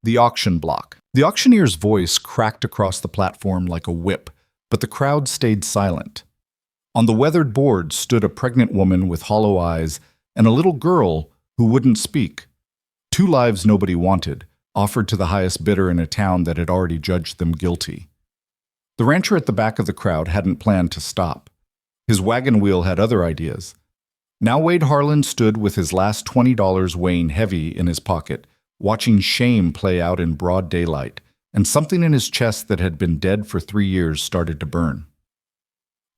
The auction block. The auctioneer's voice cracked across the platform like a whip, but the crowd stayed silent. On the weathered board stood a pregnant woman with hollow eyes and a little girl who wouldn't speak. 2 lives nobody wanted, offered to the highest bidder in a town that had already judged them guilty. The rancher at the back of the crowd hadn't planned to stop. His wagon wheel had other ideas. Now Wade Harlan stood with his last $20 weighing heavy in his pocket, watching shame play out in broad daylight, and something in his chest that had been dead for 3 years started to burn.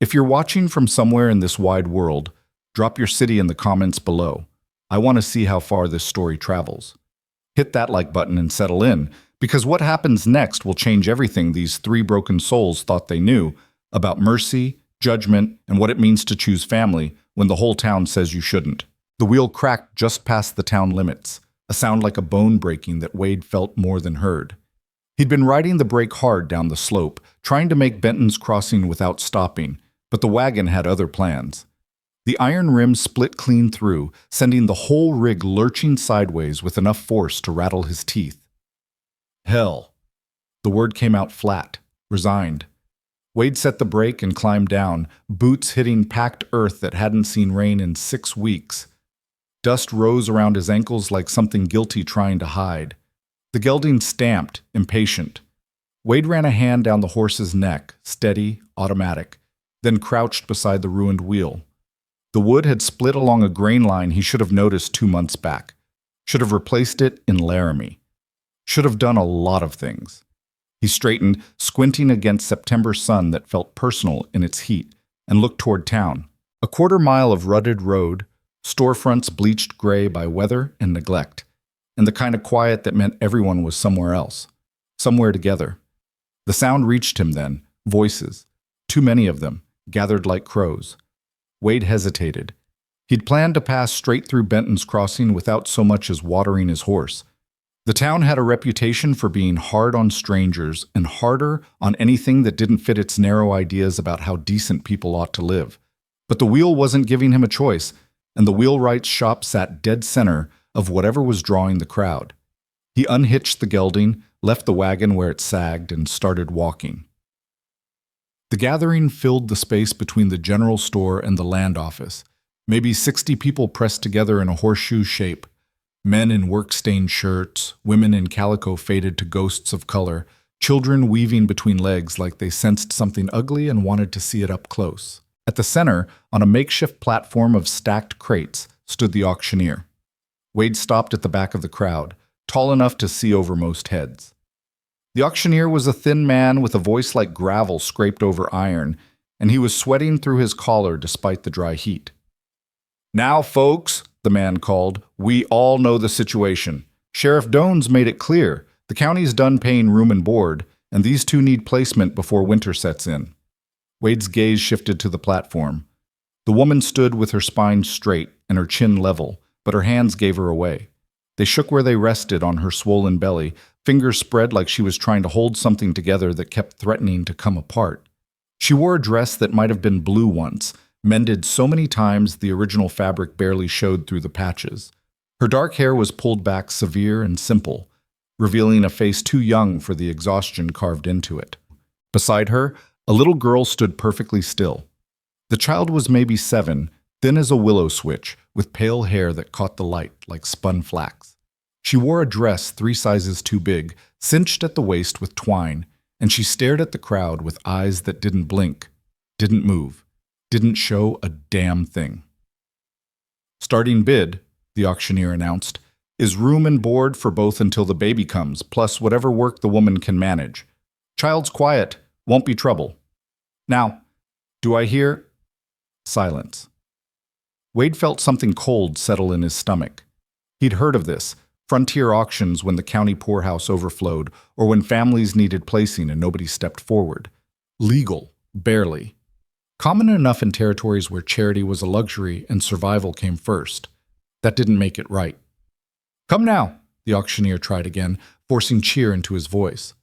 If you're watching from somewhere in this wide world, drop your city in the comments below. I want to see how far this story travels. Hit that like button and settle in, because what happens next will change everything these 3 broken souls thought they knew about mercy, judgment, and what it means to choose family when the whole town says you shouldn't. The wheel cracked just past the town limits, a sound like a bone breaking that Wade felt more than heard. He'd been riding the brake hard down the slope, trying to make Benton's crossing without stopping, but the wagon had other plans. The iron rim split clean through, sending the whole rig lurching sideways with enough force to rattle his teeth. Hell. The word came out flat, resigned. Wade set the brake and climbed down, boots hitting packed earth that hadn't seen rain in 6 weeks. Dust rose around his ankles like something guilty trying to hide. The gelding stamped, impatient. Wade ran a hand down the horse's neck, steady, automatic, then crouched beside the ruined wheel. The wood had split along a grain line he should have noticed 2 months back. Should have replaced it in Laramie. Should have done a lot of things. He straightened, squinting against September sun that felt personal in its heat, and looked toward town. A 1/4 mile of rutted road, storefronts bleached gray by weather and neglect, and the kind of quiet that meant everyone was somewhere else, somewhere together. The sound reached him then, voices, too many of them, gathered like crows. Wade hesitated. He'd planned to pass straight through Benton's crossing without so much as watering his horse. The town had a reputation for being hard on strangers and harder on anything that didn't fit its narrow ideas about how decent people ought to live. But the wheel wasn't giving him a choice, and the wheelwright's shop sat dead center of whatever was drawing the crowd. He unhitched the gelding, left the wagon where it sagged, and started walking. The gathering filled the space between the general store and the land office. Maybe 60 people pressed together in a horseshoe shape. Men in work-stained shirts, women in calico faded to ghosts of color, children weaving between legs like they sensed something ugly and wanted to see it up close. At the center, on a makeshift platform of stacked crates, stood the auctioneer. Wade stopped at the back of the crowd, tall enough to see over most heads. The auctioneer was a thin man with a voice like gravel scraped over iron, and he was sweating through his collar despite the dry heat. "Now, folks," the man called, "we all know the situation. Sheriff Doane's made it clear. The county's done paying room and board, and these 2 need placement before winter sets in." Wade's gaze shifted to the platform. The woman stood with her spine straight and her chin level, but her hands gave her away. They shook where they rested on her swollen belly, fingers spread like she was trying to hold something together that kept threatening to come apart. She wore a dress that might have been blue once, mended so many times the original fabric barely showed through the patches. Her dark hair was pulled back severe and simple, revealing a face too young for the exhaustion carved into it. Beside her, a little girl stood perfectly still. The child was maybe 7, thin as a willow switch, with pale hair that caught the light like spun flax. She wore a dress 3 sizes too big, cinched at the waist with twine, and she stared at the crowd with eyes that didn't blink, didn't move, didn't show a damn thing. "Starting bid," the auctioneer announced, "is room and board for both until the baby comes, plus whatever work the woman can manage. Child's quiet, won't be trouble. Now, do I hear—" Silence. Wade felt something cold settle in his stomach. He'd heard of this, frontier auctions when the county poorhouse overflowed, or when families needed placing and nobody stepped forward. Legal, barely. Common enough in territories where charity was a luxury and survival came first. That didn't make it right. "Come now," the auctioneer tried again, forcing cheer into his voice.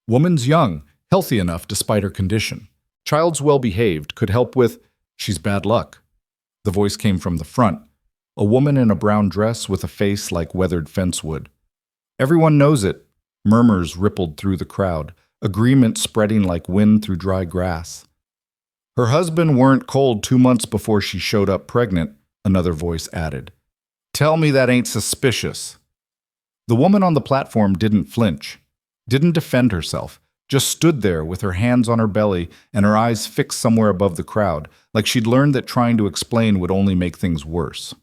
"Woman's young, healthy enough despite her condition. Child's well-behaved, could help with— she's bad luck." The voice came from the front, a woman in a brown dress with a face like weathered fence wood. "Everyone knows it. Murmurs rippled through the crowd, agreement spreading like wind through dry grass. Her husband weren't cold 2 months before she showed up pregnant, another voice added. Tell me that ain't suspicious. The woman on the platform didn't flinch, didn't defend herself, just stood there with her hands on her belly and her eyes fixed somewhere above the crowd, like she'd learned that trying to explain would only make things worse.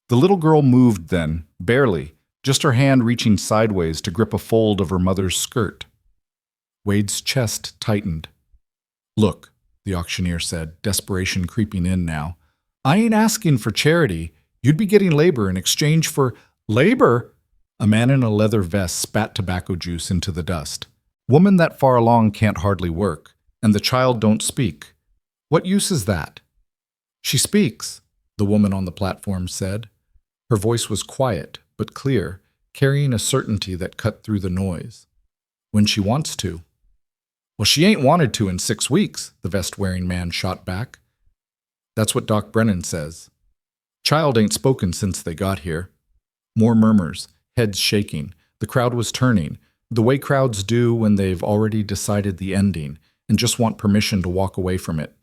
The little girl moved then, barely, just her hand reaching sideways to grip a fold of her mother's skirt. Wade's chest tightened. Look, the auctioneer said, desperation creeping in now. I ain't asking for charity. You'd be getting labor in exchange for… Labor? A man in a leather vest spat tobacco juice into the dust. Woman that far along can't hardly work, and the child don't speak. What use is that? She speaks, the woman on the platform said. Her voice was quiet, but clear, carrying a certainty that cut through the noise. When she wants to. Well, she ain't wanted to in 6 weeks, the vest-wearing man shot back. That's what Doc Brennan says. Child ain't spoken since they got here. More murmurs, heads shaking. The crowd was turning, the way crowds do when they've already decided the ending and just want permission to walk away from it.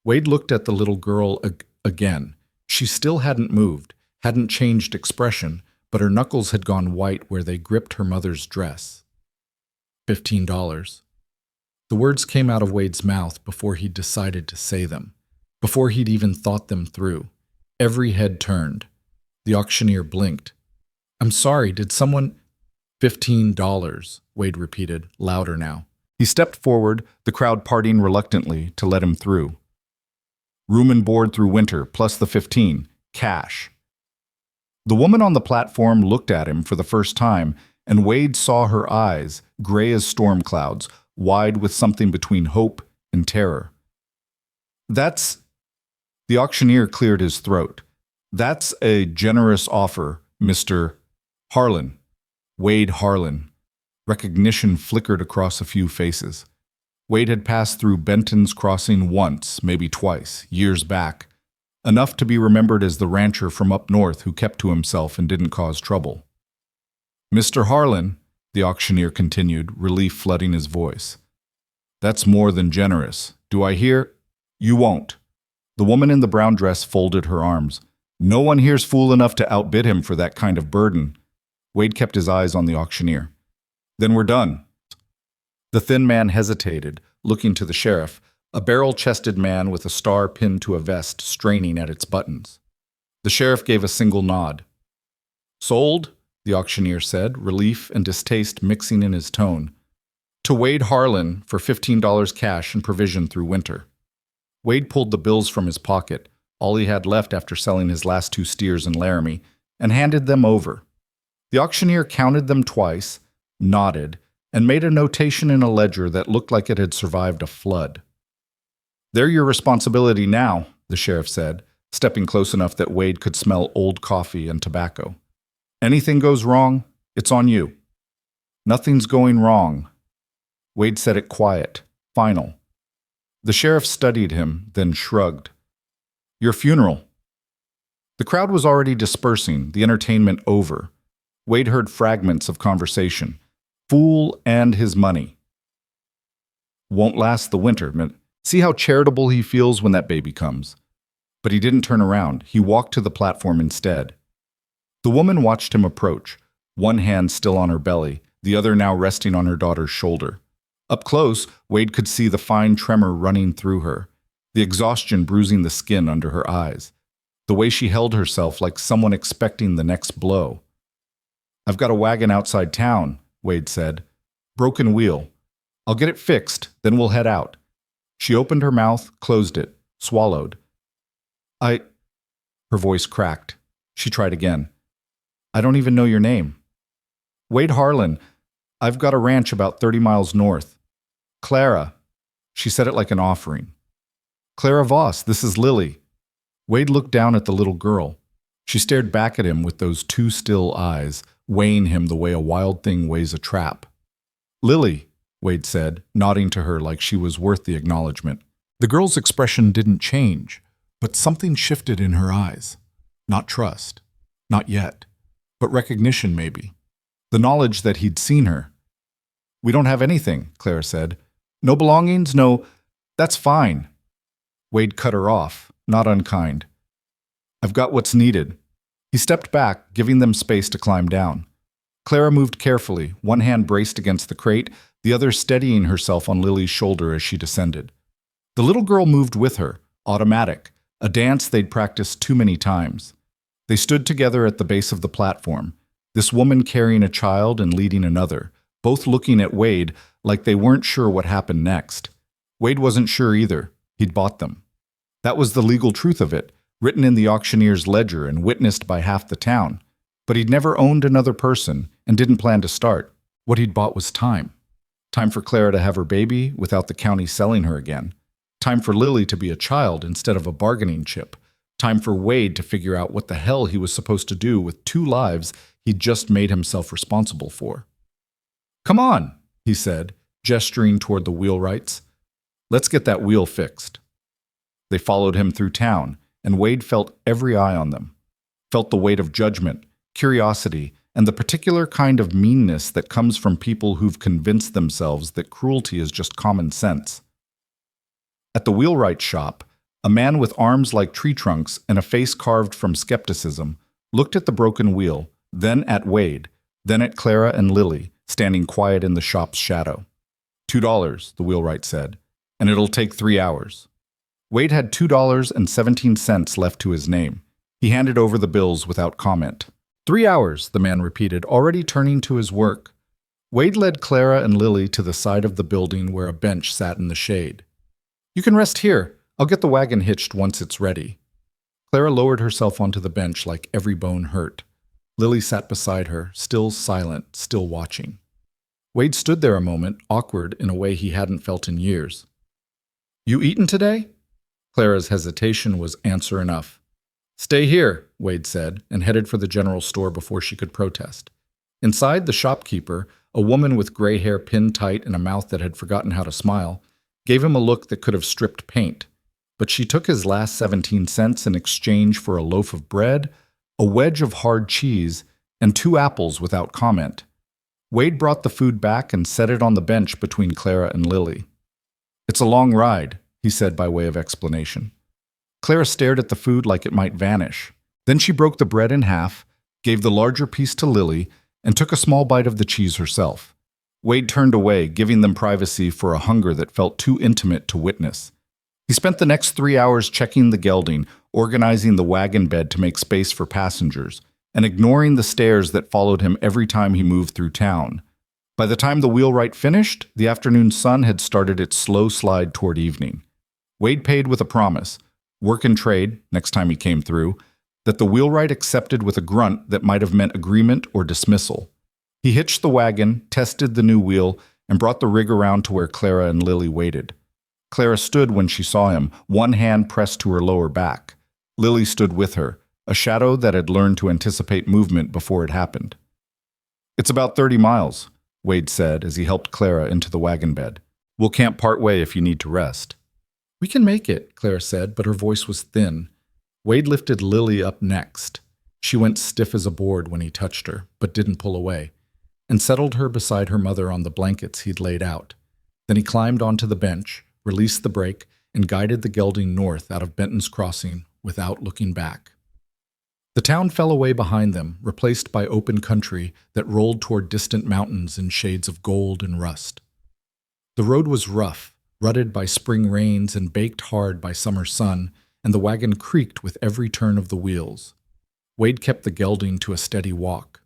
Wade looked at the little girl again. She still hadn't moved, hadn't changed expression, but her knuckles had gone white where they gripped her mother's dress. $15. The words came out of Wade's mouth before he'd decided to say them, before he'd even thought them through. Every head turned. The auctioneer blinked. I'm sorry, did someone… $15, Wade repeated, louder now. He stepped forward, the crowd parting reluctantly to let him through. Room and board through winter, plus the 15, cash. The woman on the platform looked at him for the first time, and Wade saw her eyes, gray as storm clouds, wide with something between hope and terror. That's… The auctioneer cleared his throat. That's a generous offer, Mr. Harlan. Wade Harlan. Recognition flickered across a few faces. Wade had passed through Benton's Crossing once, maybe twice, years back. Enough to be remembered as the rancher from up north who kept to himself and didn't cause trouble. Mr. Harlan, the auctioneer continued, relief flooding his voice. That's more than generous. Do I hear? You won't. The woman in the brown dress folded her arms. No one here's fool enough to outbid him for that kind of burden. Wade kept his eyes on the auctioneer. Then we're done. The thin man hesitated, looking to the sheriff, a barrel-chested man with a star pinned to a vest straining at its buttons. The sheriff gave a single nod. Sold, the auctioneer said, relief and distaste mixing in his tone. To Wade Harlan for $15 cash and provision through winter. Wade pulled the bills from his pocket, all he had left after selling his last 2 steers in Laramie, and handed them over. The auctioneer counted them twice, nodded, and made a notation in a ledger that looked like it had survived a flood. They're your responsibility now, the sheriff said, stepping close enough that Wade could smell old coffee and tobacco. Anything goes wrong, it's on you. Nothing's going wrong. Wade said it quiet, final. The sheriff studied him, then shrugged. Your funeral. The crowd was already dispersing, the entertainment over. Wade heard fragments of conversation. Fool and his money. Won't last the winter. See how charitable he feels when that baby comes. But he didn't turn around. He walked to the platform instead. The woman watched him approach, one hand still on her belly, the other now resting on her daughter's shoulder. Up close, Wade could see the fine tremor running through her, the exhaustion bruising the skin under her eyes, the way she held herself like someone expecting the next blow. I've got a wagon outside town, Wade said. Broken wheel. I'll get it fixed, then we'll head out. She opened her mouth, closed it, swallowed. Her voice cracked. She tried again. I don't even know your name. Wade Harlan. I've got a ranch about 30 miles north. Clara. She said it like an offering. Clara Voss, this is Lily. Wade looked down at the little girl. She stared back at him with those 2 still eyes, weighing him the way a wild thing weighs a trap. Lily, Wade said, nodding to her like she was worth the acknowledgement. The girl's expression didn't change, but something shifted in her eyes. Not trust. Not yet. But recognition, maybe. The knowledge that he'd seen her, We don't have anything, Clara said. No belongings, no. That's fine. Wade cut her off, not unkind. I've got what's needed. He stepped back, giving them space to climb down. Clara moved carefully, one hand braced against the crate, the other steadying herself on Lily's shoulder as she descended. The little girl moved with her, automatic, a dance they'd practiced too many times. They stood together at the base of the platform, this woman carrying a child and leading another, both looking at Wade like they weren't sure what happened next. Wade wasn't sure either. He'd bought them. That was the legal truth of it, written in the auctioneer's ledger and witnessed by half the town. But he'd never owned another person and didn't plan to start. What he'd bought was time. Time for Clara to have her baby without the county selling her again. Time for Lily to be a child instead of a bargaining chip. Time for Wade to figure out what the hell he was supposed to do with 2 lives he'd just made himself responsible for. Come on, he said, gesturing toward the wheelwrights. Let's get that wheel fixed. They followed him through town, and Wade felt every eye on them. Felt the weight of judgment, curiosity, and the particular kind of meanness that comes from people who've convinced themselves that cruelty is just common sense. At the wheelwright shop, a man with arms like tree trunks and a face carved from skepticism looked at the broken wheel, then at Wade, then at Clara and Lily, standing quiet in the shop's shadow. $2, the wheelwright said, and it'll take 3 hours. Wade had $2.17 left to his name. He handed over the bills without comment. 3 hours, the man repeated, already turning to his work. Wade led Clara and Lily to the side of the building where a bench sat in the shade. You can rest here. I'll get the wagon hitched once it's ready. Clara lowered herself onto the bench like every bone hurt. Lily sat beside her, still silent, still watching. Wade stood there a moment, awkward in a way he hadn't felt in years. You eaten today? Clara's hesitation was answer enough. Stay here, Wade said, and headed for the general store before she could protest. Inside, the shopkeeper, a woman with gray hair pinned tight and a mouth that had forgotten how to smile, gave him a look that could have stripped paint. But she took his last 17 cents in exchange for a loaf of bread, a wedge of hard cheese, and 2 apples without comment. Wade brought the food back and set it on the bench between Clara and Lily. It's a long ride, he said by way of explanation. Clara stared at the food like it might vanish. Then she broke the bread in half, gave the larger piece to Lily, and took a small bite of the cheese herself. Wade turned away, giving them privacy for a hunger that felt too intimate to witness. He spent the next 3 hours checking the gelding, organizing the wagon bed to make space for passengers, and ignoring the stares that followed him every time he moved through town. By the time the wheelwright finished, the afternoon sun had started its slow slide toward evening. Wade paid with a promise, work and trade, next time he came through, that the wheelwright accepted with a grunt that might have meant agreement or dismissal. He hitched the wagon, tested the new wheel, and brought the rig around to where Clara and Lily waited. Clara stood when she saw him, one hand pressed to her lower back. Lily stood with her, a shadow that had learned to anticipate movement before it happened. It's about 30 miles, Wade said as he helped Clara into the wagon bed. We'll camp part way if you need to rest. We can make it, Clara said, but her voice was thin. Wade lifted Lily up next. She went stiff as a board when he touched her, but didn't pull away, and settled her beside her mother on the blankets he'd laid out. Then he climbed onto the bench, released the brake, and guided the gelding north out of Benton's Crossing without looking back. The town fell away behind them, replaced by open country that rolled toward distant mountains in shades of gold and rust. The road was rough, rutted by spring rains and baked hard by summer sun, and the wagon creaked with every turn of the wheels. Wade kept the gelding to a steady walk.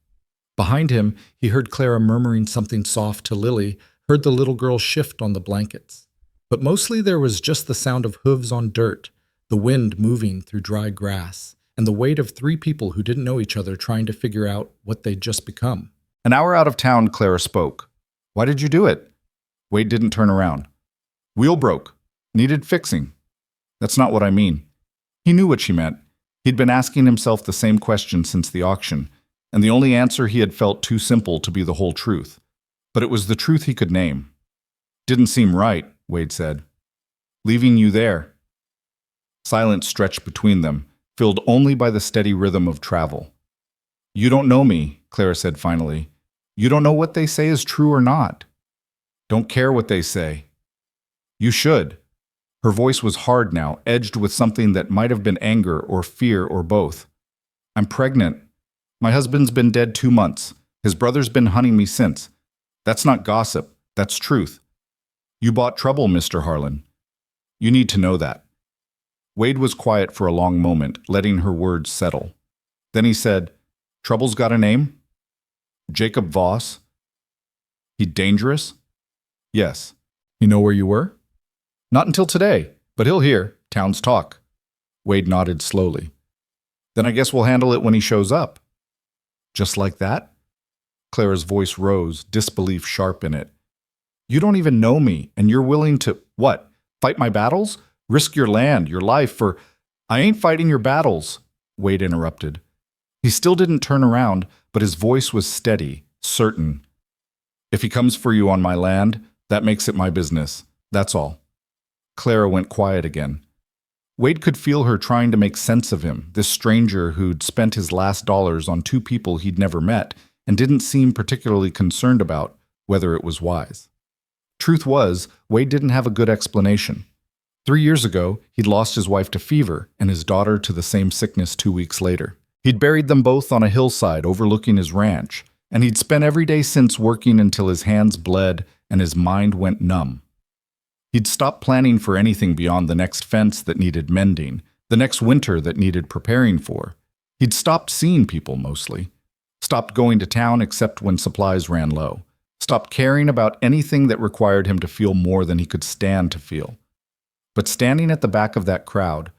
Behind him, he heard Clara murmuring something soft to Lily, heard the little girl shift on the blankets. But mostly there was just the sound of hooves on dirt, the wind moving through dry grass, and the weight of 3 people who didn't know each other trying to figure out what they'd just become. An hour out of town, Clara spoke. Why did you do it? Wade didn't turn around. Wheel broke. Needed fixing. That's not what I mean. He knew what she meant. He'd been asking himself the same question since the auction, and the only answer he had felt too simple to be the whole truth. But it was the truth he could name. Didn't seem right, Wade said. Leaving you there. Silence stretched between them, filled only by the steady rhythm of travel. You don't know me, Clara said finally. You don't know what they say is true or not. Don't care what they say. You should. Her voice was hard now, edged with something that might have been anger or fear or both. I'm pregnant. My husband's been dead 2 months. His brother's been hunting me since. That's not gossip. That's truth. You bought trouble, Mr. Harlan. You need to know that. Wade was quiet for a long moment, letting her words settle. Then he said, Trouble's got a name? Jacob Voss. He dangerous? Yes. You know where you were? Not until today, but he'll hear. Town's talk. Wade nodded slowly. Then I guess we'll handle it when he shows up. Just like that? Clara's voice rose, disbelief sharp in it. You don't even know me, and you're willing to, what, fight my battles? Risk your land, your life for... I ain't fighting your battles, Wade interrupted. He still didn't turn around, but his voice was steady, certain. If he comes for you on my land, that makes it my business. That's all. Clara went quiet again. Wade could feel her trying to make sense of him, this stranger who'd spent his last dollars on 2 people he'd never met and didn't seem particularly concerned about whether it was wise. Truth was, Wade didn't have a good explanation. 3 years ago, he'd lost his wife to fever and his daughter to the same sickness 2 weeks later. He'd buried them both on a hillside overlooking his ranch, and he'd spent every day since working until his hands bled and his mind went numb. He'd stopped planning for anything beyond the next fence that needed mending, the next winter that needed preparing for. He'd stopped seeing people mostly, stopped going to town except when supplies ran low, stopped caring about anything that required him to feel more than he could stand to feel. But standing at the back of that crowd,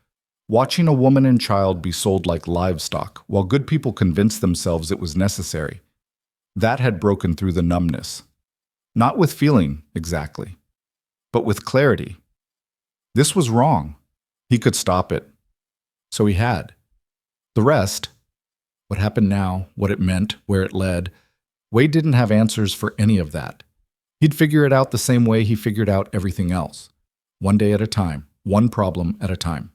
watching a woman and child be sold like livestock while good people convinced themselves it was necessary, that had broken through the numbness. Not with feeling, exactly, but with clarity. This was wrong. He could stop it. So he had. The rest, what happened now, what it meant, where it led, Wade didn't have answers for any of that. He'd figure it out the same way he figured out everything else. One day at a time, one problem at a time.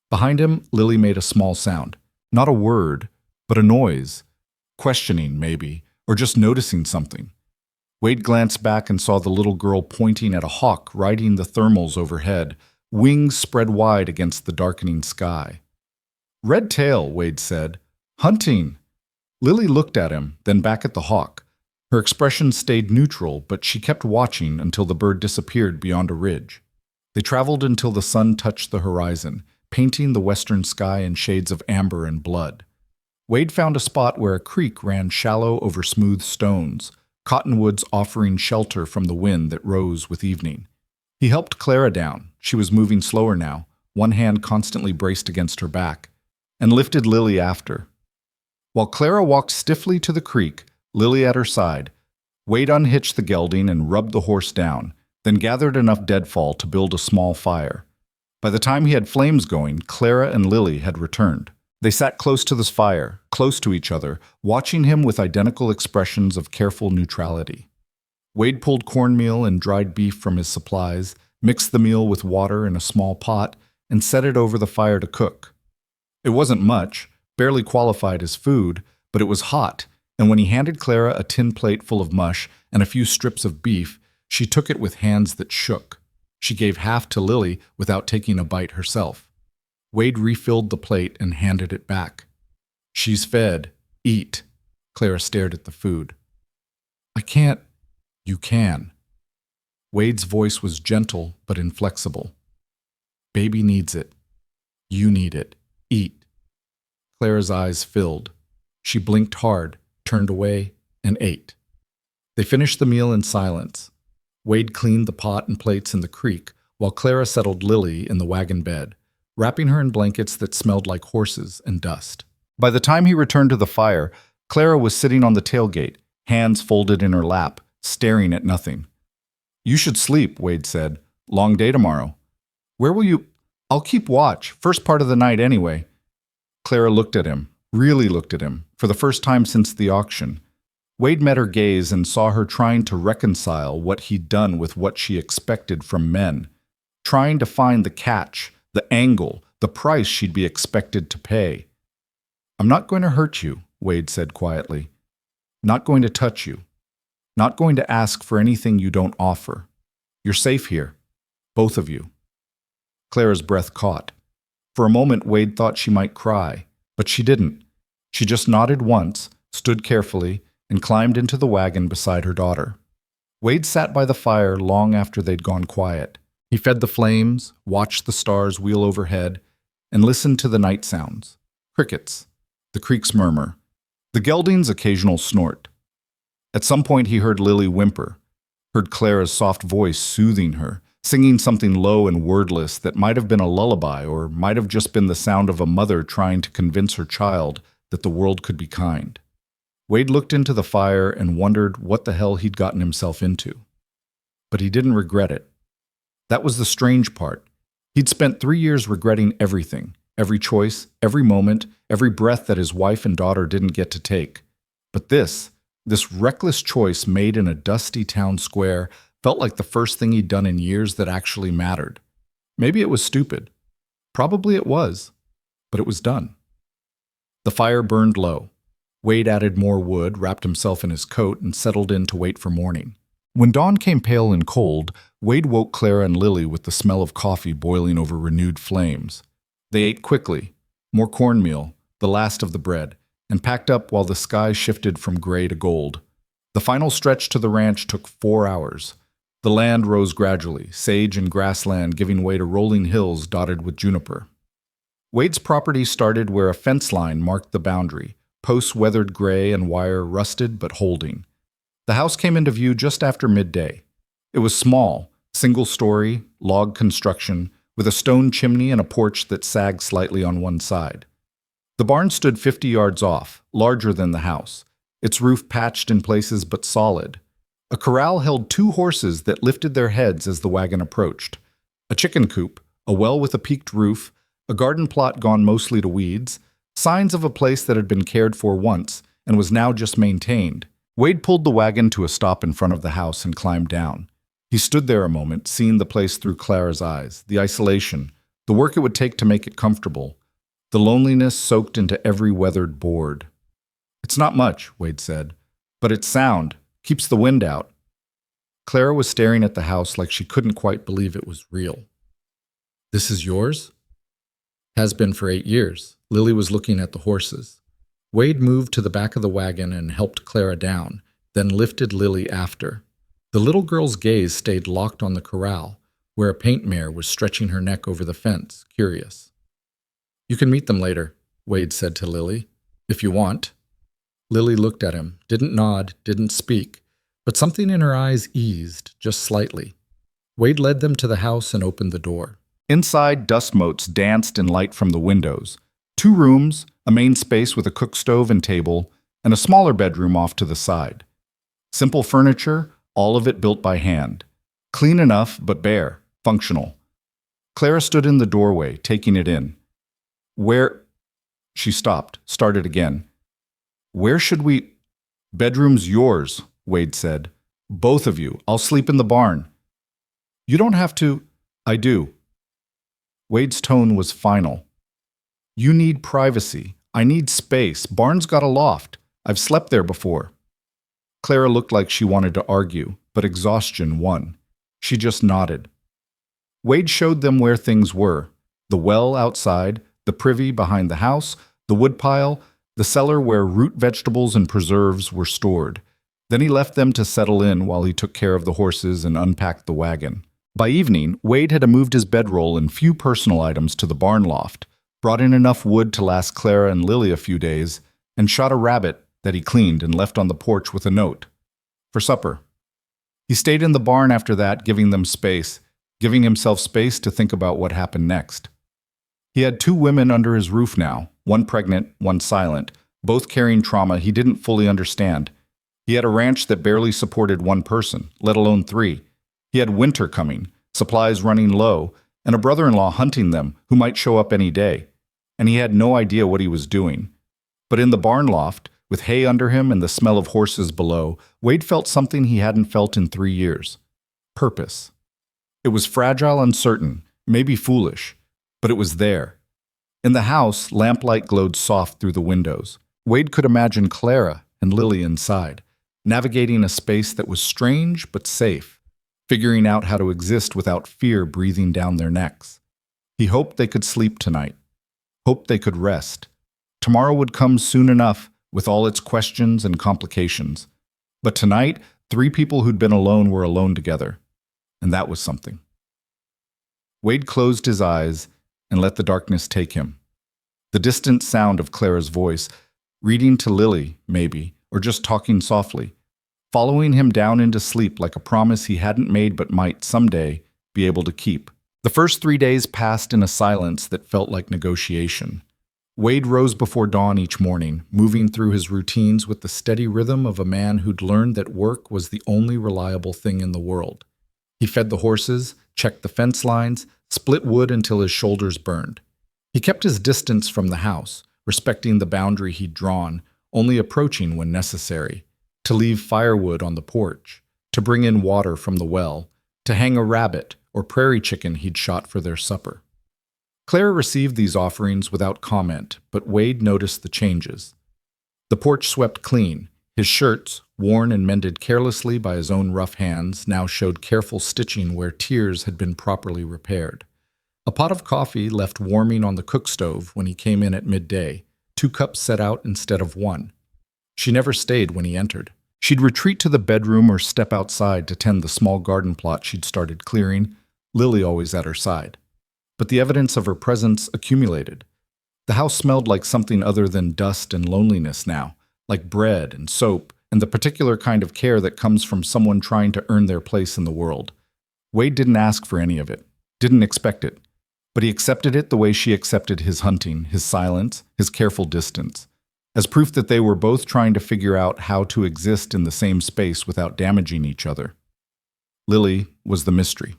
Behind him, Lily made a small sound. Not a word, but a noise. Questioning, maybe, or just noticing something. Wade glanced back and saw the little girl pointing at a hawk riding the thermals overhead, wings spread wide against the darkening sky. Red tail, Wade said. Hunting. Lily looked at him, then back at the hawk. Her expression stayed neutral, but she kept watching until the bird disappeared beyond a ridge. They traveled until the sun touched the horizon, painting the western sky in shades of amber and blood. Wade found a spot where a creek ran shallow over smooth stones, cottonwoods offering shelter from the wind that rose with evening. He helped Clara down. She was moving slower now, one hand constantly braced against her back, and lifted Lily after. While Clara walked stiffly to the creek, Lily at her side, Wade unhitched the gelding and rubbed the horse down, then gathered enough deadfall to build a small fire. By the time he had flames going, Clara and Lily had returned. They sat close to this fire, close to each other, watching him with identical expressions of careful neutrality. Wade pulled cornmeal and dried beef from his supplies, mixed the meal with water in a small pot, and set it over the fire to cook. It wasn't much, barely qualified as food, but it was hot, and when he handed Clara a tin plate full of mush and a few strips of beef, she took it with hands that shook. She gave half to Lily without taking a bite herself. Wade refilled the plate and handed it back. She's fed. Eat. Clara stared at the food. I can't. You can. Wade's voice was gentle but inflexible. Baby needs it. You need it. Eat. Clara's eyes filled. She blinked hard, turned away, and ate. They finished the meal in silence. Wade cleaned the pot and plates in the creek, while Clara settled Lily in the wagon bed, wrapping her in blankets that smelled like horses and dust. By the time he returned to the fire, Clara was sitting on the tailgate, hands folded in her lap, staring at nothing. You should sleep, Wade said. Long day tomorrow. Where will you... I'll keep watch, first part of the night anyway. Clara looked at him, really looked at him, for the first time since the auction. Wade met her gaze and saw her trying to reconcile what he'd done with what she expected from men, trying to find the catch, the angle, the price she'd be expected to pay. I'm not going to hurt you, Wade said quietly. Not going to touch you. Not going to ask for anything you don't offer. You're safe here. Both of you. Clara's breath caught. For a moment, Wade thought she might cry, but she didn't. She just nodded once, stood carefully, and climbed into the wagon beside her daughter. Wade sat by the fire long after they'd gone quiet. He fed the flames, watched the stars wheel overhead, and listened to the night sounds. Crickets, the creek's murmur, the gelding's occasional snort. At some point he heard Lily whimper, heard Clara's soft voice soothing her, singing something low and wordless that might have been a lullaby or might have just been the sound of a mother trying to convince her child that the world could be kind. Wade looked into the fire and wondered what the hell he'd gotten himself into. But he didn't regret it. That was the strange part. He'd spent 3 years regretting everything, every choice, every moment, every breath that his wife and daughter didn't get to take. But this reckless choice made in a dusty town square felt like the first thing he'd done in years that actually mattered. Maybe it was stupid. Probably it was. But it was done. The fire burned low. Wade added more wood, wrapped himself in his coat, and settled in to wait for morning. When dawn came pale and cold, Wade woke Clara and Lily with the smell of coffee boiling over renewed flames. They ate quickly, more cornmeal, the last of the bread, and packed up while the sky shifted from gray to gold. The final stretch to the ranch took 4 hours. The land rose gradually, sage and grassland giving way to rolling hills dotted with juniper. Wade's property started where a fence line marked the boundary, posts weathered gray and wire rusted but holding. The house came into view just after midday. It was small, single-story, log construction, with a stone chimney and a porch that sagged slightly on one side. The barn stood 50 yards off, larger than the house, its roof patched in places but solid. A corral held 2 horses that lifted their heads as the wagon approached. A chicken coop, a well with a peaked roof, a garden plot gone mostly to weeds, signs of a place that had been cared for once and was now just maintained. Wade pulled the wagon to a stop in front of the house and climbed down. He stood there a moment, seeing the place through Clara's eyes, the isolation, the work it would take to make it comfortable, the loneliness soaked into every weathered board. "It's not much," Wade said, "but it's sound, keeps the wind out." Clara was staring at the house like she couldn't quite believe it was real. "This is yours?" "Has been for 8 years. Lily was looking at the horses. Wade moved to the back of the wagon and helped Clara down, then lifted Lily after. The little girl's gaze stayed locked on the corral, where a paint mare was stretching her neck over the fence, curious. "You can meet them later," Wade said to Lily, "if you want." Lily looked at him, didn't nod, didn't speak, but something in her eyes eased, just slightly. Wade led them to the house and opened the door. Inside, dust motes danced in light from the windows. 2 rooms, a main space with a cook stove and table, and a smaller bedroom off to the side. Simple furniture, all of it built by hand. Clean enough, but bare, functional. Clara stood in the doorway, taking it in. "Where—" She stopped, started again. "Where should we—" "Bedroom's yours," Wade said. "Both of you. I'll sleep in the barn." "You don't have to—" "I do." Wade's tone was final. "You need privacy. I need space. Barn's got a loft. I've slept there before." Clara looked like she wanted to argue, but exhaustion won. She just nodded. Wade showed them where things were. The well outside, the privy behind the house, the woodpile, the cellar where root vegetables and preserves were stored. Then he left them to settle in while he took care of the horses and unpacked the wagon. By evening, Wade had moved his bedroll and few personal items to the barn loft, brought in enough wood to last Clara and Lily a few days, and shot a rabbit that he cleaned and left on the porch with a note. For supper. He stayed in the barn after that, giving himself space to think about what happened next. He had 2 women under his roof now, one pregnant, one silent, both carrying trauma he didn't fully understand. He had a ranch that barely supported 1 person, let alone 3. He had winter coming, supplies running low, and a brother-in-law hunting them who might show up any day. And he had no idea what he was doing. But in the barn loft, with hay under him and the smell of horses below, Wade felt something he hadn't felt in 3 years. Purpose. It was fragile, uncertain, maybe foolish, but it was there. In the house, lamplight glowed soft through the windows. Wade could imagine Clara and Lily inside, navigating a space that was strange but safe, figuring out how to exist without fear breathing down their necks. He hoped they could sleep tonight, hoped they could rest. Tomorrow would come soon enough with all its questions and complications. But tonight, three people who'd been alone were alone together, and that was something. Wade closed his eyes and let the darkness take him. The distant sound of Clara's voice, reading to Lily, maybe, or just talking softly, following him down into sleep like a promise he hadn't made but might someday be able to keep. The first 3 days passed in a silence that felt like negotiation. Wade rose before dawn each morning, moving through his routines with the steady rhythm of a man who'd learned that work was the only reliable thing in the world. He fed the horses, checked the fence lines, split wood until his shoulders burned. He kept his distance from the house, respecting the boundary he'd drawn, only approaching when necessary, to leave firewood on the porch, to bring in water from the well, to hang a rabbit or prairie chicken he'd shot for their supper. Clara received these offerings without comment, but Wade noticed the changes. The porch swept clean. His shirts, worn and mended carelessly by his own rough hands, now showed careful stitching where tears had been properly repaired. A pot of coffee left warming on the cook stove when he came in at midday, 2 cups set out instead of 1. She never stayed when he entered. She'd retreat to the bedroom or step outside to tend the small garden plot she'd started clearing, Lily always at her side. But the evidence of her presence accumulated. The house smelled like something other than dust and loneliness now, like bread and soap and the particular kind of care that comes from someone trying to earn their place in the world. Wade didn't ask for any of it, didn't expect it. But he accepted it the way she accepted his hunting, his silence, his careful distance, as proof that they were both trying to figure out how to exist in the same space without damaging each other. Lily was the mystery.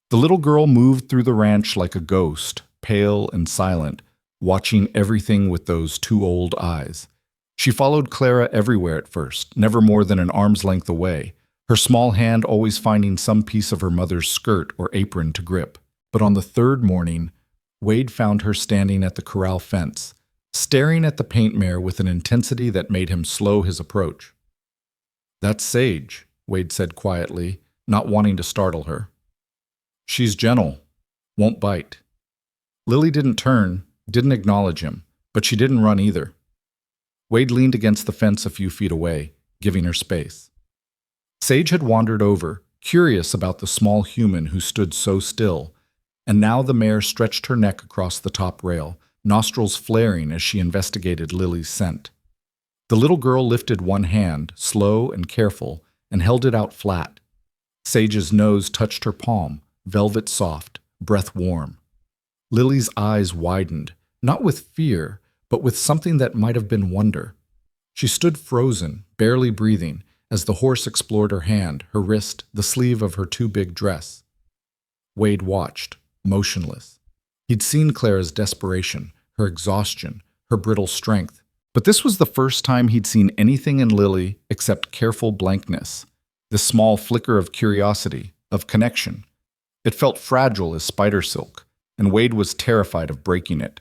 The little girl moved through the ranch like a ghost, pale and silent, watching everything with those 2 old eyes. She followed Clara everywhere at first, never more than an arm's length away, her small hand always finding some piece of her mother's skirt or apron to grip. But on the 3rd morning, Wade found her standing at the corral fence, staring at the paint mare with an intensity that made him slow his approach. "That's Sage," Wade said quietly, not wanting to startle her. "She's gentle, won't bite." Lily didn't turn, didn't acknowledge him, but she didn't run either. Wade leaned against the fence a few feet away, giving her space. Sage had wandered over, curious about the small human who stood so still, and now the mare stretched her neck across the top rail, nostrils flaring as she investigated Lily's scent. The little girl lifted one hand, slow and careful, and held it out flat. Sage's nose touched her palm, velvet soft, breath warm. Lily's eyes widened, not with fear, but with something that might have been wonder. She stood frozen, barely breathing, as the horse explored her hand, her wrist, the sleeve of her too big dress. Wade watched, motionless. He'd seen Clara's desperation, her exhaustion, her brittle strength, but this was the first time he'd seen anything in Lily except careful blankness, this small flicker of curiosity, of connection. It felt fragile as spider silk, and Wade was terrified of breaking it.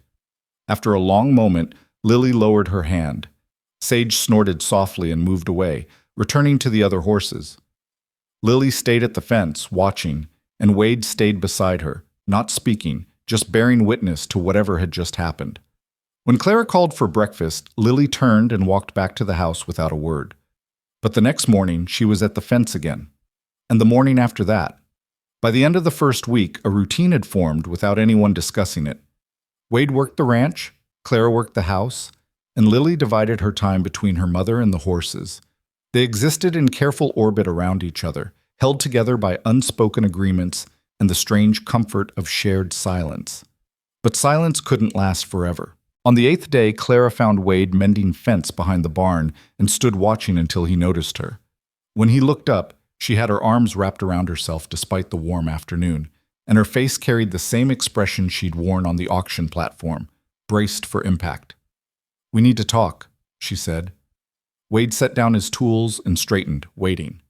After a long moment, Lily lowered her hand. Sage snorted softly and moved away, returning to the other horses. Lily stayed at the fence, watching, and Wade stayed beside her, not speaking, just bearing witness to whatever had just happened. When Clara called for breakfast, Lily turned and walked back to the house without a word. But the next morning, she was at the fence again. And the morning after that. By the end of the first week, a routine had formed without anyone discussing it. Wade worked the ranch, Clara worked the house, and Lily divided her time between her mother and the horses. They existed in careful orbit around each other, held together by unspoken agreements and the strange comfort of shared silence. But silence couldn't last forever. On the 8th day, Clara found Wade mending fence behind the barn and stood watching until he noticed her. When he looked up, she had her arms wrapped around herself despite the warm afternoon, and her face carried the same expression she'd worn on the auction platform, braced for impact. "We need to talk," she said. Wade set down his tools and straightened, waiting.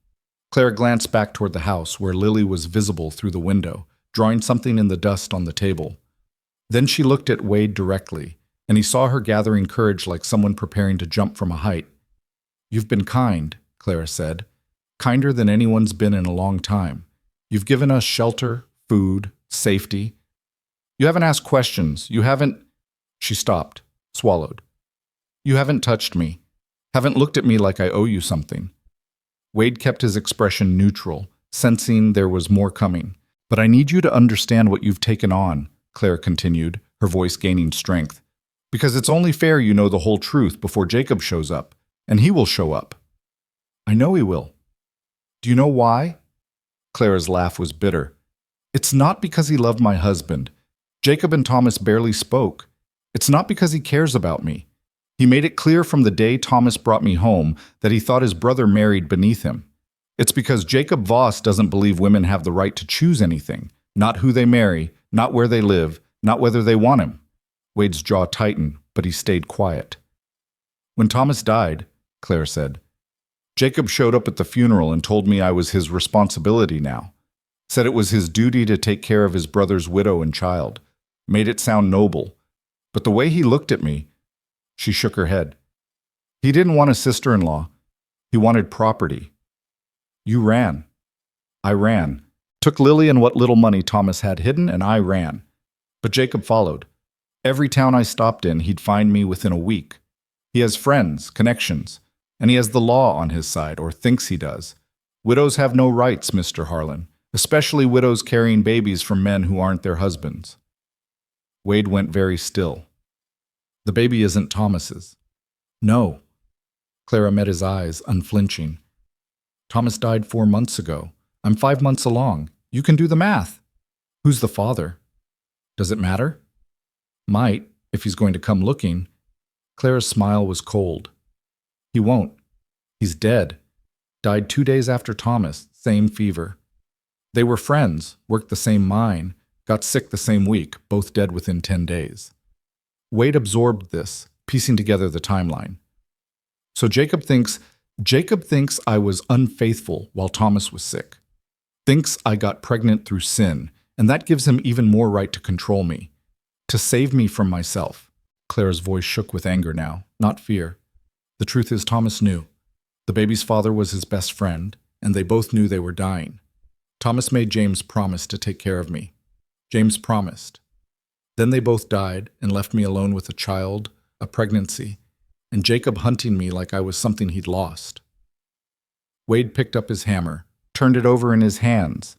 Clara glanced back toward the house, where Lily was visible through the window, drawing something in the dust on the table. Then she looked at Wade directly, and he saw her gathering courage like someone preparing to jump from a height. You've been kind, Clara said. Kinder than anyone's been in a long time. You've given us shelter, food, safety. You haven't asked questions. You haven't... She stopped, swallowed. You haven't touched me. Haven't looked at me like I owe you something. Wade kept his expression neutral, sensing there was more coming. But I need you to understand what you've taken on, Clara continued, her voice gaining strength. Because it's only fair you know the whole truth before Jacob shows up. And he will show up. I know he will. Do you know why? Clara's laugh was bitter. It's not because he loved my husband. Jacob and Thomas barely spoke. It's not because he cares about me. He made it clear from the day Thomas brought me home that he thought his brother married beneath him. It's because Jacob Voss doesn't believe women have the right to choose anything, not who they marry, not where they live, not whether they want him. Wade's jaw tightened, but he stayed quiet. When Thomas died, Claire said, Jacob showed up at the funeral and told me I was his responsibility now. Said it was his duty to take care of his brother's widow and child. Made it sound noble. But the way he looked at me, she shook her head. He didn't want a sister-in-law. He wanted property. You ran. I ran. Took Lily and what little money Thomas had hidden, and I ran. But Jacob followed. Every town I stopped in, he'd find me within a week. He has friends, connections, and he has the law on his side, or thinks he does. Widows have no rights, Mr. Harlan, especially widows carrying babies from men who aren't their husbands. Wade went very still. The baby isn't Thomas's. No. Clara met his eyes, unflinching. Thomas died 4 months ago. I'm 5 months along. You can do the math. Who's the father? Does it matter? Might, if he's going to come looking. Clara's smile was cold. He won't. He's dead. Died 2 days after Thomas, same fever. They were friends, worked the same mine, got sick the same week, both dead within 10 days. Wade absorbed this, piecing together the timeline. So Jacob thinks I was unfaithful while Thomas was sick. Thinks I got pregnant through sin, and that gives him even more right to control me. To save me from myself. Clara's voice shook with anger now, not fear. The truth is Thomas knew. The baby's father was his best friend, and they both knew they were dying. Thomas made James promise to take care of me. James promised. Then they both died and left me alone with a child, a pregnancy, and Jacob hunting me like I was something he'd lost. Wade picked up his hammer, turned it over in his hands.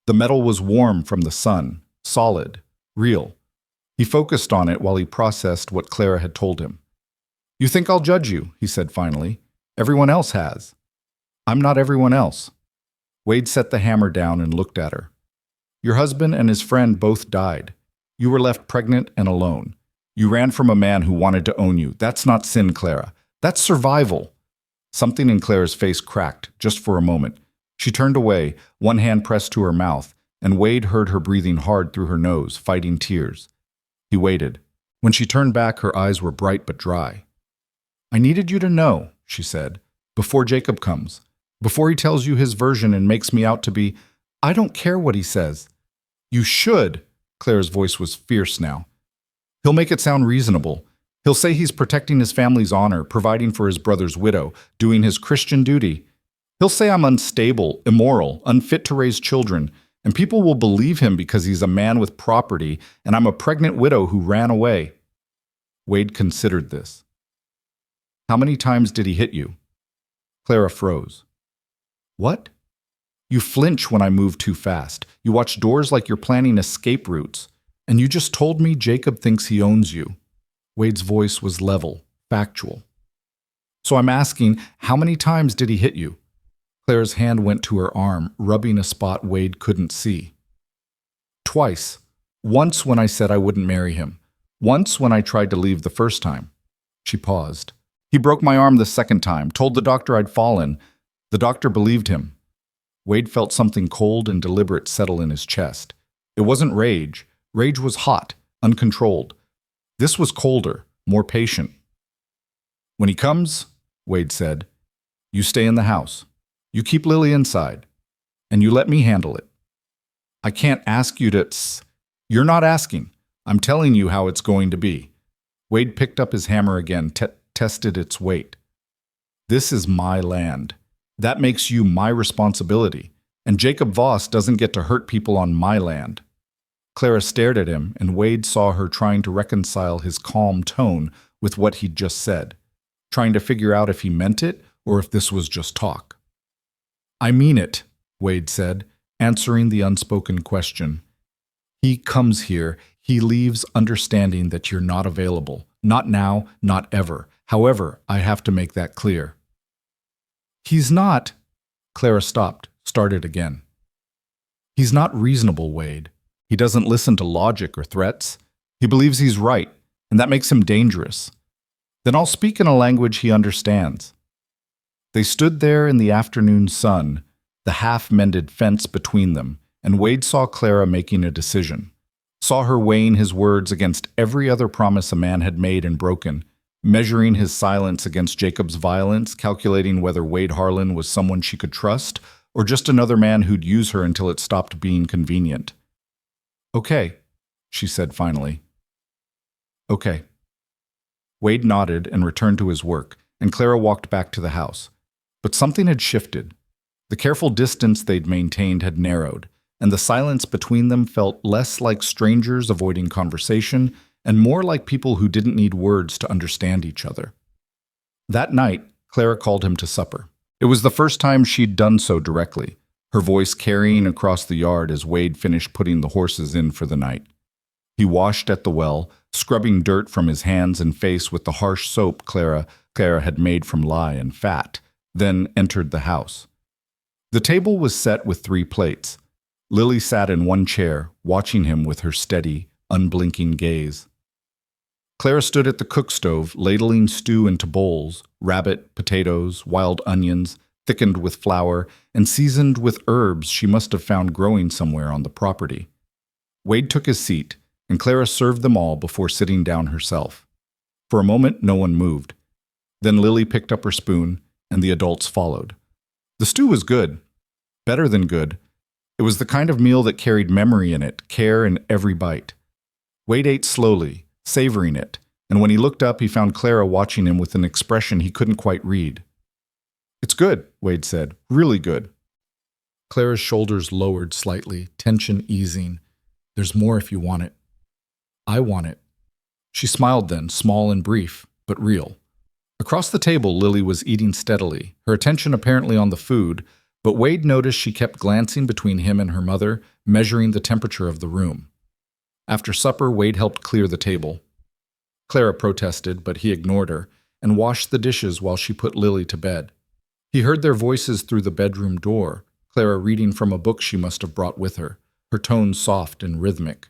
The metal was warm from the sun, solid, real. He focused on it while he processed what Clara had told him. You think I'll judge you, he said finally. Everyone else has. I'm not everyone else. Wade set the hammer down and looked at her. Your husband and his friend both died. You were left pregnant and alone. You ran from a man who wanted to own you. That's not sin, Clara. That's survival. Something in Clara's face cracked, just for a moment. She turned away, one hand pressed to her mouth, and Wade heard her breathing hard through her nose, fighting tears. He waited. When she turned back, her eyes were bright but dry. I needed you to know, she said, before Jacob comes, before he tells you his version and makes me out to be, I don't care what he says. You should. Clara's voice was fierce now. He'll make it sound reasonable. He'll say he's protecting his family's honor, providing for his brother's widow, doing his Christian duty. He'll say I'm unstable, immoral, unfit to raise children, and people will believe him because he's a man with property and I'm a pregnant widow who ran away. Wade considered this. How many times did he hit you? Clara froze. What? You flinch when I move too fast. You watch doors like you're planning escape routes. And you just told me Jacob thinks he owns you. Wade's voice was level, factual. So I'm asking, how many times did he hit you? Clara's hand went to her arm, rubbing a spot Wade couldn't see. Twice. Once when I said I wouldn't marry him. Once when I tried to leave the first time. She paused. He broke my arm the second time, told the doctor I'd fallen. The doctor believed him. Wade felt something cold and deliberate settle in his chest. It wasn't rage. Rage was hot, uncontrolled. This was colder, more patient. When he comes, Wade said, you stay in the house. You keep Lily inside. And you let me handle it. I can't ask you to... You're not asking. I'm telling you how it's going to be. Wade picked up his hammer again, tested its weight. This is my land. That makes you my responsibility, and Jacob Voss doesn't get to hurt people on my land." Clara stared at him, and Wade saw her trying to reconcile his calm tone with what he'd just said, trying to figure out if he meant it or if this was just talk. "I mean it," Wade said, answering the unspoken question. "He comes here, he leaves understanding that you're not available. Not now, not ever. However, I have to make that clear." "He's not—" Clara stopped, started again. "He's not reasonable, Wade. He doesn't listen to logic or threats. He believes he's right, and that makes him dangerous. Then I'll speak in a language he understands." They stood there in the afternoon sun, the half-mended fence between them, and Wade saw Clara making a decision. Saw her weighing his words against every other promise a man had made and broken, measuring his silence against Jacob's violence, calculating whether Wade Harlan was someone she could trust, or just another man who'd use her until it stopped being convenient. "Okay," she said finally. "Okay." Wade nodded and returned to his work, and Clara walked back to the house. But something had shifted. The careful distance they'd maintained had narrowed, and the silence between them felt less like strangers avoiding conversation and more like people who didn't need words to understand each other. That night, Clara called him to supper. It was the first time she'd done so directly, her voice carrying across the yard as Wade finished putting the horses in for the night. He washed at the well, scrubbing dirt from his hands and face with the harsh soap Clara had made from lye and fat, then entered the house. The table was set with 3 plates. Lily sat in one chair, watching him with her steady, unblinking gaze. Clara stood at the cook stove, ladling stew into bowls, rabbit, potatoes, wild onions, thickened with flour, and seasoned with herbs she must have found growing somewhere on the property. Wade took his seat, and Clara served them all before sitting down herself. For a moment, no one moved. Then Lily picked up her spoon, and the adults followed. The stew was good. Better than good. It was the kind of meal that carried memory in it, care in every bite. Wade ate slowly, savoring it, and when he looked up, he found Clara watching him with an expression he couldn't quite read. "It's good," Wade said. "Really good." Clara's shoulders lowered slightly, tension easing. "There's more if you want it." "I want it." She smiled then, small and brief, but real. Across the table, Lily was eating steadily, her attention apparently on the food, but Wade noticed she kept glancing between him and her mother, measuring the temperature of the room. After supper, Wade helped clear the table. Clara protested, but he ignored her, and washed the dishes while she put Lily to bed. He heard their voices through the bedroom door, Clara reading from a book she must have brought with her, her tone soft and rhythmic.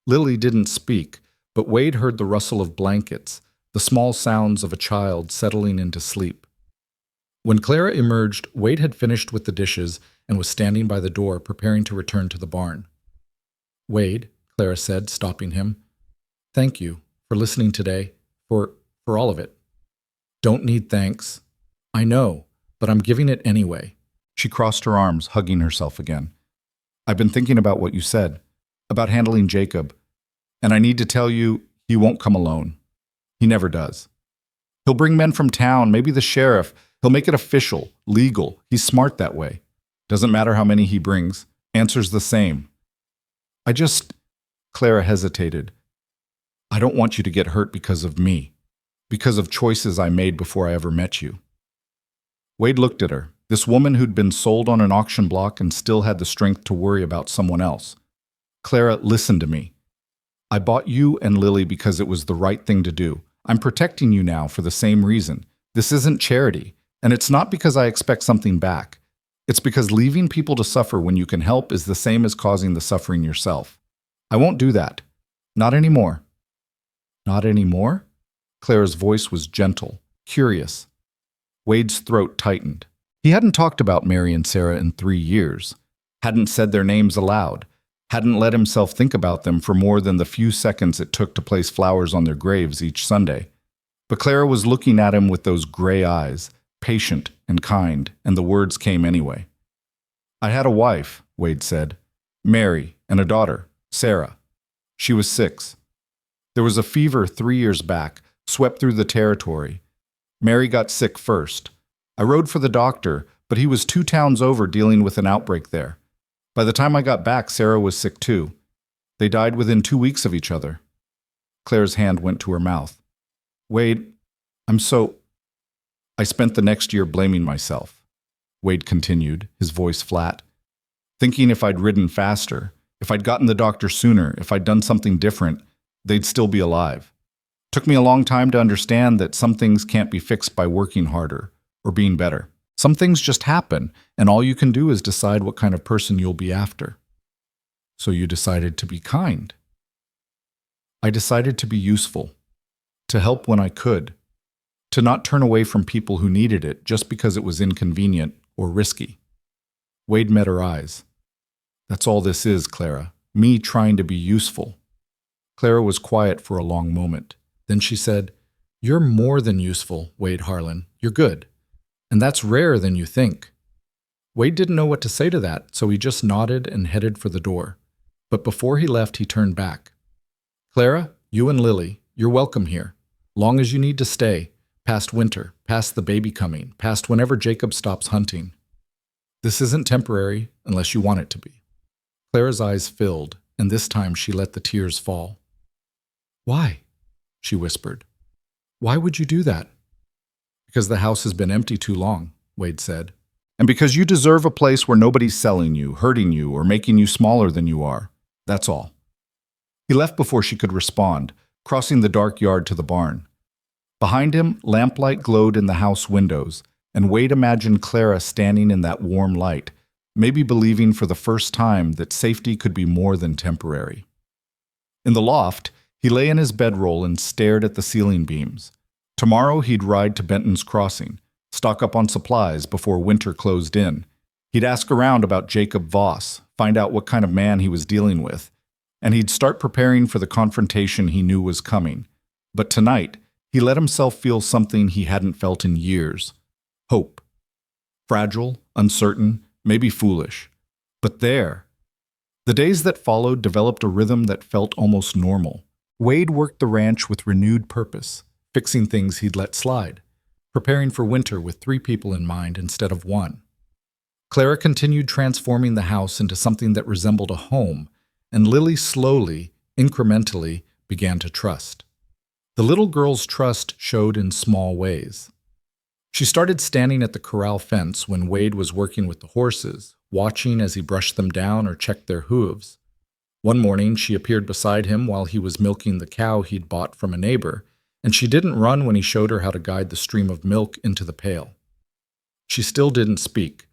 Lily didn't speak, but Wade heard the rustle of blankets, the small sounds of a child settling into sleep. When Clara emerged, Wade had finished with the dishes and was standing by the door preparing to return to the barn. "Wade," Clara said, stopping him, "thank you for listening today, for all of it." "Don't need thanks." "I know, but I'm giving it anyway." She crossed her arms, hugging herself again. "I've been thinking about what you said, about handling Jacob, and I need to tell you, he won't come alone. He never does. He'll bring men from town, maybe the sheriff. He'll make it official, legal. He's smart that way. Doesn't matter how many he brings. Answer's the same. I just—" Clara hesitated. "I don't want you to get hurt because of me, because of choices I made before I ever met you." Wade looked at her, this woman who'd been sold on an auction block and still had the strength to worry about someone else. "Clara, listen to me. I bought you and Lily because it was the right thing to do. I'm protecting you now for the same reason. This isn't charity, and it's not because I expect something back. It's because leaving people to suffer when you can help is the same as causing the suffering yourself. I won't do that. Not anymore." "Not anymore?" Clara's voice was gentle, curious. Wade's throat tightened. He hadn't talked about Mary and Sarah in 3 years, hadn't said their names aloud, hadn't let himself think about them for more than the few seconds it took to place flowers on their graves each Sunday. But Clara was looking at him with those gray eyes, patient and kind, and the words came anyway. "I had a wife," Wade said, "Mary, and a daughter, Sarah. She was 6. There was a fever 3 years back, swept through the territory. Mary got sick first. I rode for the doctor, but he was 2 towns over dealing with an outbreak there. By the time I got back, Sarah was sick too. They died within 2 weeks of each other. Claire's hand went to her mouth. Wade, I spent the next year blaming myself. Wade continued, his voice flat. Thinking if I'd ridden faster, if I'd gotten the doctor sooner, if I'd done something different, they'd still be alive. Took me a long time to understand that some things can't be fixed by working harder or being better. Some things just happen, and all you can do is decide what kind of person you'll be after. So you decided to be kind. I decided to be useful, to help when I could, to not turn away from people who needed it just because it was inconvenient or risky. Wade met her eyes. That's all this is, Clara. Me trying to be useful. Clara was quiet for a long moment. Then she said, You're more than useful, Wade Harlan. You're good. And that's rarer than you think. Wade didn't know what to say to that, so he just nodded and headed for the door. But before he left, he turned back. Clara, you and Lily, you're welcome here. Long as you need to stay, past winter, past the baby coming, past whenever Jacob stops hunting. This isn't temporary unless you want it to be. Clara's eyes filled, and this time she let the tears fall. Why? She whispered. Why would you do that? Because the house has been empty too long, Wade said. And because you deserve a place where nobody's selling you, hurting you, or making you smaller than you are. That's all. He left before she could respond, crossing the dark yard to the barn. Behind him, lamplight glowed in the house windows, and Wade imagined Clara standing in that warm light, maybe believing for the first time that safety could be more than temporary. In the loft, he lay in his bedroll and stared at the ceiling beams. Tomorrow he'd ride to Benton's Crossing, stock up on supplies before winter closed in. He'd ask around about Jacob Voss, find out what kind of man he was dealing with, and he'd start preparing for the confrontation he knew was coming. But tonight, he let himself feel something he hadn't felt in years. Hope. Fragile, uncertain, maybe foolish. But there. The days that followed developed a rhythm that felt almost normal. Wade worked the ranch with renewed purpose, fixing things he'd let slide, preparing for winter with 3 people in mind instead of 1. Clara continued transforming the house into something that resembled a home, and Lily slowly, incrementally, began to trust. The little girl's trust showed in small ways. She started standing at the corral fence when Wade was working with the horses, watching as he brushed them down or checked their hooves. One morning, she appeared beside him while he was milking the cow he'd bought from a neighbor, and she didn't run when he showed her how to guide the stream of milk into the pail. She still didn't speak,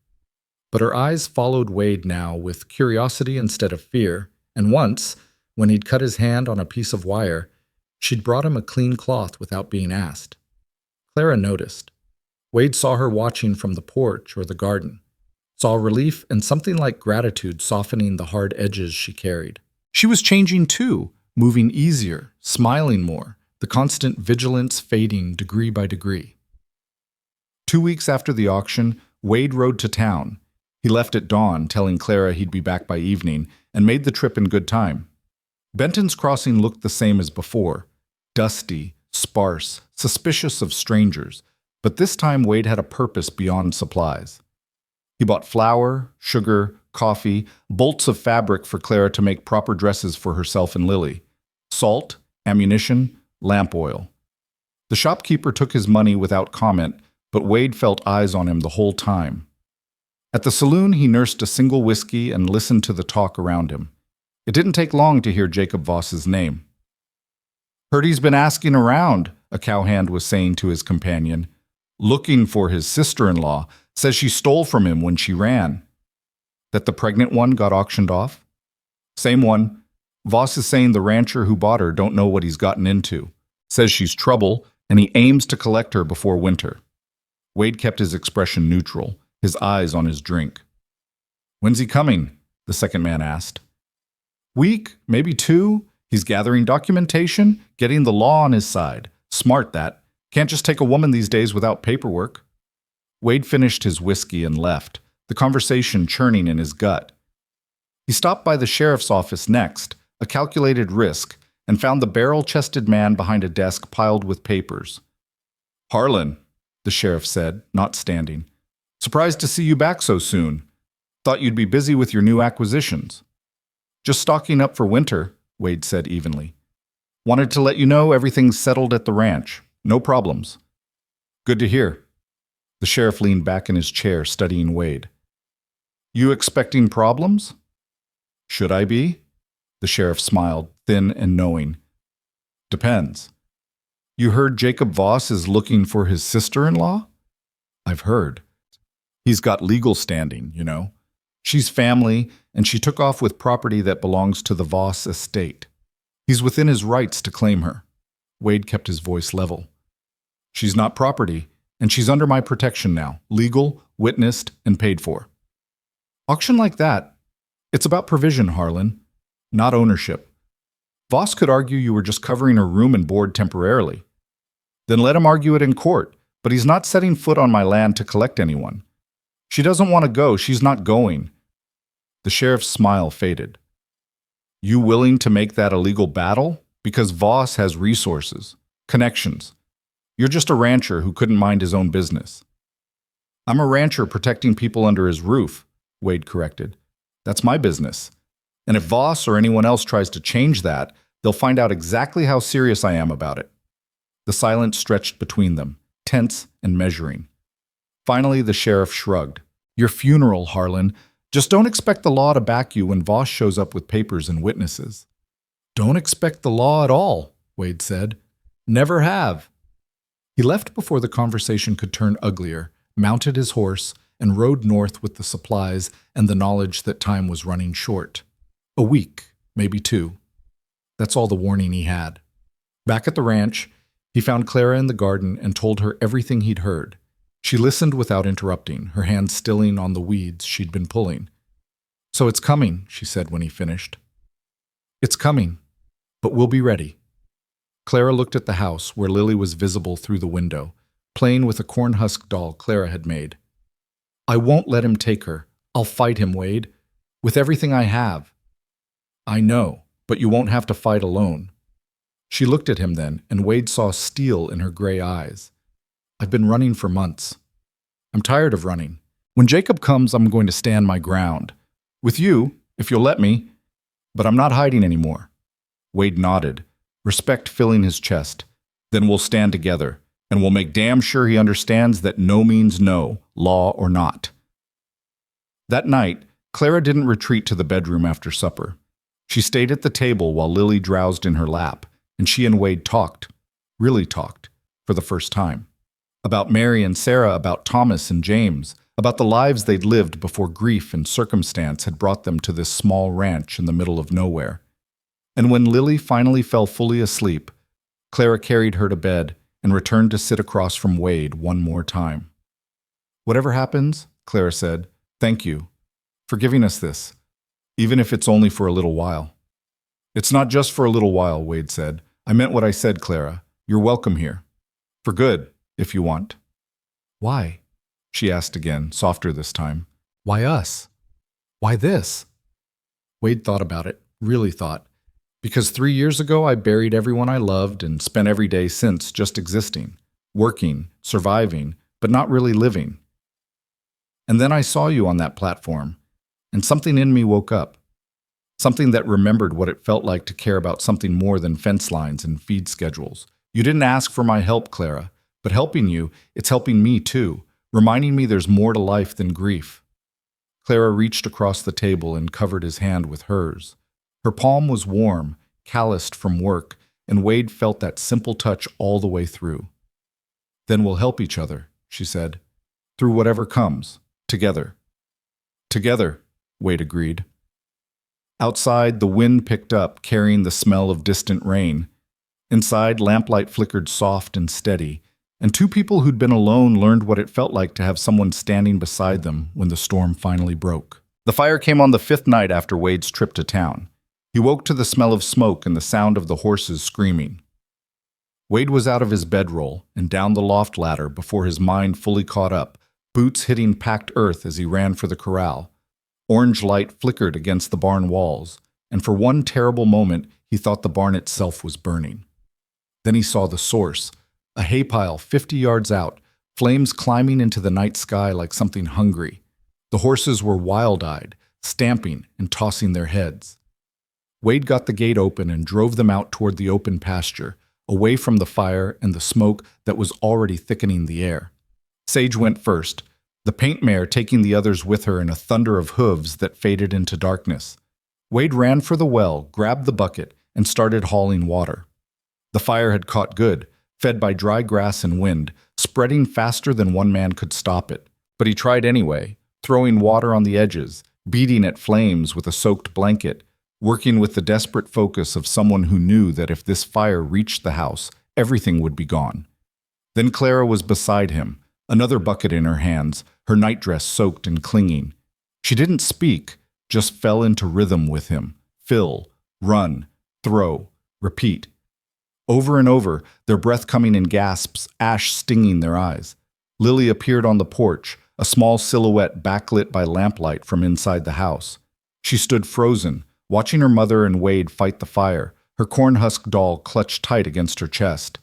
but her eyes followed Wade now with curiosity instead of fear, and once, when he'd cut his hand on a piece of wire, she'd brought him a clean cloth without being asked. Clara noticed. Wade saw her watching from the porch or the garden, saw relief and something like gratitude softening the hard edges she carried. She was changing too, moving easier, smiling more, the constant vigilance fading degree by degree. 2 weeks after the auction, Wade rode to town. He left at dawn, telling Clara he'd be back by evening, and made the trip in good time. Benton's Crossing looked the same as before, dusty, sparse, suspicious of strangers, but this time Wade had a purpose beyond supplies. He bought flour, sugar, coffee, bolts of fabric for Clara to make proper dresses for herself and Lily, salt, ammunition, lamp oil. The shopkeeper took his money without comment, but Wade felt eyes on him the whole time. At the saloon, he nursed a single whiskey and listened to the talk around him. It didn't take long to hear Jacob Voss's name. Heard he's been asking around, a cowhand was saying to his companion. Looking for his sister-in-law, says she stole from him when she ran. That the pregnant one got auctioned off? Same one. Voss is saying the rancher who bought her don't know what he's gotten into. Says she's trouble, and he aims to collect her before winter. Wade kept his expression neutral, his eyes on his drink. When's he coming? The second man asked. Week, maybe 2. He's gathering documentation, getting the law on his side. Smart, that. Can't just take a woman these days without paperwork. Wade finished his whiskey and left, the conversation churning in his gut. He stopped by the sheriff's office next, a calculated risk, and found the barrel-chested man behind a desk piled with papers. Harlan, the sheriff said, not standing. Surprised to see you back so soon. Thought you'd be busy with your new acquisitions. Just stocking up for winter, Wade said evenly. Wanted to let you know everything's settled at the ranch. No problems. Good to hear. The sheriff leaned back in his chair, studying Wade. You expecting problems? Should I be? The sheriff smiled, thin and knowing. Depends. You heard Jacob Voss is looking for his sister-in-law? I've heard. He's got legal standing, you know. She's family, and she took off with property that belongs to the Voss estate. He's within his rights to claim her. Wade kept his voice level. She's not property, and she's under my protection now, legal, witnessed, and paid for. Auction like that, it's about provision, Harlan, not ownership. Voss could argue you were just covering her room and board temporarily. Then let him argue it in court, but he's not setting foot on my land to collect anyone. She doesn't want to go, she's not going. The sheriff's smile faded. You willing to make that a legal battle? Because Voss has resources, connections. You're just a rancher who couldn't mind his own business. I'm a rancher protecting people under his roof, Wade corrected. That's my business. And if Voss or anyone else tries to change that, they'll find out exactly how serious I am about it. The silence stretched between them, tense and measuring. Finally, the sheriff shrugged. Your funeral, Harlan. Just don't expect the law to back you when Voss shows up with papers and witnesses. Don't expect the law at all, Wade said. Never have. He left before the conversation could turn uglier, mounted his horse, and rode north with the supplies and the knowledge that time was running short. A week, maybe 2. That's all the warning he had. Back at the ranch, he found Clara in the garden and told her everything he'd heard. She listened without interrupting, her hand stilling on the weeds she'd been pulling. So it's coming, she said when he finished. It's coming, but we'll be ready. Clara looked at the house where Lily was visible through the window, playing with a corn-husk doll Clara had made. I won't let him take her. I'll fight him, Wade, with everything I have. I know, but you won't have to fight alone. She looked at him then, and Wade saw steel in her gray eyes. I've been running for months. I'm tired of running. When Jacob comes, I'm going to stand my ground. With you, if you'll let me. But I'm not hiding anymore. Wade nodded, respect filling his chest. Then we'll stand together, and we'll make damn sure he understands that no means no, law or not. That night, Clara didn't retreat to the bedroom after supper. She stayed at the table while Lily drowsed in her lap, and she and Wade talked, really talked, for the first time. About Mary and Sarah, about Thomas and James, about the lives they'd lived before grief and circumstance had brought them to this small ranch in the middle of nowhere. And when Lily finally fell fully asleep, Clara carried her to bed and returned to sit across from Wade one more time. Whatever happens, Clara said, thank you for giving us this, even if it's only for a little while. It's not just for a little while, Wade said. I meant what I said, Clara. You're welcome here. For good, if you want. Why? She asked again, softer this time. Why us? Why this? Wade thought about it, really thought. Because 3 years ago I buried everyone I loved and spent every day since just existing, working, surviving, but not really living. And then I saw you on that platform, and something in me woke up. Something that remembered what it felt like to care about something more than fence lines and feed schedules. You didn't ask for my help, Clara, but helping you, it's helping me too, reminding me there's more to life than grief. Clara reached across the table and covered his hand with hers. Her palm was warm, calloused from work, and Wade felt that simple touch all the way through. Then we'll help each other, she said, through whatever comes, together. Together, Wade agreed. Outside, the wind picked up, carrying the smell of distant rain. Inside, lamplight flickered soft and steady, and 2 people who'd been alone learned what it felt like to have someone standing beside them when the storm finally broke. The fire came on the 5th night after Wade's trip to town. He woke to the smell of smoke and the sound of the horses screaming. Wade was out of his bedroll and down the loft ladder before his mind fully caught up, boots hitting packed earth as he ran for the corral. Orange light flickered against the barn walls, and for one terrible moment he thought the barn itself was burning. Then he saw the source, a hay pile 50 yards out, flames climbing into the night sky like something hungry. The horses were wild-eyed, stamping and tossing their heads. Wade got the gate open and drove them out toward the open pasture, away from the fire and the smoke that was already thickening the air. Sage went first, the paint mare taking the others with her in a thunder of hooves that faded into darkness. Wade ran for the well, grabbed the bucket, and started hauling water. The fire had caught good, fed by dry grass and wind, spreading faster than one man could stop it. But he tried anyway, throwing water on the edges, beating at flames with a soaked blanket, working with the desperate focus of someone who knew that if this fire reached the house, everything would be gone. Then Clara was beside him, another bucket in her hands, her nightdress soaked and clinging. She didn't speak, just fell into rhythm with him. Fill, run, throw, repeat. Over and over, their breath coming in gasps, ash stinging their eyes. Lily appeared on the porch, a small silhouette backlit by lamplight from inside the house. She stood frozen, watching her mother and Wade fight the fire, her corn-husk doll clutched tight against her chest.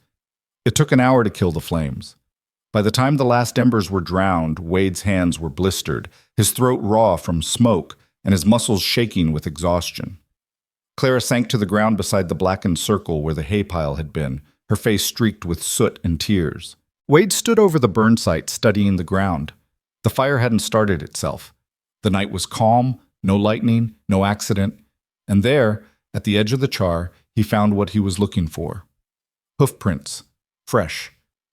It took an hour to kill the flames. By the time the last embers were drowned, Wade's hands were blistered, his throat raw from smoke, and his muscles shaking with exhaustion. Clara sank to the ground beside the blackened circle where the hay pile had been, her face streaked with soot and tears. Wade stood over the burn site, studying the ground. The fire hadn't started itself. The night was calm, no lightning, no accident, and there, at the edge of the char, he found what he was looking for. Hoofprints, fresh,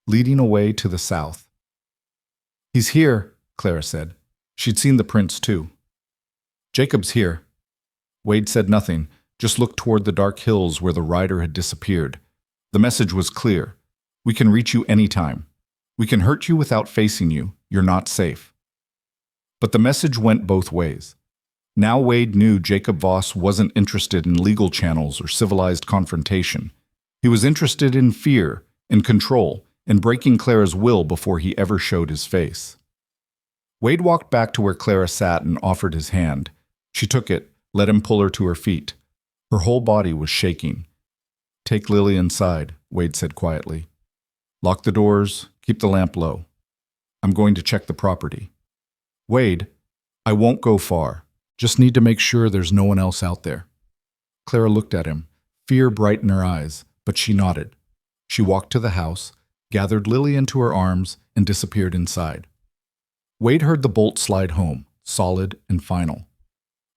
leading away to the south. "He's here," Clara said. She'd seen the prints too. "Jacob's here." Wade said nothing, just looked toward the dark hills where the rider had disappeared. The message was clear. "We can reach you anytime. We can hurt you without facing you. You're not safe." But the message went both ways. Now Wade knew Jacob Voss wasn't interested in legal channels or civilized confrontation. He was interested in fear, in control, in breaking Clara's will before he ever showed his face. Wade walked back to where Clara sat and offered his hand. She took it, let him pull her to her feet. Her whole body was shaking. "Take Lily inside," Wade said quietly. "Lock the doors, keep the lamp low. I'm going to check the property." "Wade, I won't go far. Just need to make sure there's no one else out there." Clara looked at him, fear bright in her eyes, but she nodded. She walked to the house, gathered Lily into her arms, and disappeared inside. Wade heard the bolt slide home, solid and final.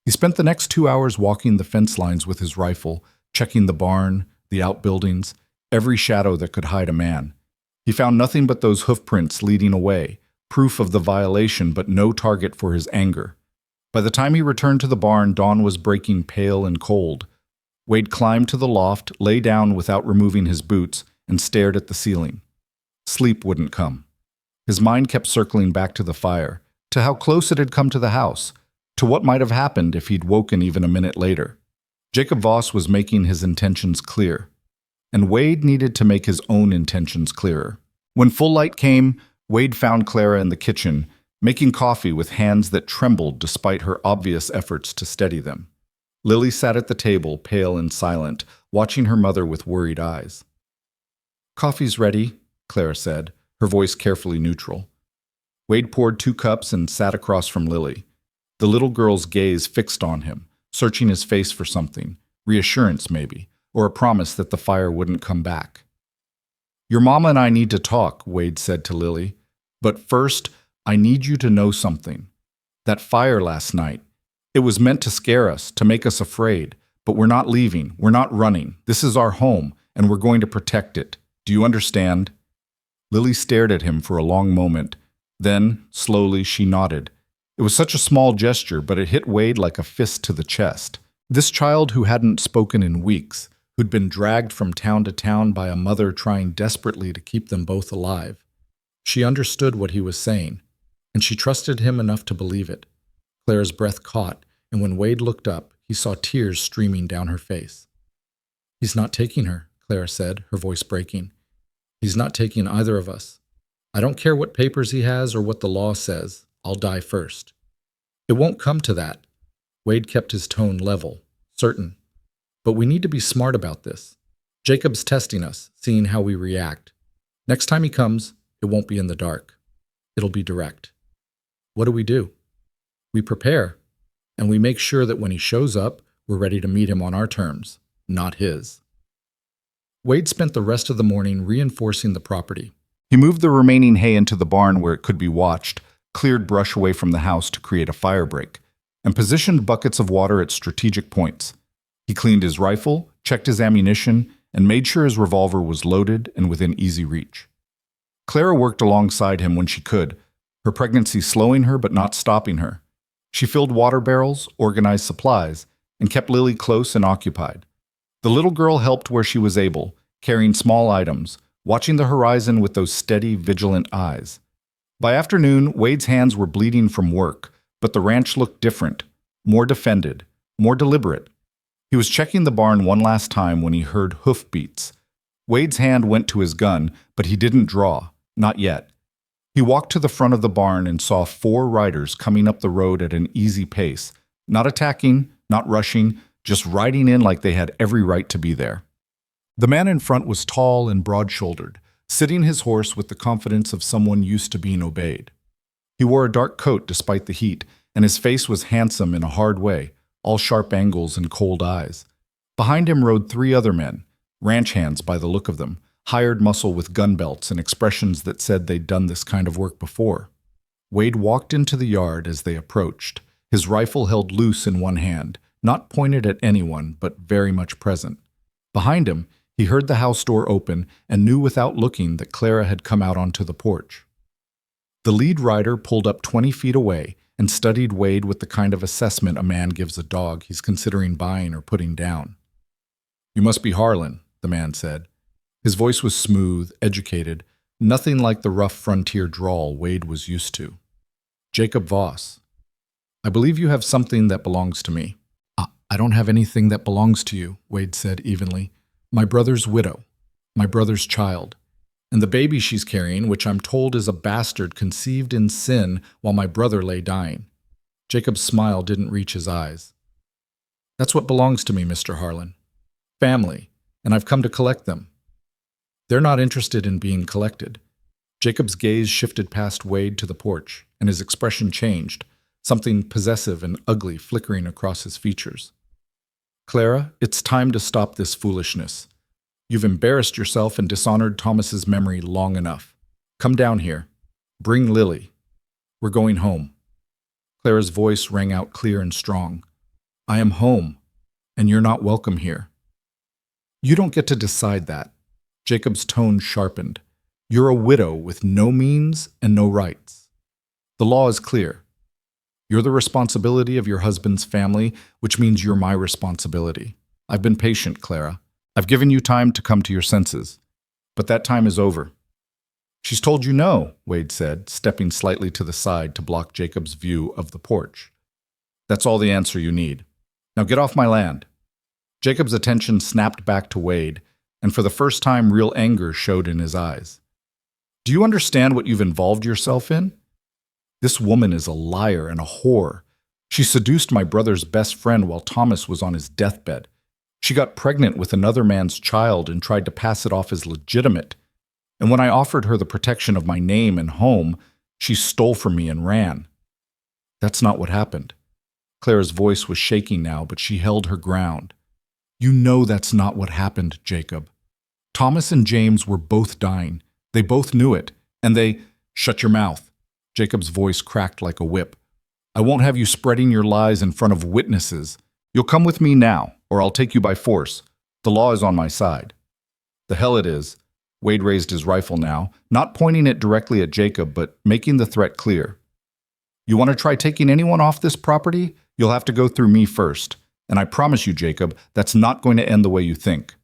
He spent the next 2 hours walking the fence lines with his rifle, checking the barn, the outbuildings, every shadow that could hide a man. He found nothing but those hoofprints leading away, proof of the violation but no target for his anger. By the time he returned to the barn, dawn was breaking pale and cold. Wade climbed to the loft, lay down without removing his boots, and stared at the ceiling. Sleep wouldn't come. His mind kept circling back to the fire, to how close it had come to the house, to what might have happened if he'd woken even a minute later. Jacob Voss was making his intentions clear, and Wade needed to make his own intentions clearer. When full light came, Wade found Clara in the kitchen, making coffee with hands that trembled despite her obvious efforts to steady them. Lily sat at the table, pale and silent, watching her mother with worried eyes. "Coffee's ready," Clara said, her voice carefully neutral. Wade poured 2 cups and sat across from Lily. The little girl's gaze fixed on him, searching his face for something, reassurance maybe, or a promise that the fire wouldn't come back. "Your mama and I need to talk," Wade said to Lily. "But first, I need you to know something. That fire last night, it was meant to scare us, to make us afraid. But we're not leaving, we're not running. This is our home, and we're going to protect it. Do you understand?" Lily stared at him for a long moment. Then, slowly, she nodded. It was such a small gesture, but it hit Wade like a fist to the chest. This child who hadn't spoken in weeks, who'd been dragged from town to town by a mother trying desperately to keep them both alive. She understood what he was saying, and she trusted him enough to believe it. Clara's breath caught, and when Wade looked up, he saw tears streaming down her face. "He's not taking her," Clara said, her voice breaking. "He's not taking either of us. I don't care what papers he has or what the law says. I'll die first." "It won't come to that." Wade kept his tone level, certain. "But we need to be smart about this. Jacob's testing us, seeing how we react. Next time he comes, It won't be in the dark. It'll be direct. What do? We prepare, and we make sure that when he shows up, we're ready to meet him on our terms, not his. Wade spent the rest of the morning reinforcing the property. He moved the remaining hay into the barn where it could be watched, cleared brush away from the house to create a fire break, and positioned buckets of water at strategic points. He cleaned his rifle, checked his ammunition, and made sure his revolver was loaded and within easy reach. Clara worked alongside him when she could, her pregnancy slowing her but not stopping her. She filled water barrels, organized supplies, and kept Lily close and occupied. The little girl helped where she was able, carrying small items, watching the horizon with those steady, vigilant eyes. By afternoon, Wade's hands were bleeding from work, but the ranch looked different, more defended, more deliberate. He was checking the barn one last time when he heard hoofbeats. Wade's hand went to his gun, but he didn't draw, not yet. He walked to the front of the barn and saw 4 riders coming up the road at an easy pace, not attacking, not rushing, just riding in like they had every right to be there. The man in front was tall and broad-shouldered, sitting his horse with the confidence of someone used to being obeyed. He wore a dark coat despite the heat, and his face was handsome in a hard way, all sharp angles and cold eyes. Behind him rode 3 other men, ranch hands by the look of them, hired muscle with gun belts and expressions that said they'd done this kind of work before. Wade walked into the yard as they approached, his rifle held loose in one hand, not pointed at anyone, but very much present. Behind him, he heard the house door open and knew without looking that Clara had come out onto the porch. The lead rider pulled up 20 feet away and studied Wade with the kind of assessment a man gives a dog he's considering buying or putting down. "You must be Harlan," the man said. His voice was smooth, educated, nothing like the rough frontier drawl Wade was used to. "Jacob Voss. I believe you have something that belongs to me." "I don't have anything that belongs to you," Wade said evenly. "My brother's widow, my brother's child, and the baby she's carrying, which I'm told is a bastard conceived in sin while my brother lay dying." Jacob's smile didn't reach his eyes. "That's what belongs to me, Mr. Harlan. Family, and I've come to collect them." "They're not interested in being collected." Jacob's gaze shifted past Wade to the porch, and his expression changed, something possessive and ugly flickering across his features. "Clara, it's time to stop this foolishness. You've embarrassed yourself and dishonored Thomas's memory long enough. Come down here. Bring Lily. We're going home." Clara's voice rang out clear and strong. "I am home, and you're not welcome here." "You don't get to decide that." Jacob's tone sharpened. "You're a widow with no means and no rights. The law is clear. You're the responsibility of your husband's family, which means you're my responsibility. I've been patient, Clara. I've given you time to come to your senses. But that time is over." "She's told you no," Wade said, stepping slightly to the side to block Jacob's view of the porch. "That's all the answer you need. Now get off my land." Jacob's attention snapped back to Wade, and for the first time real anger showed in his eyes. "Do you understand what you've involved yourself in? This woman is a liar and a whore. She seduced my brother's best friend while Thomas was on his deathbed. She got pregnant with another man's child and tried to pass it off as legitimate. And when I offered her the protection of my name and home, she stole from me and ran. That's not what happened." Clara's voice was shaking now, but she held her ground. "You know that's not what happened, Jacob. Thomas and James were both dying. They both knew it, and they—" "Shut your mouth." Jacob's voice cracked like a whip. "I won't have you spreading your lies in front of witnesses. You'll come with me now, or I'll take you by force. The law is on my side." "The hell it is." Wade raised his rifle now, not pointing it directly at Jacob, but making the threat clear. "You want to try taking anyone off this property? You'll have to go through me first. And I promise you, Jacob, that's not going to end the way you think."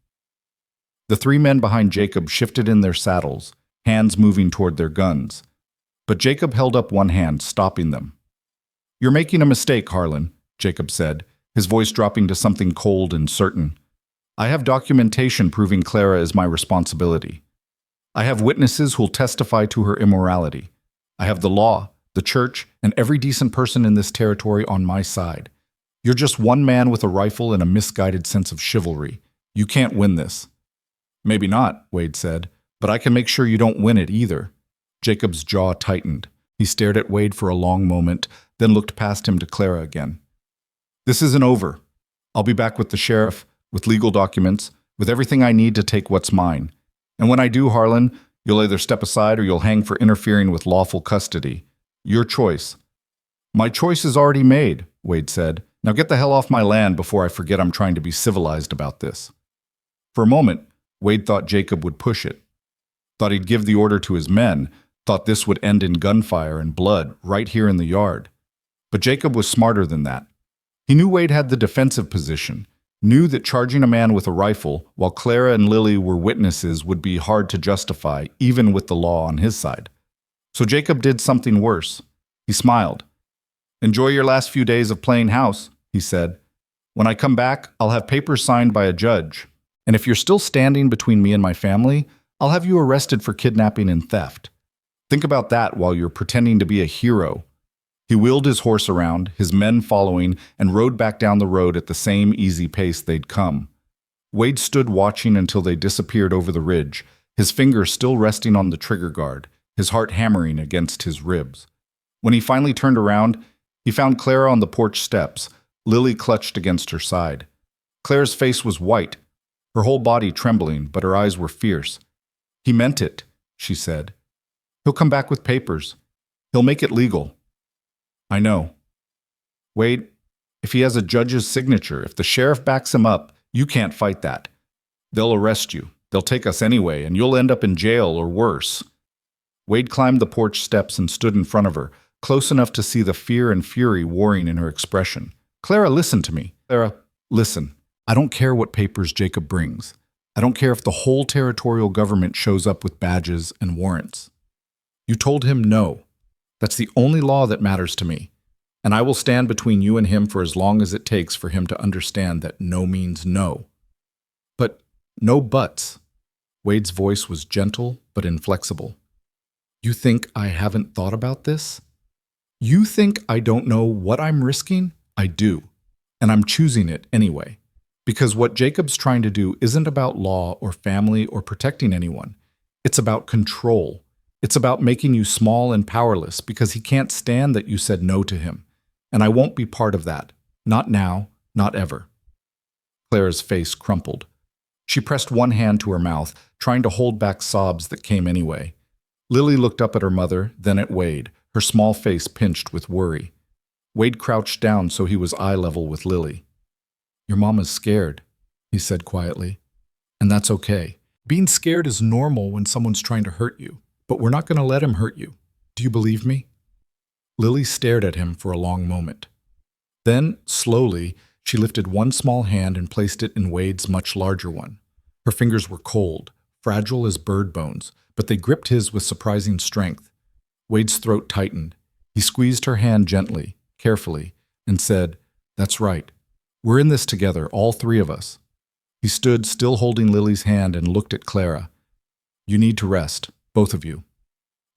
The 3 men behind Jacob shifted in their saddles, hands moving toward their guns. But Jacob held up one hand, stopping them. "You're making a mistake, Harlan," Jacob said, his voice dropping to something cold and certain. "I have documentation proving Clara is my responsibility. I have witnesses who'll testify to her immorality. I have the law, the church, and every decent person in this territory on my side. You're just one man with a rifle and a misguided sense of chivalry. You can't win this." "Maybe not," Wade said, "but I can make sure you don't win it either. Jacob's jaw tightened. He stared at Wade for a long moment, then looked past him to Clara again. This isn't over. I'll be back with the sheriff, with legal documents, with everything I need to take what's mine. And when I do, Harlan, you'll either step aside or you'll hang for interfering with lawful custody. Your choice. My choice is already made, Wade said. Now get the hell off my land before I forget I'm trying to be civilized about this. For a moment, Wade thought Jacob would push it. Thought he'd give the order to his men. Thought this would end in gunfire and blood right here in the yard. But Jacob was smarter than that. He knew Wade had the defensive position, knew that charging a man with a rifle while Clara and Lily were witnesses would be hard to justify, even with the law on his side. So Jacob did something worse. He smiled. Enjoy your last few days of playing house, he said. When I come back, I'll have papers signed by a judge. And if you're still standing between me and my family, I'll have you arrested for kidnapping and theft. Think about that while you're pretending to be a hero. He wheeled his horse around, his men following, and rode back down the road at the same easy pace they'd come. Wade stood watching until they disappeared over the ridge, his finger still resting on the trigger guard, his heart hammering against his ribs. When he finally turned around, he found Clara on the porch steps, Lily clutched against her side. Clara's face was white, her whole body trembling, but her eyes were fierce. He meant it, she said. He'll come back with papers. He'll make it legal. I know. Wade, if he has a judge's signature, if the sheriff backs him up, you can't fight that. They'll arrest you. They'll take us anyway, and you'll end up in jail or worse. Wade climbed the porch steps and stood in front of her, close enough to see the fear and fury warring in her expression. Clara, listen to me. Clara, listen. I don't care what papers Jacob brings. I don't care if the whole territorial government shows up with badges and warrants. You told him no. That's the only law that matters to me. And I will stand between you and him for as long as it takes for him to understand that no means no. But no buts. Wade's voice was gentle but inflexible. You think I haven't thought about this? You think I don't know what I'm risking? I do. And I'm choosing it anyway. Because what Jacob's trying to do isn't about law or family or protecting anyone. It's about control. It's about making you small and powerless because he can't stand that you said no to him. And I won't be part of that. Not now, not ever. Clara's face crumpled. She pressed one hand to her mouth, trying to hold back sobs that came anyway. Lily looked up at her mother, then at Wade, her small face pinched with worry. Wade crouched down so he was eye level with Lily. Your mom is scared, he said quietly. And that's okay. Being scared is normal when someone's trying to hurt you. But we're not going to let him hurt you. Do you believe me? Lily stared at him for a long moment. Then, slowly, she lifted one small hand and placed it in Wade's much larger one. Her fingers were cold, fragile as bird bones, but they gripped his with surprising strength. Wade's throat tightened. He squeezed her hand gently, carefully, and said, That's right. We're in this together, all three of us. He stood, still holding Lily's hand, and looked at Clara. You need to rest. Both of you.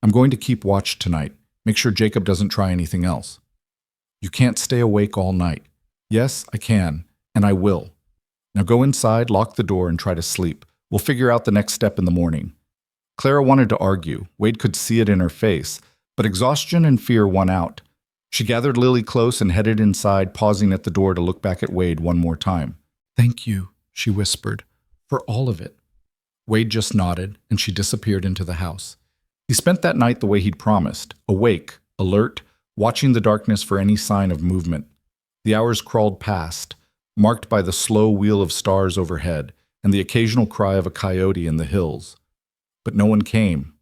I'm going to keep watch tonight. Make sure Jacob doesn't try anything else. You can't stay awake all night. Yes, I can, and I will. Now go inside, lock the door, and try to sleep. We'll figure out the next step in the morning. Clara wanted to argue. Wade could see it in her face, but exhaustion and fear won out. She gathered Lily close and headed inside, pausing at the door to look back at Wade one more time. Thank you, she whispered, for all of it. Wade just nodded, and she disappeared into the house. He spent that night the way he'd promised, awake, alert, watching the darkness for any sign of movement. The hours crawled past, marked by the slow wheel of stars overhead and the occasional cry of a coyote in the hills. But no one came.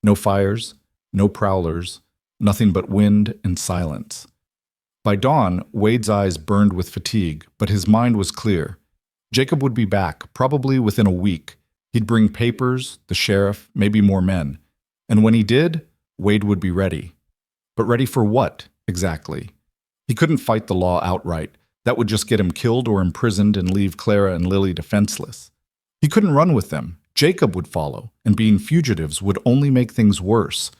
No fires, no prowlers, nothing but wind and silence. By dawn, Wade's eyes burned with fatigue, but his mind was clear. Jacob would be back, probably within a week. He'd bring papers, the sheriff, maybe more men. And when he did, Wade would be ready. But ready for what, exactly? He couldn't fight the law outright. That would just get him killed or imprisoned and leave Clara and Lily defenseless. He couldn't run with them. Jacob would follow, and being fugitives would only make things worse.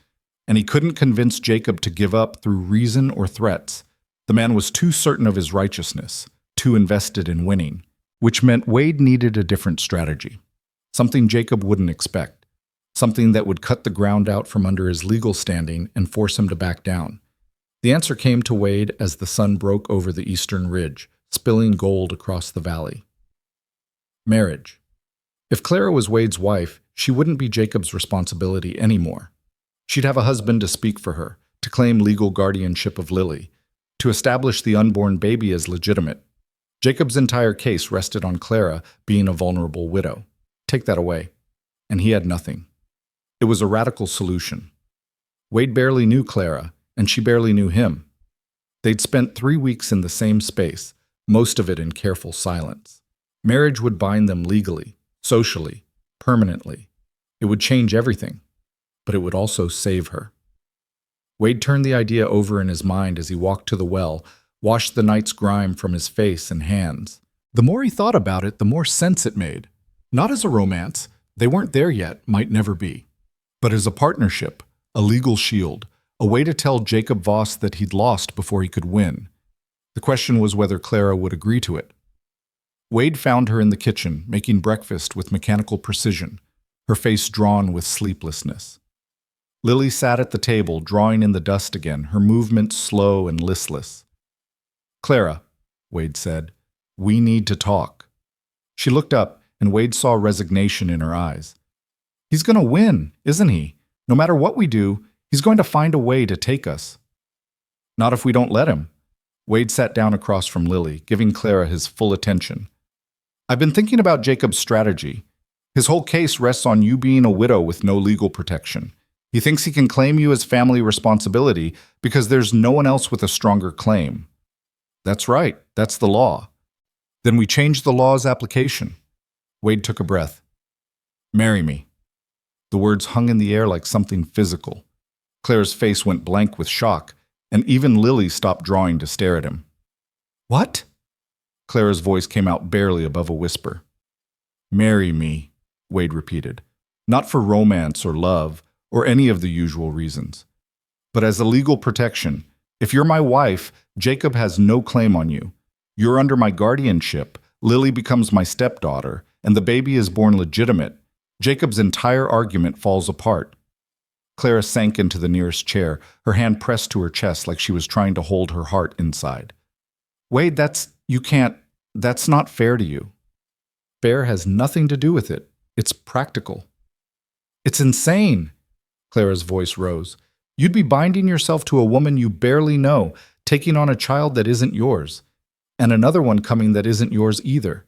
And he couldn't convince Jacob to give up through reason or threats. The man was too certain of his righteousness, too invested in winning, which meant Wade needed a different strategy. Something Jacob wouldn't expect. something that would cut the ground out from under his legal standing and force him to back down. The answer came to Wade as the sun broke over the eastern ridge, spilling gold across the valley. Marriage. If Clara was Wade's wife, she wouldn't be Jacob's responsibility anymore. She'd have a husband to speak for her, to claim legal guardianship of Lily, to establish the unborn baby as legitimate. Jacob's entire case rested on Clara being a vulnerable widow. Take that away. And he had nothing. It was a radical solution. Wade barely knew Clara, and she barely knew him. They'd spent 3 weeks in the same space, most of it in careful silence. Marriage would bind them legally, socially, permanently. It would change everything, but it would also save her. Wade turned the idea over in his mind as he walked to the well, washed the night's grime from his face and hands. The more he thought about it, the more sense it made. Not as a romance, they weren't there yet, might never be, but as a partnership, a legal shield, a way to tell Jacob Voss that he'd lost before he could win. The question was whether Clara would agree to it. Wade found her in the kitchen, making breakfast with mechanical precision, her face drawn with sleeplessness. Lily sat at the table, drawing in the dust again, her movements slow and listless. "Clara," Wade said, "we need to talk." She looked up, and Wade saw resignation in her eyes. "He's going to win, isn't he? No matter what we do, he's going to find a way to take us." "Not if we don't let him." Wade sat down across from Lily, giving Clara his full attention. "I've been thinking about Jacob's strategy. His whole case rests on you being a widow with no legal protection. He thinks he can claim you as family responsibility because there's no one else with a stronger claim." "That's right. That's the law." "Then we change the law's application." Wade took a breath. "Marry me." The words hung in the air like something physical. Clara's face went blank with shock, and even Lily stopped drawing to stare at him. "What?" Clara's voice came out barely above a whisper. "Marry me," Wade repeated. "Not for romance or love, or any of the usual reasons. But as a legal protection, if you're my wife, Jacob has no claim on you. You're under my guardianship, Lily becomes my stepdaughter, and the baby is born legitimate. Jacob's entire argument falls apart." Clara sank into the nearest chair, her hand pressed to her chest like she was trying to hold her heart inside. "Wade, that's not fair to you." "Fair has nothing to do with it. It's practical." "It's insane." Clara's voice rose. "You'd be binding yourself to a woman you barely know, taking on a child that isn't yours, and another one coming that isn't yours either.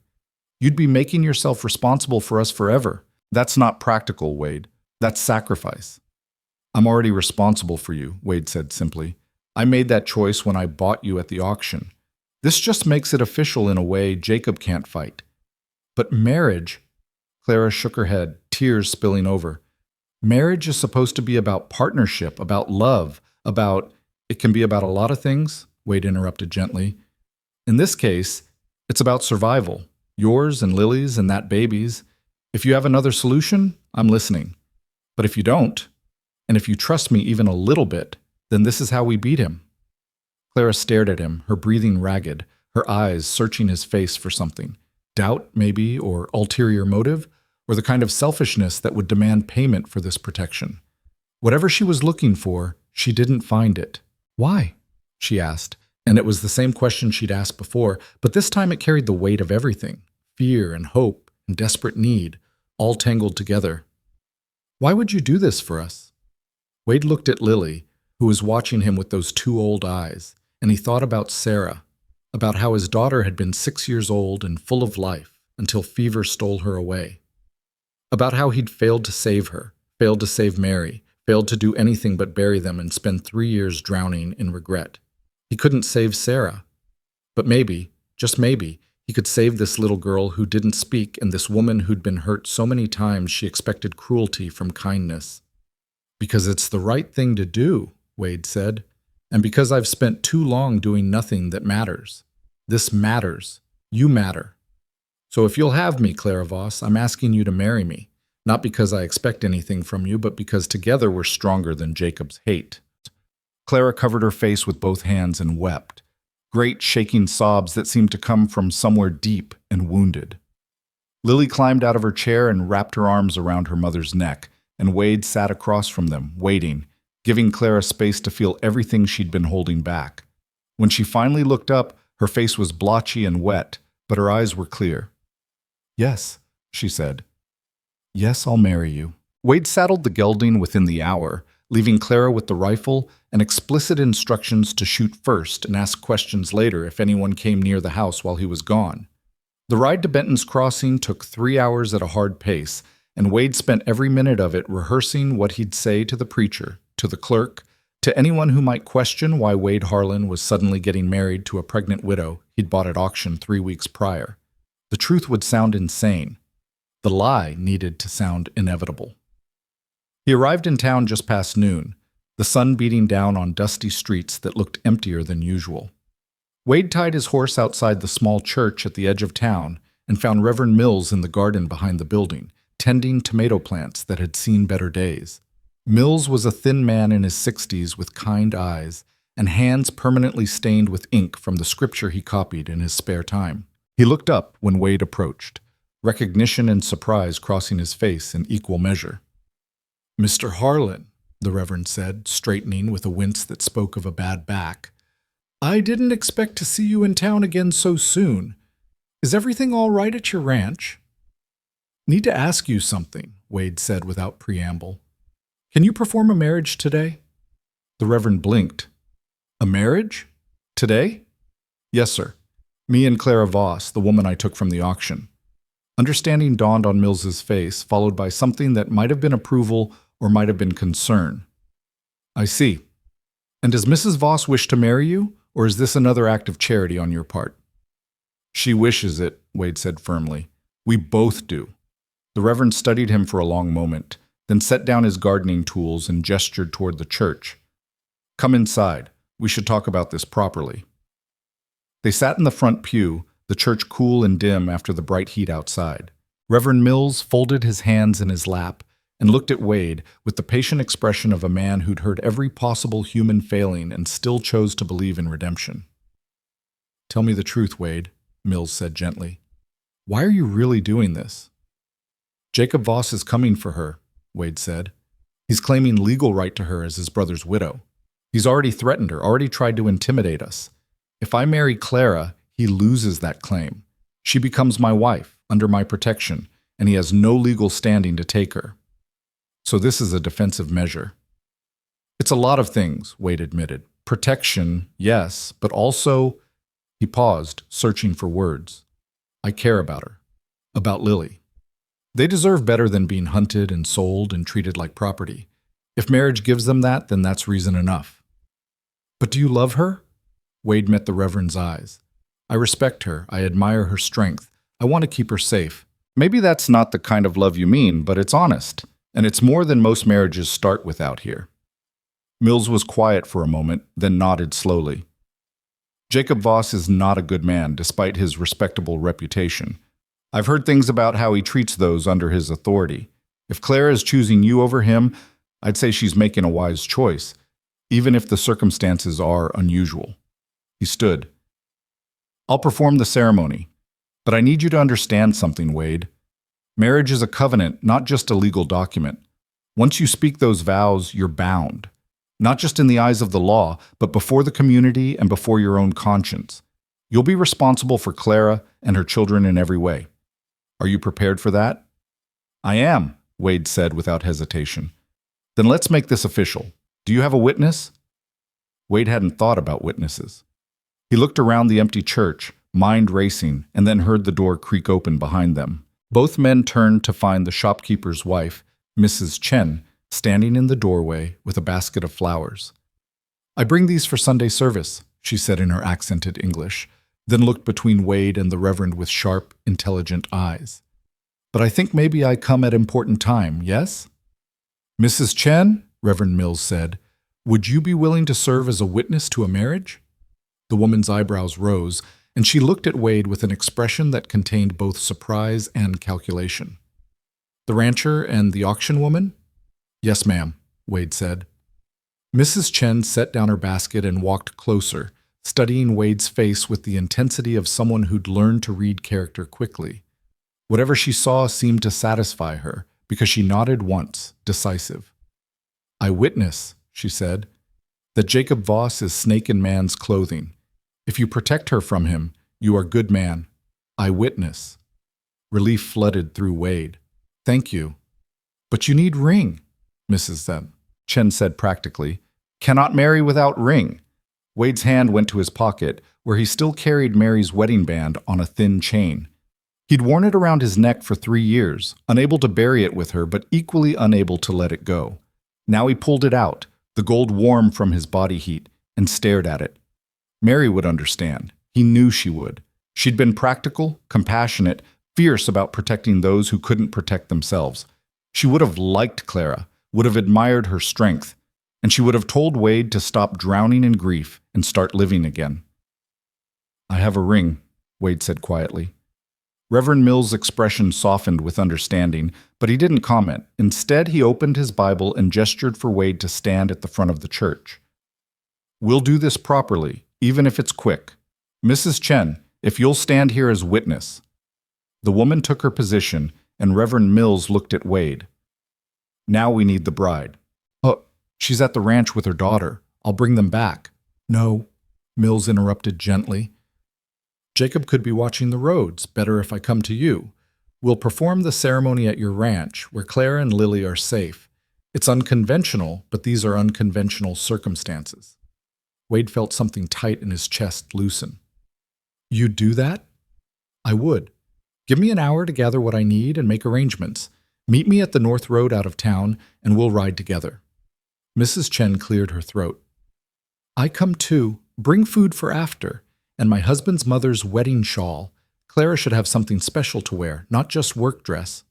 You'd be making yourself responsible for us forever. That's not practical, Wade. That's sacrifice." "I'm already responsible for you," Wade said simply. "I made that choice when I bought you at the auction. This just makes it official in a way Jacob can't fight." "But marriage," Clara shook her head, tears spilling over. "Marriage is supposed to be about partnership, about love, about—" "It can be about a lot of things," Wade interrupted gently. "In this case, it's about survival, yours and Lily's and that baby's. If you have another solution, I'm listening. But if you don't, and if you trust me even a little bit, then this is how we beat him." Clara stared at him, her breathing ragged, her eyes searching his face for something. Doubt, maybe, or ulterior motive, or the kind of selfishness that would demand payment for this protection. Whatever she was looking for, she didn't find it. "Why?" she asked, and it was the same question she'd asked before, but this time it carried the weight of everything, fear and hope and desperate need, all tangled together. "Why would you do this for us?" Wade looked at Lily, who was watching him with those two old eyes, and he thought about Sarah, about how his daughter had been 6 years old and full of life until fever stole her away. About how he'd failed to save her, failed to save Mary, failed to do anything but bury them and spend 3 years drowning in regret. He couldn't save Sarah. But maybe, just maybe, he could save this little girl who didn't speak and this woman who'd been hurt so many times she expected cruelty from kindness. "Because it's the right thing to do," Wade said, "and because I've spent too long doing nothing that matters. This matters. You matter. So if you'll have me, Clara Voss, I'm asking you to marry me, not because I expect anything from you, but because together we're stronger than Jacob's hate." Clara covered her face with both hands and wept, great shaking sobs that seemed to come from somewhere deep and wounded. Lily climbed out of her chair and wrapped her arms around her mother's neck, and Wade sat across from them, waiting, giving Clara space to feel everything she'd been holding back. When she finally looked up, her face was blotchy and wet, but her eyes were clear. "Yes," she said. "Yes, I'll marry you." Wade saddled the gelding within the hour, leaving Clara with the rifle and explicit instructions to shoot first and ask questions later if anyone came near the house while he was gone. The ride to Benton's Crossing took 3 hours at a hard pace, and Wade spent every minute of it rehearsing what he'd say to the preacher, to the clerk, to anyone who might question why Wade Harlan was suddenly getting married to a pregnant widow he'd bought at auction 3 weeks prior. The truth would sound insane. The lie needed to sound inevitable. He arrived in town just past noon, the sun beating down on dusty streets that looked emptier than usual. Wade tied his horse outside the small church at the edge of town and found Reverend Mills in the garden behind the building, tending tomato plants that had seen better days. Mills was a thin man in his 60s with kind eyes and hands permanently stained with ink from the scripture he copied in his spare time. He looked up when Wade approached, recognition and surprise crossing his face in equal measure. "Mr. Harlan," the Reverend said, straightening with a wince that spoke of a bad back, "I didn't expect to see you in town again so soon. Is everything all right at your ranch?" "Need to ask you something," Wade said without preamble. "Can you perform a marriage today?" The Reverend blinked. "A marriage? Today?" "Yes, sir. Me and Clara Voss, the woman I took from the auction." Understanding dawned on Mills's face, followed by something that might have been approval or might have been concern. "I see. And does Mrs. Voss wish to marry you, or is this another act of charity on your part?" "She wishes it," Wade said firmly. "We both do." The Reverend studied him for a long moment, then set down his gardening tools and gestured toward the church. "Come inside. We should talk about this properly." They sat in the front pew, the church cool and dim after the bright heat outside. Reverend Mills folded his hands in his lap and looked at Wade with the patient expression of a man who'd heard every possible human failing and still chose to believe in redemption. "Tell me the truth, Wade," Mills said gently. "Why are you really doing this?" "Jacob Voss is coming for her," Wade said. "He's claiming legal right to her as his brother's widow. He's already threatened her, already tried to intimidate us. If I marry Clara, he loses that claim. She becomes my wife, under my protection, and he has no legal standing to take her. So this is a defensive measure." "It's a lot of things," Wade admitted. "Protection, yes, but also—" He paused, searching for words. "I care about her. About Lily. They deserve better than being hunted and sold and treated like property. If marriage gives them that, then that's reason enough." "But do you love her?" Wade met the Reverend's eyes. "I respect her. I admire her strength. I want to keep her safe." "Maybe that's not the kind of love you mean, but it's honest. And it's more than most marriages start with out here." Mills was quiet for a moment, then nodded slowly. "Jacob Voss is not a good man, despite his respectable reputation. I've heard things about how he treats those under his authority. If Clara is choosing you over him, I'd say she's making a wise choice, even if the circumstances are unusual." He stood. "I'll perform the ceremony, but I need you to understand something, Wade. Marriage is a covenant, not just a legal document. Once you speak those vows, you're bound. Not just in the eyes of the law, but before the community and before your own conscience. You'll be responsible for Clara and her children in every way. Are you prepared for that?" "I am," Wade said without hesitation. "Then let's make this official. Do you have a witness?" Wade hadn't thought about witnesses. He looked around the empty church, mind racing, and then heard the door creak open behind them. Both men turned to find the shopkeeper's wife, Mrs. Chen, standing in the doorway with a basket of flowers. "I bring these for Sunday service," she said in her accented English, then looked between Wade and the Reverend with sharp, intelligent eyes. "But I think maybe I come at important time, yes?" "Mrs. Chen," Reverend Mills said, "would you be willing to serve as a witness to a marriage?" The woman's eyebrows rose, and she looked at Wade with an expression that contained both surprise and calculation. "The rancher and the auction woman?" "Yes, ma'am," Wade said. Mrs. Chen set down her basket and walked closer, studying Wade's face with the intensity of someone who'd learned to read character quickly. Whatever she saw seemed to satisfy her, because she nodded once, decisive. "I witness," she said, "that Jacob Voss is snake in man's clothing. If you protect her from him, you are good man. I witness." Relief flooded through Wade. "Thank you." "But you need ring," Mrs. Chen said practically. "Cannot marry without ring." Wade's hand went to his pocket, where he still carried Mary's wedding band on a thin chain. He'd worn it around his neck for 3 years, unable to bury it with her, but equally unable to let it go. Now he pulled it out, the gold warm from his body heat, and stared at it. Mary would understand. He knew she would. She'd been practical, compassionate, fierce about protecting those who couldn't protect themselves. She would have liked Clara, would have admired her strength, and she would have told Wade to stop drowning in grief and start living again. "I have a ring," Wade said quietly. Reverend Mills' expression softened with understanding, but he didn't comment. Instead, he opened his Bible and gestured for Wade to stand at the front of the church. "We'll do this properly, even if it's quick. Mrs. Chen, if you'll stand here as witness." The woman took her position, and Reverend Mills looked at Wade. "Now we need the bride." "Oh, she's at the ranch with her daughter. I'll bring them back." "No," Mills interrupted gently. "Jacob could be watching the roads. Better if I come to you. We'll perform the ceremony at your ranch, where Clara and Lily are safe. It's unconventional, but these are unconventional circumstances." Wade felt something tight in his chest loosen. "You'd do that?" "I would. Give me an hour to gather what I need and make arrangements. Meet me at the North Road out of town, and we'll ride together." Mrs. Chen cleared her throat. "I come too. Bring food for after. And my husband's mother's wedding shawl. Clara should have something special to wear, not just work dress."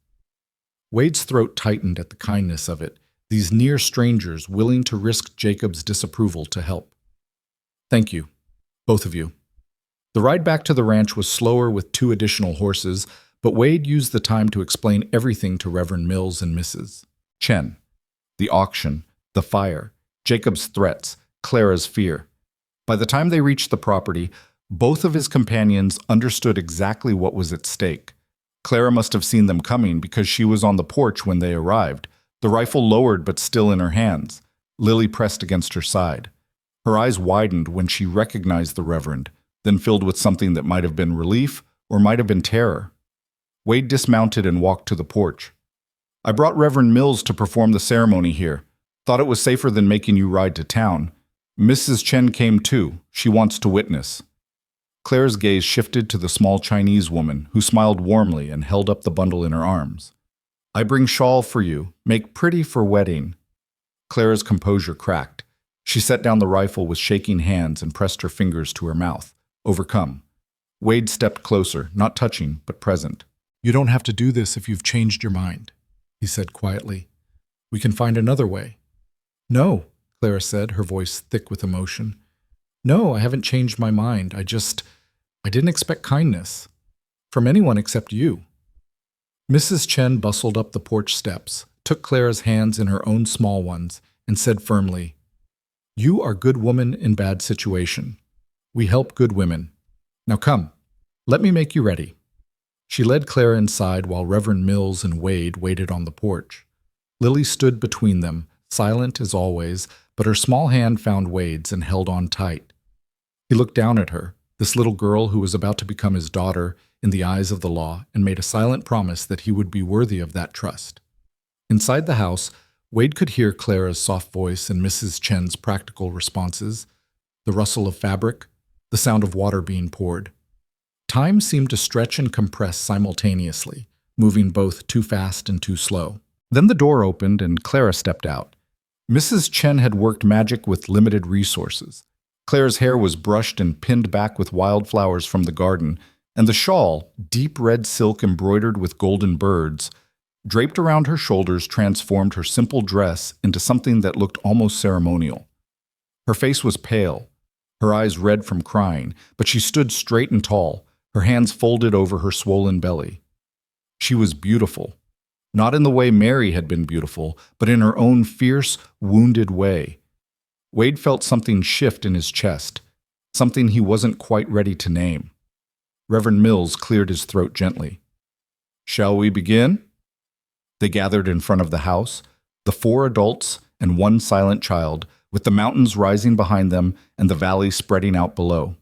Wade's throat tightened at the kindness of it, these near strangers willing to risk Jacob's disapproval to help. "Thank you, both of you." The ride back to the ranch was slower with 2 additional horses, but Wade used the time to explain everything to Reverend Mills and Mrs. Chen. The auction, the fire, Jacob's threats, Clara's fear. By the time they reached the property, both of his companions understood exactly what was at stake. Clara must have seen them coming because she was on the porch when they arrived, the rifle lowered but still in her hands, Lily pressed against her side. Her eyes widened when she recognized the Reverend, then filled with something that might have been relief or might have been terror. Wade dismounted and walked to the porch. "I brought Reverend Mills to perform the ceremony here. Thought it was safer than making you ride to town. Mrs. Chen came too. She wants to witness." Clara's gaze shifted to the small Chinese woman, who smiled warmly and held up the bundle in her arms. "I bring shawl for you. Make pretty for wedding." Clara's composure cracked. She set down the rifle with shaking hands and pressed her fingers to her mouth, overcome. Wade stepped closer, not touching, but present. "You don't have to do this if you've changed your mind," he said quietly. "We can find another way." "No," Clara said, her voice thick with emotion. "No, I haven't changed my mind. I didn't expect kindness. From anyone except you." Mrs. Chen bustled up the porch steps, took Clara's hands in her own small ones, and said firmly, "You are good woman in bad situation. We help good women. Now come, let me make you ready." She led Clara inside while Reverend Mills and Wade waited on the porch. Lily stood between them, silent as always, but her small hand found Wade's and held on tight. He looked down at her, this little girl who was about to become his daughter in the eyes of the law, and made a silent promise that he would be worthy of that trust. Inside the house, Wade could hear Clara's soft voice and Mrs. Chen's practical responses, the rustle of fabric, the sound of water being poured. Time seemed to stretch and compress simultaneously, moving both too fast and too slow. Then the door opened and Clara stepped out. Mrs. Chen had worked magic with limited resources. Clara's hair was brushed and pinned back with wildflowers from the garden, and the shawl, deep red silk embroidered with golden birds, draped around her shoulders, transformed her simple dress into something that looked almost ceremonial. Her face was pale, her eyes red from crying, but she stood straight and tall, her hands folded over her swollen belly. She was beautiful, not in the way Mary had been beautiful, but in her own fierce, wounded way. Wade felt something shift in his chest, something he wasn't quite ready to name. Reverend Mills cleared his throat gently. "Shall we begin?" They gathered in front of the house, the 4 adults and 1 silent child, with the mountains rising behind them and the valley spreading out below.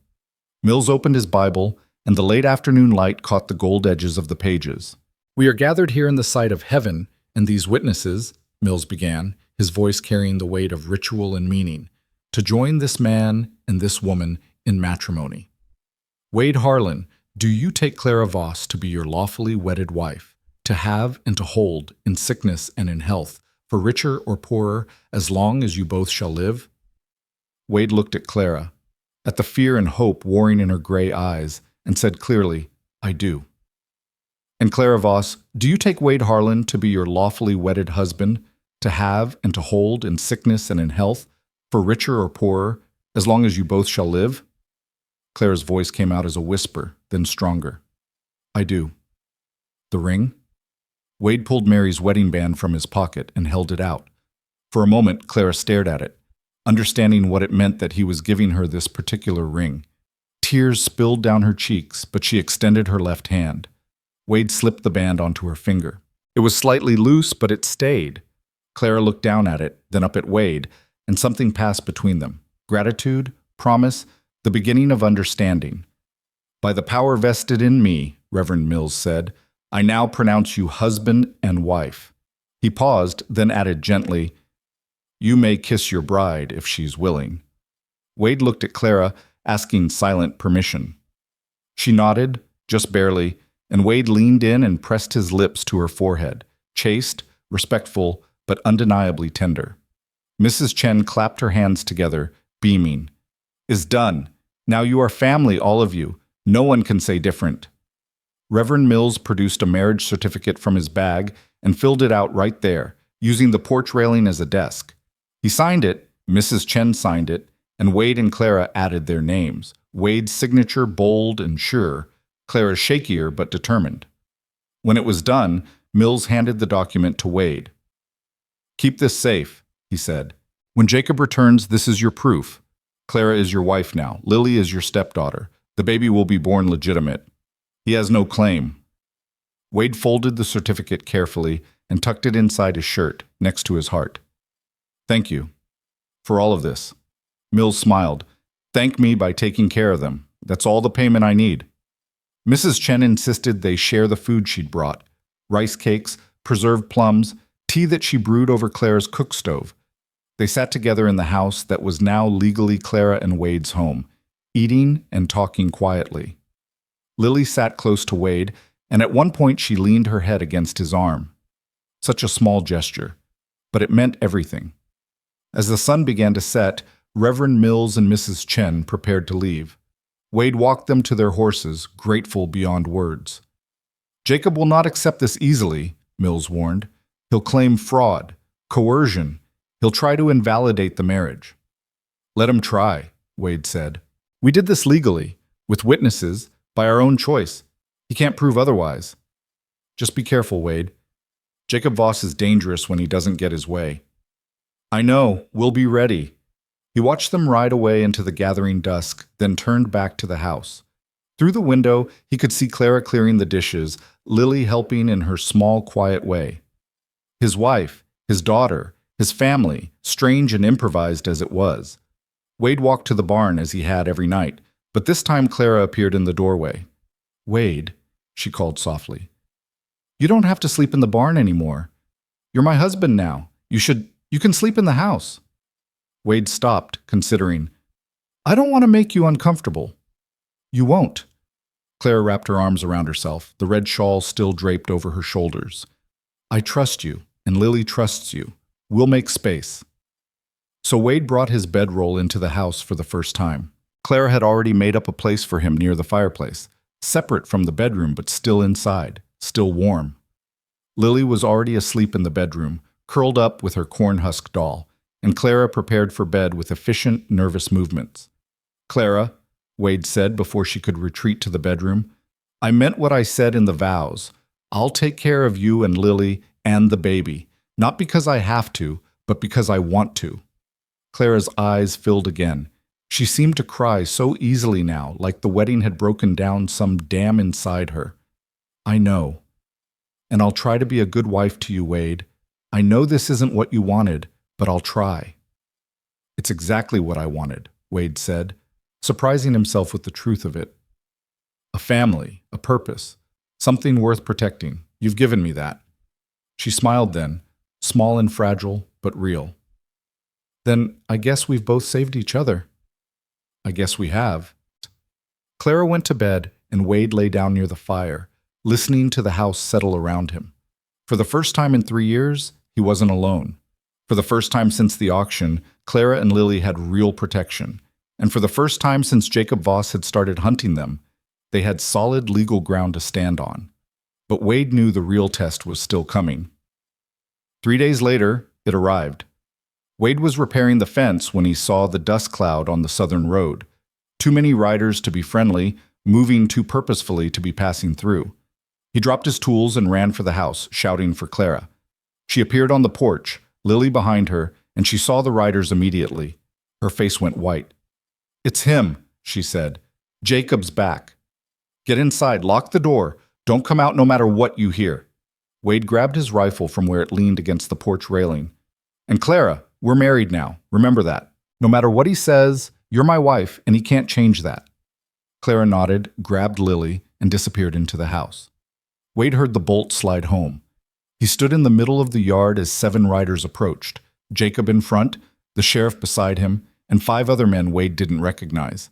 Mills opened his Bible, and the late afternoon light caught the gold edges of the pages. "We are gathered here in the sight of heaven, and these witnesses," Mills began, his voice carrying the weight of ritual and meaning, "to join this man and this woman in matrimony. Wade Harlan, do you take Clara Voss to be your lawfully wedded wife, to have and to hold in sickness and in health, for richer or poorer, as long as you both shall live?" Wade looked at Clara, at the fear and hope warring in her gray eyes, and said clearly, "I do." "And Clara Voss, do you take Wade Harlan to be your lawfully wedded husband, to have and to hold in sickness and in health, for richer or poorer, as long as you both shall live?" Clara's voice came out as a whisper, then stronger. "I do." "The ring?" Wade pulled Mary's wedding band from his pocket and held it out. For a moment, Clara stared at it, understanding what it meant that he was giving her this particular ring. Tears spilled down her cheeks, but she extended her left hand. Wade slipped the band onto her finger. It was slightly loose, but it stayed. Clara looked down at it, then up at Wade, and something passed between them. Gratitude, promise, the beginning of understanding. "By the power vested in me," Reverend Mills said, "I now pronounce you husband and wife." He paused, then added gently, "You may kiss your bride if she's willing." Wade looked at Clara, asking silent permission. She nodded, just barely, and Wade leaned in and pressed his lips to her forehead, chaste, respectful, but undeniably tender. Mrs. Chen clapped her hands together, beaming. "Is done. Now you are family, all of you. No one can say different." Reverend Mills produced a marriage certificate from his bag and filled it out right there, using the porch railing as a desk. He signed it, Mrs. Chen signed it, and Wade and Clara added their names. Wade's signature bold and sure, Clara's shakier but determined. When it was done, Mills handed the document to Wade. "Keep this safe," he said. "When Jacob returns, this is your proof. Clara is your wife now. Lily is your stepdaughter. The baby will be born legitimate. He has no claim." Wade folded the certificate carefully and tucked it inside his shirt, next to his heart. "Thank you for all of this." Mills smiled. "Thank me by taking care of them. That's all the payment I need." Mrs. Chen insisted they share the food she'd brought. Rice cakes, preserved plums, tea that she brewed over Clara's cook stove. They sat together in the house that was now legally Clara and Wade's home, eating and talking quietly. Lily sat close to Wade, and at one point she leaned her head against his arm. Such a small gesture, but it meant everything. As the sun began to set, Reverend Mills and Mrs. Chen prepared to leave. Wade walked them to their horses, grateful beyond words. "Jacob will not accept this easily," Mills warned. "He'll claim fraud, coercion. He'll try to invalidate the marriage." "Let him try," Wade said. "We did this legally, with witnesses, by our own choice. He can't prove otherwise. Just be careful, Wade. Jacob Voss is dangerous when he doesn't get his way." "I know. We'll be ready." He watched them ride away into the gathering dusk, then turned back to the house. Through the window, he could see Clara clearing the dishes, Lily helping in her small, quiet way. His wife, his daughter, his family, strange and improvised as it was. Wade walked to the barn as he had every night, but this time Clara appeared in the doorway. "Wade," she called softly. "You don't have to sleep in the barn anymore. You're my husband now. You can sleep in the house." Wade stopped, considering. "I don't want to make you uncomfortable." "You won't." Clara wrapped her arms around herself, the red shawl still draped over her shoulders. "I trust you, and Lily trusts you. We'll make space." So Wade brought his bedroll into the house for the first time. Clara had already made up a place for him near the fireplace, separate from the bedroom but still inside, still warm. Lily was already asleep in the bedroom, curled up with her corn-husk doll, and Clara prepared for bed with efficient, nervous movements. "Clara," Wade said before she could retreat to the bedroom, "I meant what I said in the vows. I'll take care of you and Lily and the baby, not because I have to, but because I want to." Clara's eyes filled again. She seemed to cry so easily now, like the wedding had broken down some dam inside her. "I know." And I'll try to be a good wife to you, Wade. I know this isn't what you wanted, but I'll try. It's exactly what I wanted, Wade said, surprising himself with the truth of it. A family, a purpose, something worth protecting. You've given me that. She smiled then, small and fragile, but real. Then I guess we've both saved each other. I guess we have. Clara went to bed, and Wade lay down near the fire, listening to the house settle around him. For the first time in 3 years, he wasn't alone. For the first time since the auction, Clara and Lily had real protection. And for the first time since Jacob Voss had started hunting them, they had solid legal ground to stand on. But Wade knew the real test was still coming. 3 days later, it arrived. Wade was repairing the fence when he saw the dust cloud on the southern road. Too many riders to be friendly, moving too purposefully to be passing through. He dropped his tools and ran for the house, shouting for Clara. She appeared on the porch, Lily behind her, and she saw the riders immediately. Her face went white. "It's him," she said. "Jacob's back. Get inside, lock the door. Don't come out no matter what you hear." Wade grabbed his rifle from where it leaned against the porch railing. "And Clara, we're married now. Remember that. No matter what he says, you're my wife, and he can't change that." Clara nodded, grabbed Lily, and disappeared into the house. Wade heard the bolt slide home. He stood in the middle of the yard as 7 riders approached, Jacob in front, the sheriff beside him, and 5 other men Wade didn't recognize.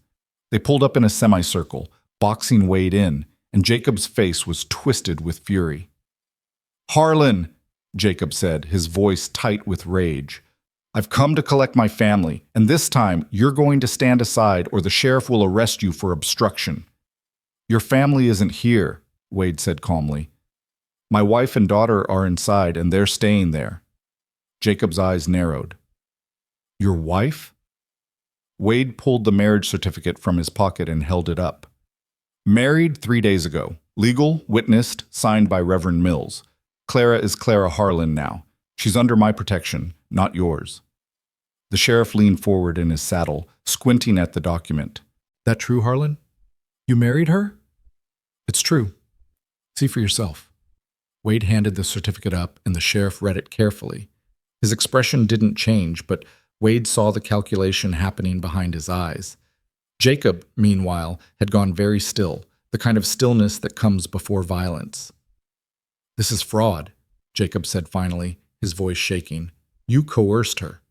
They pulled up in a semicircle, boxing Wade in, and Jacob's face was twisted with fury. "Harlan," Jacob said, his voice tight with rage. "I've come to collect my family, and this time you're going to stand aside or the sheriff will arrest you for obstruction." "Your family isn't here," Wade said calmly. "My wife and daughter are inside, and they're staying there." Jacob's eyes narrowed. "Your wife?" Wade pulled the marriage certificate from his pocket and held it up. "Married 3 days ago. Legal, witnessed, signed by Reverend Mills. Clara is Clara Harlan now. She's under my protection, not yours." The sheriff leaned forward in his saddle, squinting at the document. "That true, Harlan? You married her?" "It's true. See for yourself." Wade handed the certificate up, and the sheriff read it carefully. His expression didn't change, but Wade saw the calculation happening behind his eyes. Jacob, meanwhile, had gone very still, the kind of stillness that comes before violence. "This is fraud," Jacob said finally, his voice shaking. "You coerced her.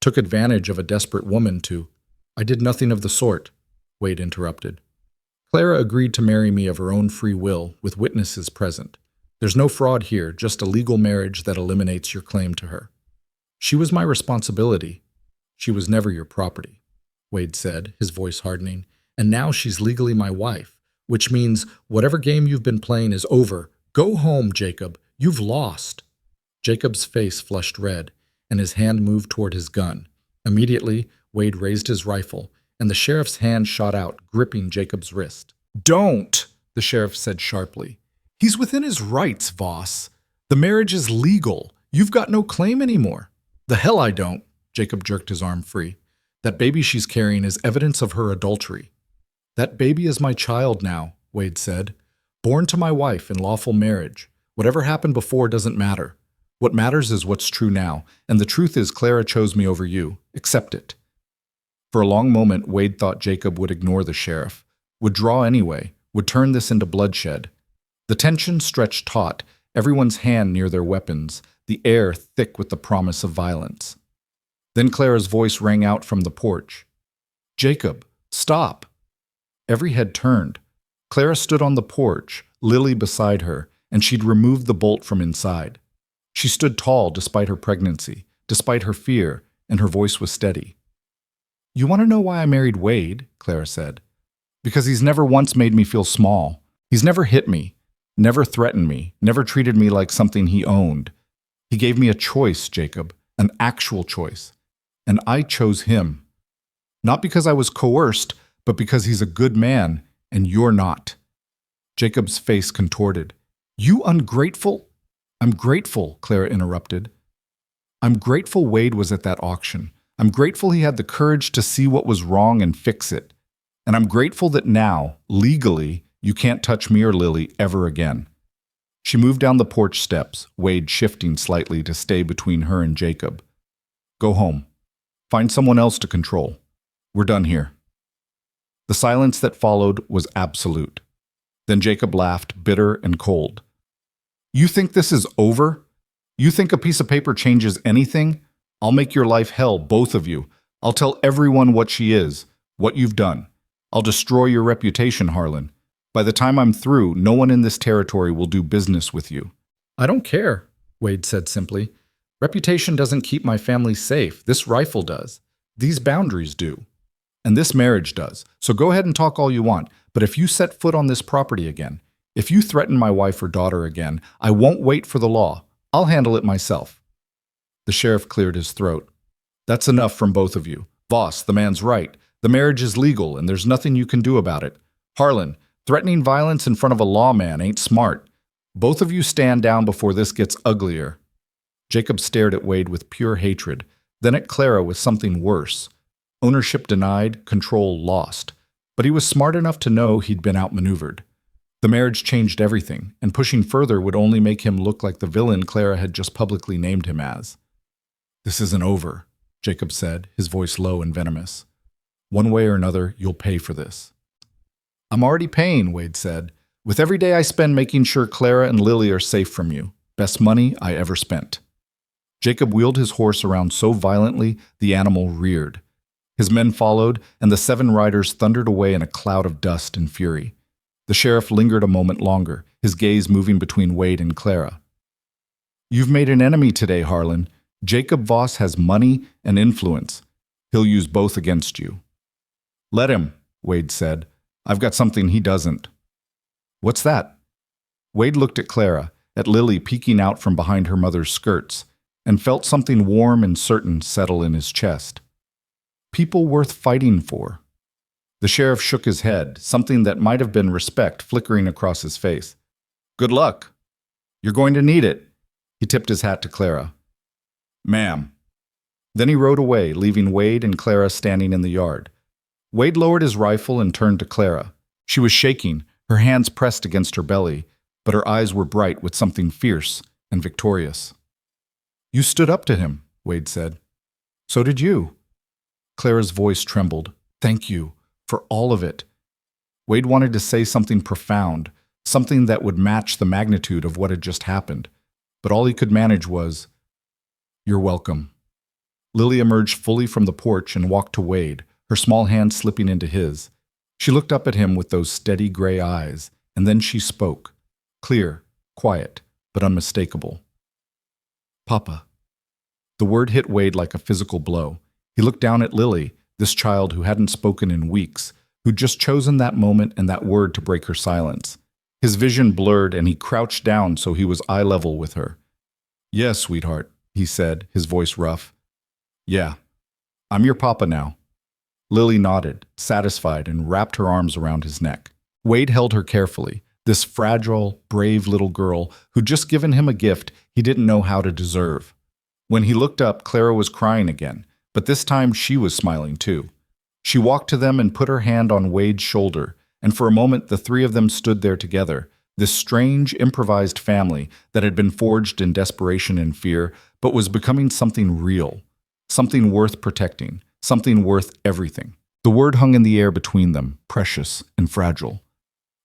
Took advantage of a desperate woman to—" "I did nothing of the sort," Wade interrupted. "Clara agreed to marry me of her own free will, with witnesses present. There's no fraud here, just a legal marriage that eliminates your claim to her. She was my responsibility. She was never your property," Wade said, his voice hardening. "And now she's legally my wife, which means whatever game you've been playing is over. Go home, Jacob. You've lost." Jacob's face flushed red, and his hand moved toward his gun. Immediately, Wade raised his rifle, and the sheriff's hand shot out, gripping Jacob's wrist. "Don't," the sheriff said sharply. "He's within his rights, Voss. The marriage is legal. You've got no claim anymore." "The hell I don't," Jacob jerked his arm free. "That baby she's carrying is evidence of her adultery." "That baby is my child now," Wade said. "Born to my wife in lawful marriage. Whatever happened before doesn't matter. What matters is what's true now, and the truth is Clara chose me over you. Accept it." For a long moment, Wade thought Jacob would ignore the sheriff, would draw anyway, would turn this into bloodshed. The tension stretched taut, everyone's hand near their weapons, the air thick with the promise of violence. Then Clara's voice rang out from the porch. "Jacob, stop!" Every head turned. Clara stood on the porch, Lily beside her, and she'd removed the bolt from inside. She stood tall despite her pregnancy, despite her fear, and her voice was steady. "You want to know why I married Wade?" Clara said. "Because he's never once made me feel small. He's never hit me, never threatened me, never treated me like something he owned. He gave me a choice, Jacob, an actual choice. And I chose him. Not because I was coerced, but because he's a good man, and you're not." Jacob's face contorted. "You ungrateful—" "I'm grateful," Clara interrupted. "I'm grateful Wade was at that auction. I'm grateful he had the courage to see what was wrong and fix it. And I'm grateful that now, legally, you can't touch me or Lily ever again." She moved down the porch steps, Wade shifting slightly to stay between her and Jacob. Go home. Find someone else to control. We're done here. The silence that followed was absolute. Then Jacob laughed, bitter and cold. You think this is over? You think a piece of paper changes anything? I'll make your life hell, both of you. I'll tell everyone what she is, what you've done. I'll destroy your reputation, Harlan. By the time I'm through, no one in this territory will do business with you. I don't care, Wade said simply. Reputation doesn't keep my family safe. This rifle does. These boundaries do. And this marriage does. So go ahead and talk all you want. But if you set foot on this property again, if you threaten my wife or daughter again, I won't wait for the law. I'll handle it myself. The sheriff cleared his throat. That's enough from both of you. Boss, the man's right. The marriage is legal, and there's nothing you can do about it. Harlan, threatening violence in front of a lawman ain't smart. Both of you stand down before this gets uglier. Jacob stared at Wade with pure hatred, then at Clara with something worse. Ownership denied, control lost. But he was smart enough to know he'd been outmaneuvered. The marriage changed everything, and pushing further would only make him look like the villain Clara had just publicly named him as. This isn't over, Jacob said, his voice low and venomous. One way or another, you'll pay for this. I'm already paying, Wade said. With every day I spend making sure Clara and Lily are safe from you. Best money I ever spent. Jacob wheeled his horse around so violently the animal reared. His men followed, and the 7 riders thundered away in a cloud of dust and fury. The sheriff lingered a moment longer, his gaze moving between Wade and Clara. You've made an enemy today, Harlan. Jacob Voss has money and influence. He'll use both against you. Let him, Wade said. I've got something he doesn't. What's that? Wade looked at Clara, at Lily peeking out from behind her mother's skirts, and felt something warm and certain settle in his chest. People worth fighting for. The sheriff shook his head, something that might have been respect flickering across his face. Good luck. You're going to need it. He tipped his hat to Clara. Ma'am. Then he rode away, leaving Wade and Clara standing in the yard. Wade lowered his rifle and turned to Clara. She was shaking, her hands pressed against her belly, but her eyes were bright with something fierce and victorious. You stood up to him, Wade said. So did you. Clara's voice trembled. Thank you. For all of it. Wade wanted to say something profound, something that would match the magnitude of what had just happened, but all he could manage was, You're welcome. Lily emerged fully from the porch and walked to Wade, her small hand slipping into his. She looked up at him with those steady gray eyes, and then she spoke, clear, quiet, but unmistakable. Papa. The word hit Wade like a physical blow. He looked down at Lily, this child who hadn't spoken in weeks, who'd just chosen that moment and that word to break her silence. His vision blurred and he crouched down so he was eye level with her. Yes, sweetheart, he said, his voice rough. Yeah, I'm your papa now. Lily nodded, satisfied, and wrapped her arms around his neck. Wade held her carefully, this fragile, brave little girl who'd just given him a gift he didn't know how to deserve. When he looked up, Clara was crying again. But this time she was smiling too. She walked to them and put her hand on Wade's shoulder, and for a moment the 3 of them stood there together, this strange, improvised family that had been forged in desperation and fear, but was becoming something real, something worth protecting, something worth everything. The word hung in the air between them, precious and fragile.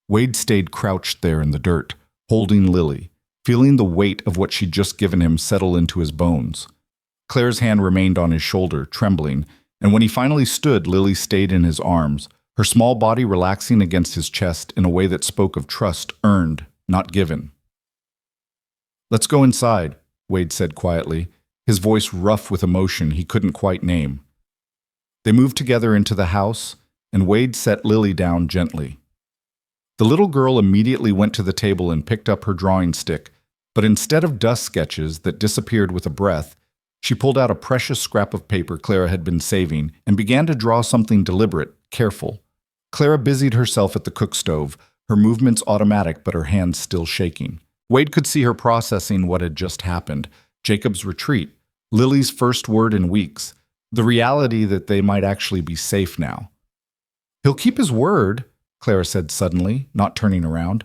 Wade stayed crouched there in the dirt, holding Lily, feeling the weight of what she'd just given him settle into his bones. Claire's hand remained on his shoulder, trembling, and when he finally stood, Lily stayed in his arms, her small body relaxing against his chest in a way that spoke of trust earned, not given. Let's go inside, Wade said quietly, his voice rough with emotion he couldn't quite name. They moved together into the house, and Wade set Lily down gently. The little girl immediately went to the table and picked up her drawing stick, but instead of dust sketches that disappeared with a breath, she pulled out a precious scrap of paper Clara had been saving and began to draw something deliberate, careful. Clara busied herself at the cook stove, her movements automatic but her hands still shaking. Wade could see her processing what had just happened, Jacob's retreat, Lily's first word in weeks, the reality that they might actually be safe now. He'll keep his word, Clara said suddenly, not turning around.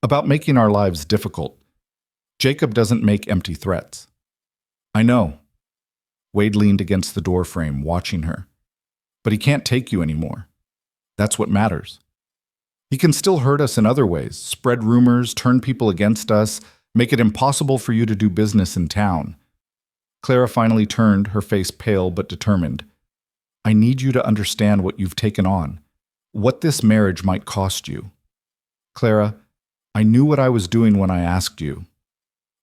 About making our lives difficult. Jacob doesn't make empty threats. I know. Wade leaned against the door frame, watching her. But he can't take you anymore. That's what matters. He can still hurt us in other ways, spread rumors, turn people against us, make it impossible for you to do business in town. Clara finally turned, her face pale but determined. I need you to understand what you've taken on, what this marriage might cost you. Clara, I knew what I was doing when I asked you.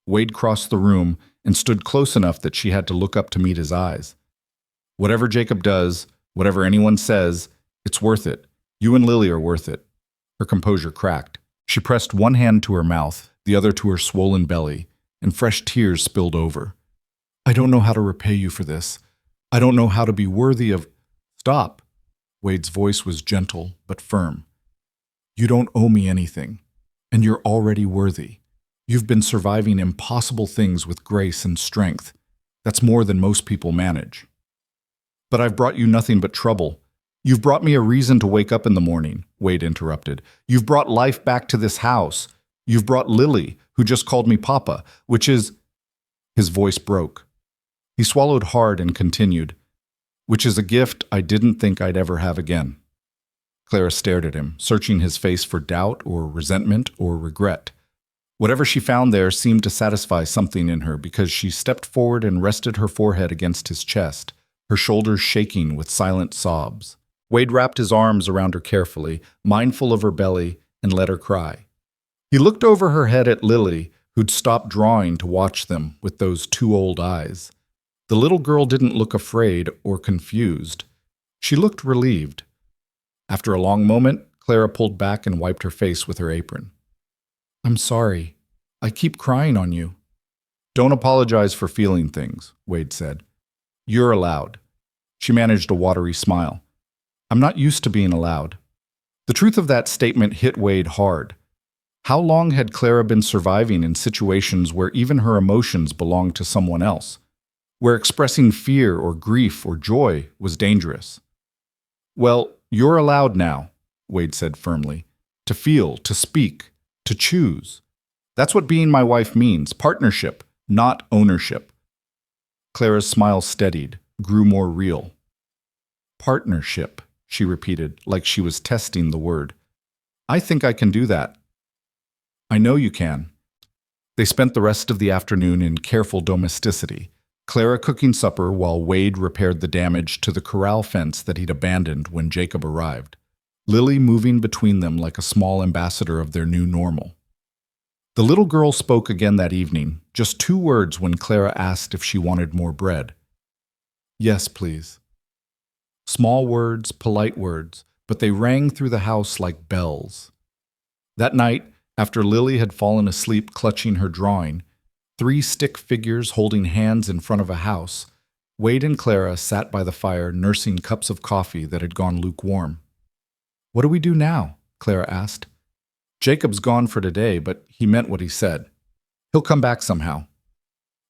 Wade crossed the room and stood close enough that she had to look up to meet his eyes. Whatever Jacob does, whatever anyone says, it's worth it. You and Lily are worth it. Her composure cracked. She pressed one hand to her mouth, the other to her swollen belly, and fresh tears spilled over. I don't know how to repay you for this. I don't know how to be worthy of... Stop. Wade's voice was gentle but firm. You don't owe me anything, and you're already worthy. You've been surviving impossible things with grace and strength. That's more than most people manage. But I've brought you nothing but trouble. You've brought me a reason to wake up in the morning, Wade interrupted. You've brought life back to this house. You've brought Lily, who just called me Papa, which is... His voice broke. He swallowed hard and continued, which is a gift I didn't think I'd ever have again. Clara stared at him, searching his face for doubt or resentment or regret. Whatever she found there seemed to satisfy something in her because she stepped forward and rested her forehead against his chest, her shoulders shaking with silent sobs. Wade wrapped his arms around her carefully, mindful of her belly, and let her cry. He looked over her head at Lily, who'd stopped drawing to watch them with those two old eyes. The little girl didn't look afraid or confused. She looked relieved. After a long moment, Clara pulled back and wiped her face with her apron. I'm sorry. I keep crying on you. Don't apologize for feeling things, Wade said. You're allowed. She managed a watery smile. I'm not used to being allowed. The truth of that statement hit Wade hard. How long had Clara been surviving in situations where even her emotions belonged to someone else? Where expressing fear or grief or joy was dangerous? Well, you're allowed now, Wade said firmly, to feel, to speak, to choose. That's what being my wife means, partnership, not ownership. Clara's smile steadied, grew more real. Partnership, she repeated, like she was testing the word. I think I can do that. I know you can. They spent the rest of the afternoon in careful domesticity, Clara cooking supper while Wade repaired the damage to the corral fence that he'd abandoned when Jacob arrived, Lily moving between them like a small ambassador of their new normal. The little girl spoke again that evening, just 2 words when Clara asked if she wanted more bread. Yes, please. Small words, polite words, but they rang through the house like bells. That night, after Lily had fallen asleep clutching her drawing, 3 stick figures holding hands in front of a house, Wade and Clara sat by the fire nursing cups of coffee that had gone lukewarm. What do we do now? Clara asked. Jacob's gone for today, but he meant what he said. He'll come back somehow.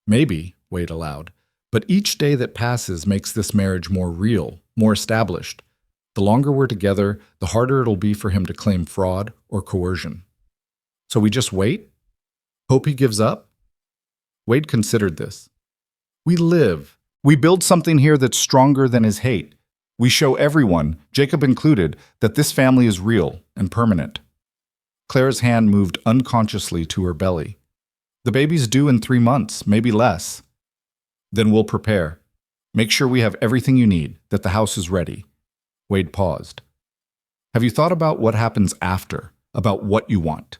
Maybe, Wade allowed, but each day that passes makes this marriage more real, more established. The longer we're together, the harder it'll be for him to claim fraud or coercion. So we just wait? Hope he gives up? Wade considered this. We live. We build something here that's stronger than his hate. We show everyone, Jacob included, that this family is real and permanent. Clara's hand moved unconsciously to her belly. The baby's due in 3 months, maybe less. Then we'll prepare. Make sure we have everything you need, that the house is ready. Wade paused. Have you thought about what happens after, about what you want?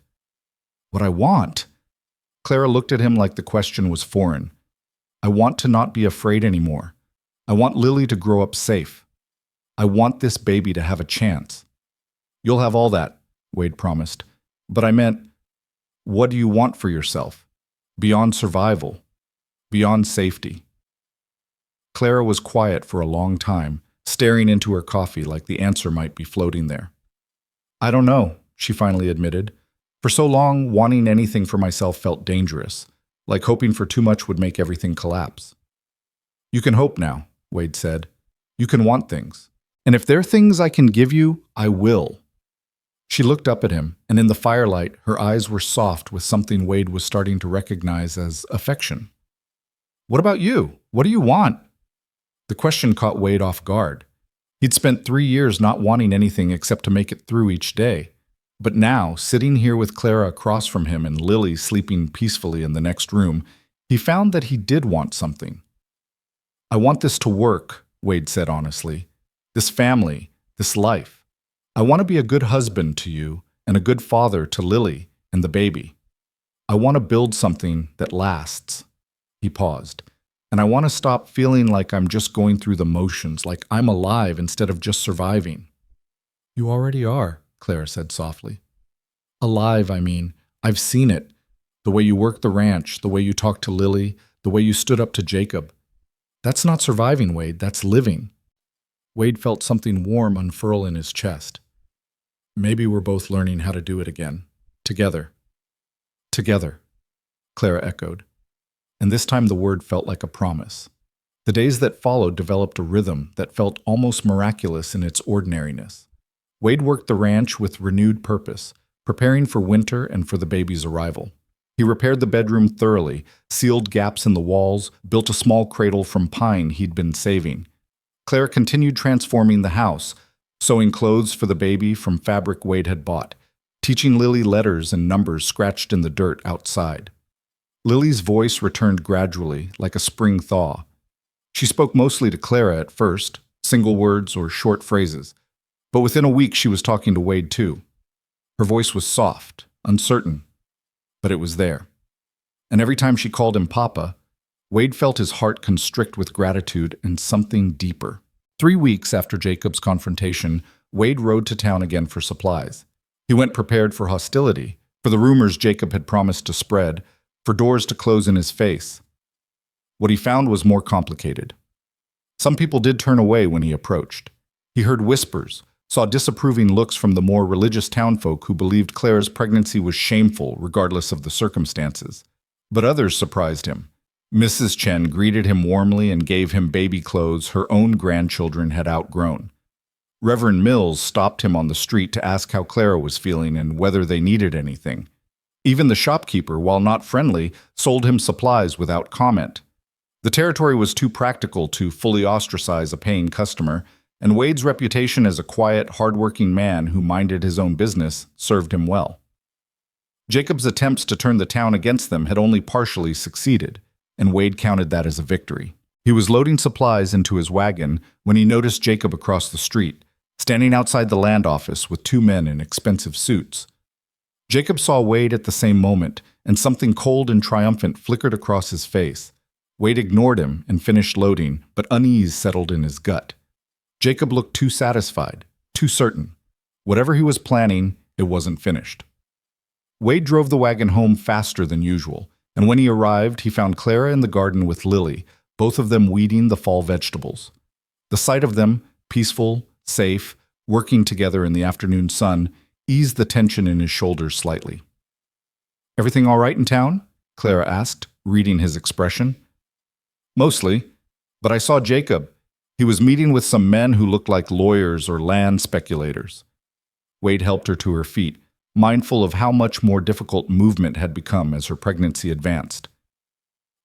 What I want? Clara looked at him like the question was foreign. I want to not be afraid anymore. I want Lily to grow up safe. I want this baby to have a chance. You'll have all that, Wade promised. But I meant, what do you want for yourself? Beyond survival, beyond safety. Clara was quiet for a long time, staring into her coffee like the answer might be floating there. I don't know, she finally admitted. For so long, wanting anything for myself felt dangerous, like hoping for too much would make everything collapse. You can hope now, Wade said. You can want things. And if there are things I can give you, I will. She looked up at him, and in the firelight, her eyes were soft with something Wade was starting to recognize as affection. "What about you? What do you want?" The question caught Wade off guard. He'd spent 3 years not wanting anything except to make it through each day. But now, sitting here with Clara across from him and Lily sleeping peacefully in the next room, he found that he did want something. "I want this to work," Wade said honestly. "This family, this life. I want to be a good husband to you and a good father to Lily and the baby. I want to build something that lasts." He paused. "And I want to stop feeling like I'm just going through the motions, like I'm alive instead of just surviving." "You already are," Clara said softly. "Alive, I mean. I've seen it. The way you worked the ranch, the way you talked to Lily, the way you stood up to Jacob. That's not surviving, Wade. That's living." Wade felt something warm unfurl in his chest. "Maybe we're both learning how to do it again. Together." "Together," Clara echoed. And this time the word felt like a promise. The days that followed developed a rhythm that felt almost miraculous in its ordinariness. Wade worked the ranch with renewed purpose, preparing for winter and for the baby's arrival. He repaired the bedroom thoroughly, sealed gaps in the walls, built a small cradle from pine he'd been saving. Clara continued transforming the house, sewing clothes for the baby from fabric Wade had bought, teaching Lily letters and numbers scratched in the dirt outside. Lily's voice returned gradually, like a spring thaw. She spoke mostly to Clara at first, single words or short phrases. But within a week she was talking to Wade too. Her voice was soft, uncertain, but it was there. And every time she called him Papa, Wade felt his heart constrict with gratitude and something deeper. 3 weeks after Jacob's confrontation, Wade rode to town again for supplies. He went prepared for hostility, for the rumors Jacob had promised to spread, for doors to close in his face. What he found was more complicated. Some people did turn away when he approached. He heard whispers, saw disapproving looks from the more religious townfolk who believed Clara's pregnancy was shameful regardless of the circumstances. But others surprised him. Mrs. Chen greeted him warmly and gave him baby clothes her own grandchildren had outgrown. Reverend Mills stopped him on the street to ask how Clara was feeling and whether they needed anything. Even the shopkeeper, while not friendly, sold him supplies without comment. The territory was too practical to fully ostracize a paying customer, and Wade's reputation as a quiet, hard-working man who minded his own business served him well. Jacob's attempts to turn the town against them had only partially succeeded, and Wade counted that as a victory. He was loading supplies into his wagon when he noticed Jacob across the street, standing outside the land office with 2 men in expensive suits. Jacob saw Wade at the same moment, and something cold and triumphant flickered across his face. Wade ignored him and finished loading, but unease settled in his gut. Jacob looked too satisfied, too certain. Whatever he was planning, it wasn't finished. Wade drove the wagon home faster than usual, and when he arrived, he found Clara in the garden with Lily, both of them weeding the fall vegetables. The sight of them, peaceful, safe, working together in the afternoon sun, eased the tension in his shoulders slightly. "Everything all right in town?" Clara asked, reading his expression. "Mostly, but I saw Jacob. He was meeting with some men who looked like lawyers or land speculators." Wade helped her to her feet, mindful of how much more difficult movement had become as her pregnancy advanced.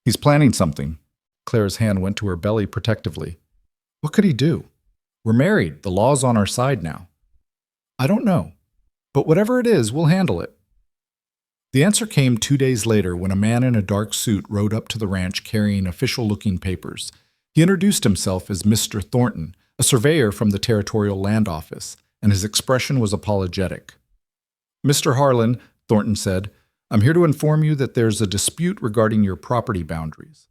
"He's planning something." Clara's hand went to her belly protectively. "What could he do? We're married. The law's on our side now." "I don't know. But whatever it is, we'll handle it." The answer came 2 days later when a man in a dark suit rode up to the ranch carrying official-looking papers. He introduced himself as Mr. Thornton, a surveyor from the Territorial Land Office, and his expression was apologetic. "Mr. Harlan," Thornton said, "I'm here to inform you that there's a dispute regarding your property boundaries.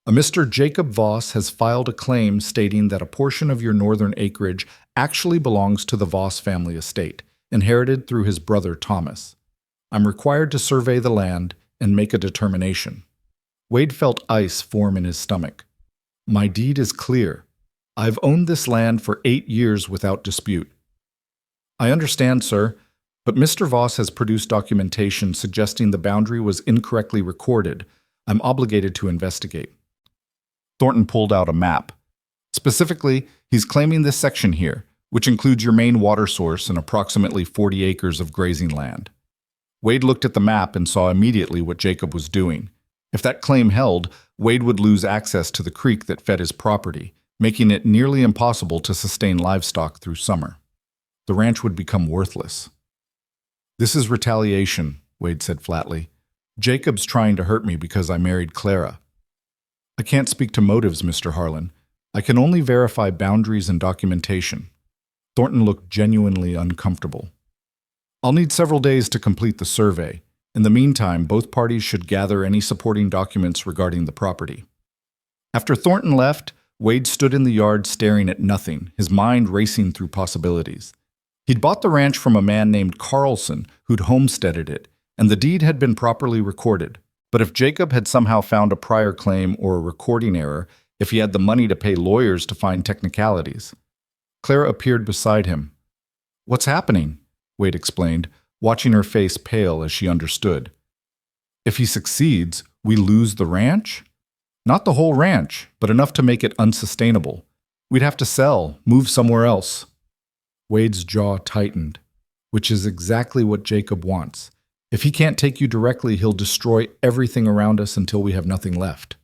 A Mr. Jacob Voss has filed a claim stating that a portion of your northern acreage actually belongs to the Voss family estate, inherited through his brother Thomas. I'm required to survey the land and make a determination." Wade felt ice form in his stomach. "My deed is clear. I've owned this land for 8 years without dispute." "I understand, sir, but Mr. Voss has produced documentation suggesting the boundary was incorrectly recorded. I'm obligated to investigate." Thornton pulled out a map. "Specifically, he's claiming this section here, which includes your main water source and approximately 40 acres of grazing land. Wade looked at the map and saw immediately what Jacob was doing. If that claim held, Wade would lose access to the creek that fed his property, making it nearly impossible to sustain livestock through summer. The ranch would become worthless. "This is retaliation," Wade said flatly. "Jacob's trying to hurt me because I married Clara." "I can't speak to motives, Mr. Harlan. I can only verify boundaries and documentation." Thornton looked genuinely uncomfortable. "I'll need several days to complete the survey. In the meantime, both parties should gather any supporting documents regarding the property." After Thornton left, Wade stood in the yard staring at nothing, his mind racing through possibilities. He'd bought the ranch from a man named Carlson who'd homesteaded it, and the deed had been properly recorded. But if Jacob had somehow found a prior claim or a recording error, if he had the money to pay lawyers to find technicalities. Clara appeared beside him. "What's happening?" Wade explained, watching her face pale as she understood. "If he succeeds, we lose the ranch?" "Not the whole ranch, but enough to make it unsustainable. We'd have to sell, move somewhere else." Wade's jaw tightened, which is exactly what Jacob wants. If he can't take you directly, he'll destroy everything around us until we have nothing left.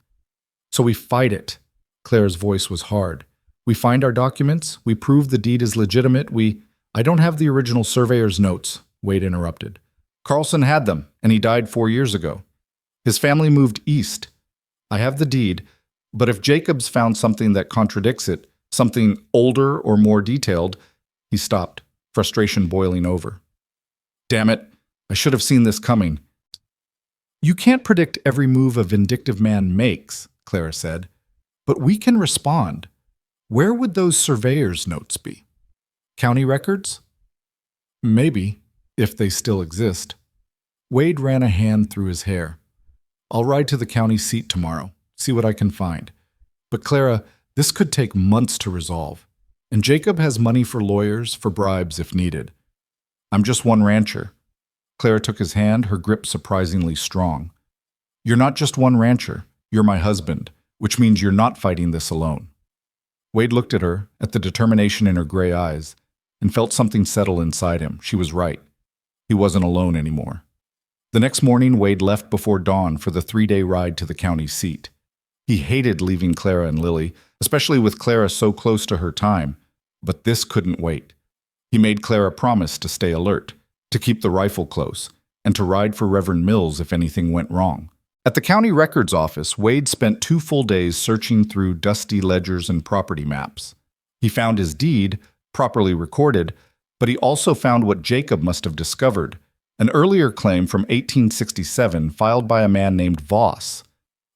"So we fight it." Claire's voice was hard. "We find our documents, we prove the deed is legitimate, I don't have the original surveyor's notes," Wade interrupted. "Carlson had them, and he died 4 years ago. His family moved east. I have the deed, but if Jacobs found something that contradicts it, something older or more detailed—" He stopped, frustration boiling over. "Damn it, I should have seen this coming." "You can't predict every move a vindictive man makes," Clara said, "but we can respond. Where would those surveyor's notes be? County records?" "Maybe, if they still exist." Wade ran a hand through his hair. "I'll ride to the county seat tomorrow, see what I can find. But Clara, this could take months to resolve. And Jacob has money for lawyers, for bribes if needed. I'm just one rancher." Clara took his hand, her grip surprisingly strong. "You're not just one rancher, you're my husband, which means you're not fighting this alone." Wade looked at her, at the determination in her gray eyes, and felt something settle inside him. She was right. He wasn't alone anymore. The next morning, Wade left before dawn for the 3-day ride to the county seat. He hated leaving Clara and Lily, especially with Clara so close to her time, but this couldn't wait. He made Clara promise to stay alert, to keep the rifle close, and to ride for Reverend Mills if anything went wrong. At the county records office, Wade spent 2 full days searching through dusty ledgers and property maps. He found his deed, properly recorded, but he also found what Jacob must have discovered, an earlier claim from 1867 filed by a man named Voss.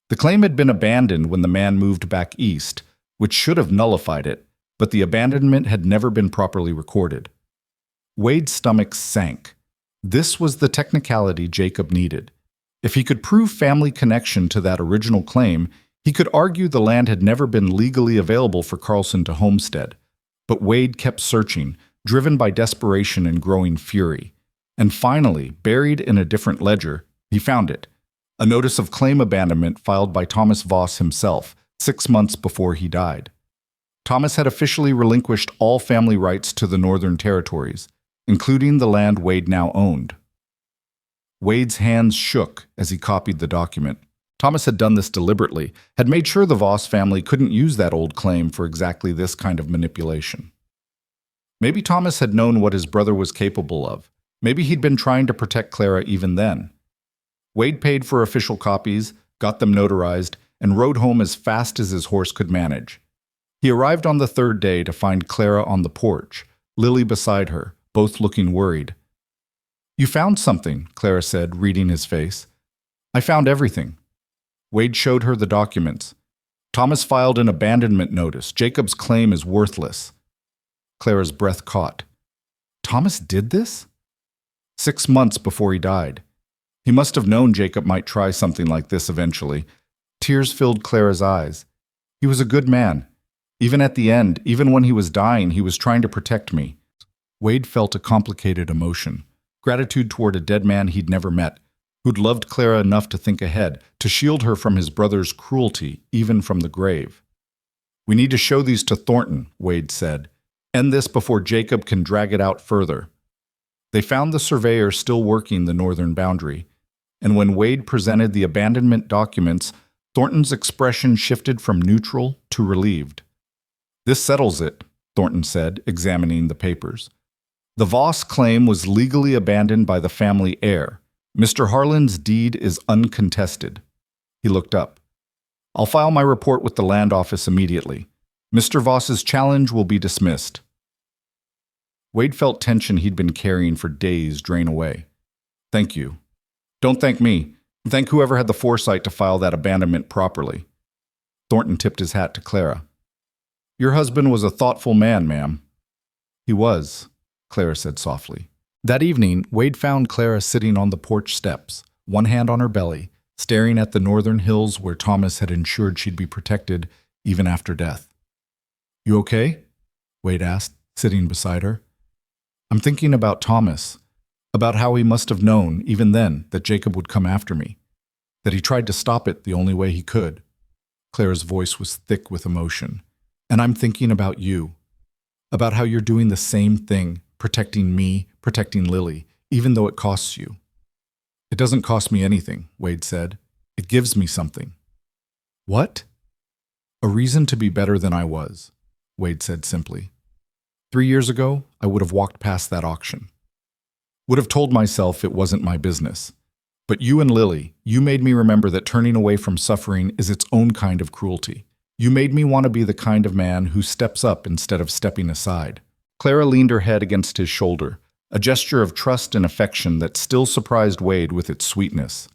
The claim had been abandoned when the man moved back east, which should have nullified it, but the abandonment had never been properly recorded. Wade's stomach sank. This was the technicality Jacob needed. If he could prove family connection to that original claim, he could argue the land had never been legally available for Carlson to homestead. But Wade kept searching, driven by desperation and growing fury. And finally, buried in a different ledger, he found it. A notice of claim abandonment filed by Thomas Voss himself, 6 months before he died. Thomas had officially relinquished all family rights to the Northern Territories, including the land Wade now owned. Wade's hands shook as he copied the document. Thomas had done this deliberately, had made sure the Voss family couldn't use that old claim for exactly this kind of manipulation. Maybe Thomas had known what his brother was capable of. Maybe he'd been trying to protect Clara even then. Wade paid for official copies, got them notarized, and rode home as fast as his horse could manage. He arrived on the 3rd day to find Clara on the porch, Lily beside her, both looking worried. "You found something," Clara said, reading his face. "I found everything." Wade showed her the documents. Thomas filed an abandonment notice. Jacob's claim is worthless. Clara's breath caught. Thomas did this? 6 months before he died. He must have known Jacob might try something like this eventually. Tears filled Clara's eyes. He was a good man. Even at the end, even when he was dying, he was trying to protect me. Wade felt a complicated emotion. Gratitude toward a dead man he'd never met, who'd loved Clara enough to think ahead, to shield her from his brother's cruelty, even from the grave. "We need to show these to Thornton," Wade said. End this before Jacob can drag it out further. They found the surveyor still working the northern boundary, and when Wade presented the abandonment documents, Thornton's expression shifted from neutral to relieved. This settles it, Thornton said, examining the papers. The Voss claim was legally abandoned by the family heir. Mr. Harlan's deed is uncontested. He looked up. I'll file my report with the land office immediately. Mr. Voss's challenge will be dismissed. Wade felt tension he'd been carrying for days drain away. Thank you. Don't thank me. Thank whoever had the foresight to file that abandonment properly. Thornton tipped his hat to Clara. Your husband was a thoughtful man, ma'am. He was, Clara said softly. That evening, Wade found Clara sitting on the porch steps, one hand on her belly, staring at the northern hills where Thomas had ensured she'd be protected even after death. You okay? Wade asked, sitting beside her. I'm thinking about Thomas, about how he must have known, even then, that Jacob would come after me, that he tried to stop it the only way he could. Clara's voice was thick with emotion. And I'm thinking about you, about how you're doing the same thing, protecting me, protecting Lily, even though it costs you. It doesn't cost me anything, Wade said. It gives me something. What? A reason to be better than I was, Wade said simply. 3 years ago, I would have walked past that auction. Would have told myself it wasn't my business. But you and Lily, you made me remember that turning away from suffering is its own kind of cruelty. You made me want to be the kind of man who steps up instead of stepping aside. Clara leaned her head against his shoulder, a gesture of trust and affection that still surprised Wade with its sweetness.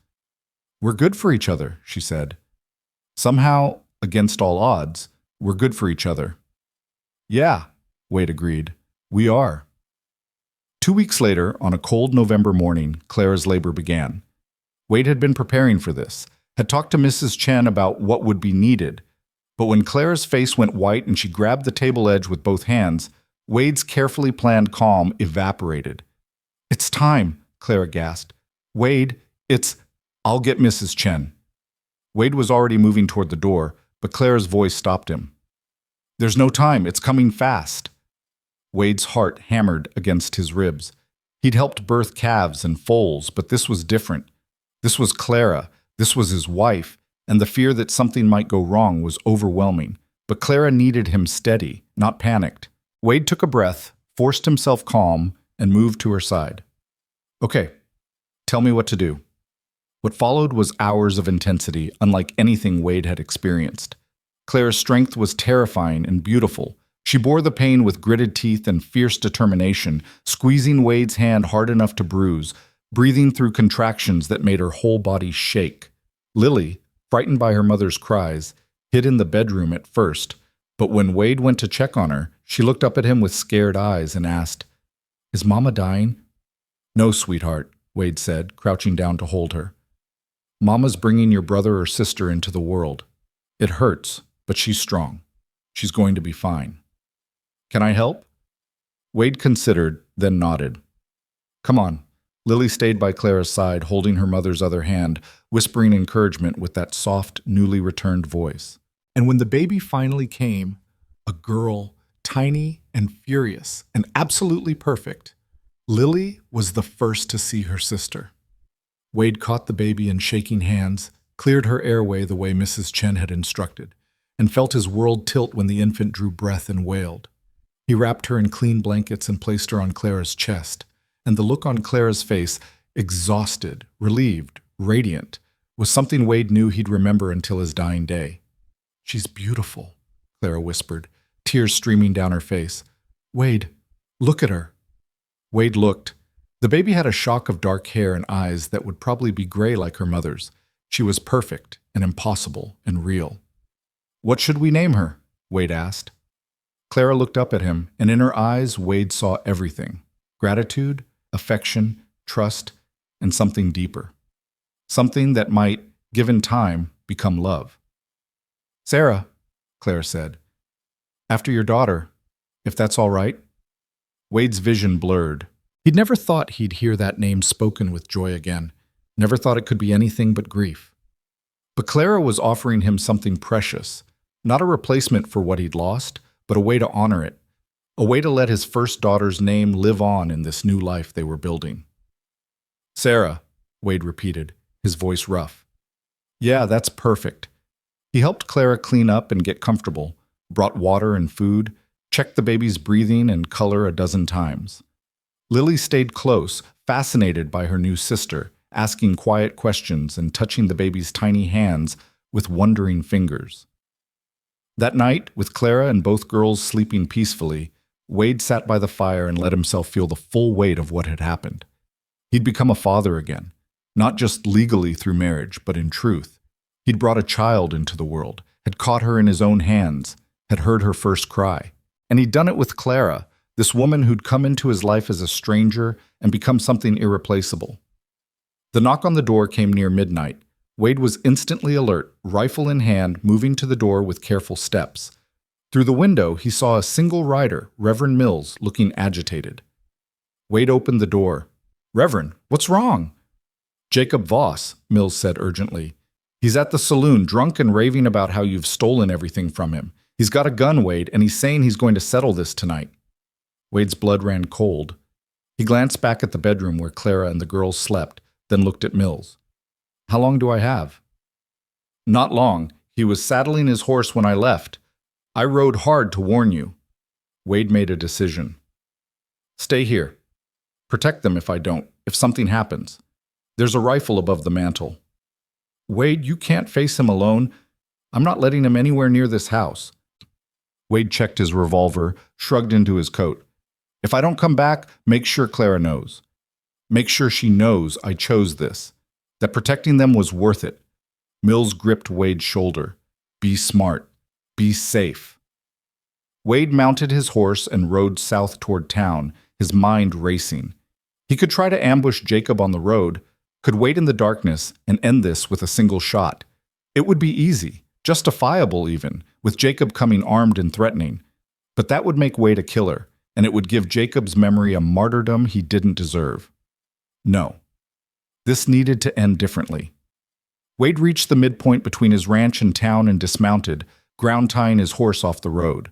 We're good for each other, she said. Somehow, against all odds, we're good for each other. Yeah, Wade agreed. We are. 2 weeks later, on a cold November morning, Clara's labor began. Wade had been preparing for this, had talked to Mrs. Chen about what would be needed, but when Clara's face went white and she grabbed the table edge with both hands, Wade's carefully planned calm evaporated. It's time, Clara gasped. Wade, I'll get Mrs. Chen. Wade was already moving toward the door, but Clara's voice stopped him. There's no time, it's coming fast. Wade's heart hammered against his ribs. He'd helped birth calves and foals, but this was different. This was Clara, this was his wife, and the fear that something might go wrong was overwhelming. But Clara needed him steady, not panicked. Wade took a breath, forced himself calm, and moved to her side. Okay, tell me what to do. What followed was hours of intensity, unlike anything Wade had experienced. Clara's strength was terrifying and beautiful. She bore the pain with gritted teeth and fierce determination, squeezing Wade's hand hard enough to bruise, breathing through contractions that made her whole body shake. Lily, frightened by her mother's cries, hid in the bedroom at first, but when Wade went to check on her, she looked up at him with scared eyes and asked, Is Mama dying? No, sweetheart, Wade said, crouching down to hold her. Mama's bringing your brother or sister into the world. It hurts, but she's strong. She's going to be fine. Can I help? Wade considered, then nodded. Come on. Lily stayed by Clara's side, holding her mother's other hand, whispering encouragement with that soft, newly returned voice. And when the baby finally came, a girl, tiny and furious and absolutely perfect, Lily was the first to see her sister. Wade caught the baby in shaking hands, cleared her airway the way Mrs. Chen had instructed, and felt his world tilt when the infant drew breath and wailed. He wrapped her in clean blankets and placed her on Clara's chest, and the look on Clara's face, exhausted, relieved, radiant, was something Wade knew he'd remember until his dying day. She's beautiful, Clara whispered, tears streaming down her face. Wade, look at her. Wade looked. The baby had a shock of dark hair and eyes that would probably be gray like her mother's. She was perfect and impossible and real. What should we name her? Wade asked. Clara looked up at him, and in her eyes Wade saw everything. Gratitude, affection, trust, and something deeper. Something that might, given time, become love. Sarah, Clara said. After your daughter, if that's all right. Wade's vision blurred. He'd never thought he'd hear that name spoken with joy again. Never thought it could be anything but grief. But Clara was offering him something precious, not a replacement for what he'd lost, but a way to honor it. a way to let his first daughter's name live on in this new life they were building. "Sarah," Wade repeated, his voice rough. "Yeah, that's perfect." He helped Clara clean up and get comfortable, brought water and food, checked the baby's breathing and color a dozen times. Lily stayed close, fascinated by her new sister, asking quiet questions and touching the baby's tiny hands with wondering fingers. That night, with Clara and both girls sleeping peacefully, Wade sat by the fire and let himself feel the full weight of what had happened. He'd become a father again, not just legally through marriage, but in truth. He'd brought a child into the world, had caught her in his own hands, had heard her first cry. And he'd done it with Clara, this woman who'd come into his life as a stranger and become something irreplaceable. The knock on the door came near midnight. Wade was instantly alert, rifle in hand, moving to the door with careful steps. Through the window, he saw a single rider, Reverend Mills, looking agitated. Wade opened the door. "Reverend, what's wrong?" "Jacob Voss," Mills said urgently. "He's at the saloon, drunk and raving about how you've stolen everything from him. He's got a gun, Wade, and he's saying he's going to settle this tonight." Wade's blood ran cold. He glanced back at the bedroom where Clara and the girls slept, then looked at Mills. "How long do I have?" "Not long. He was saddling his horse when I left. I rode hard to warn you." Wade made a decision. "Stay here. Protect them if I don't, if something happens. There's a rifle above the mantel." "Wade, you can't face him alone. I'm not letting him anywhere near this house." Wade checked his revolver, shrugged into his coat. "If I don't come back, make sure Clara knows. Make sure she knows I chose this, that protecting them was worth it." Mills gripped Wade's shoulder. "Be smart. Be safe." Wade mounted his horse and rode south toward town, his mind racing. He could try to ambush Jacob on the road, could wait in the darkness and end this with a single shot. It would be easy, justifiable even, with Jacob coming armed and threatening. But that would make Wade a killer, and it would give Jacob's memory a martyrdom he didn't deserve. No. This needed to end differently. Wade reached the midpoint between his ranch and town and dismounted, ground tying his horse off the road.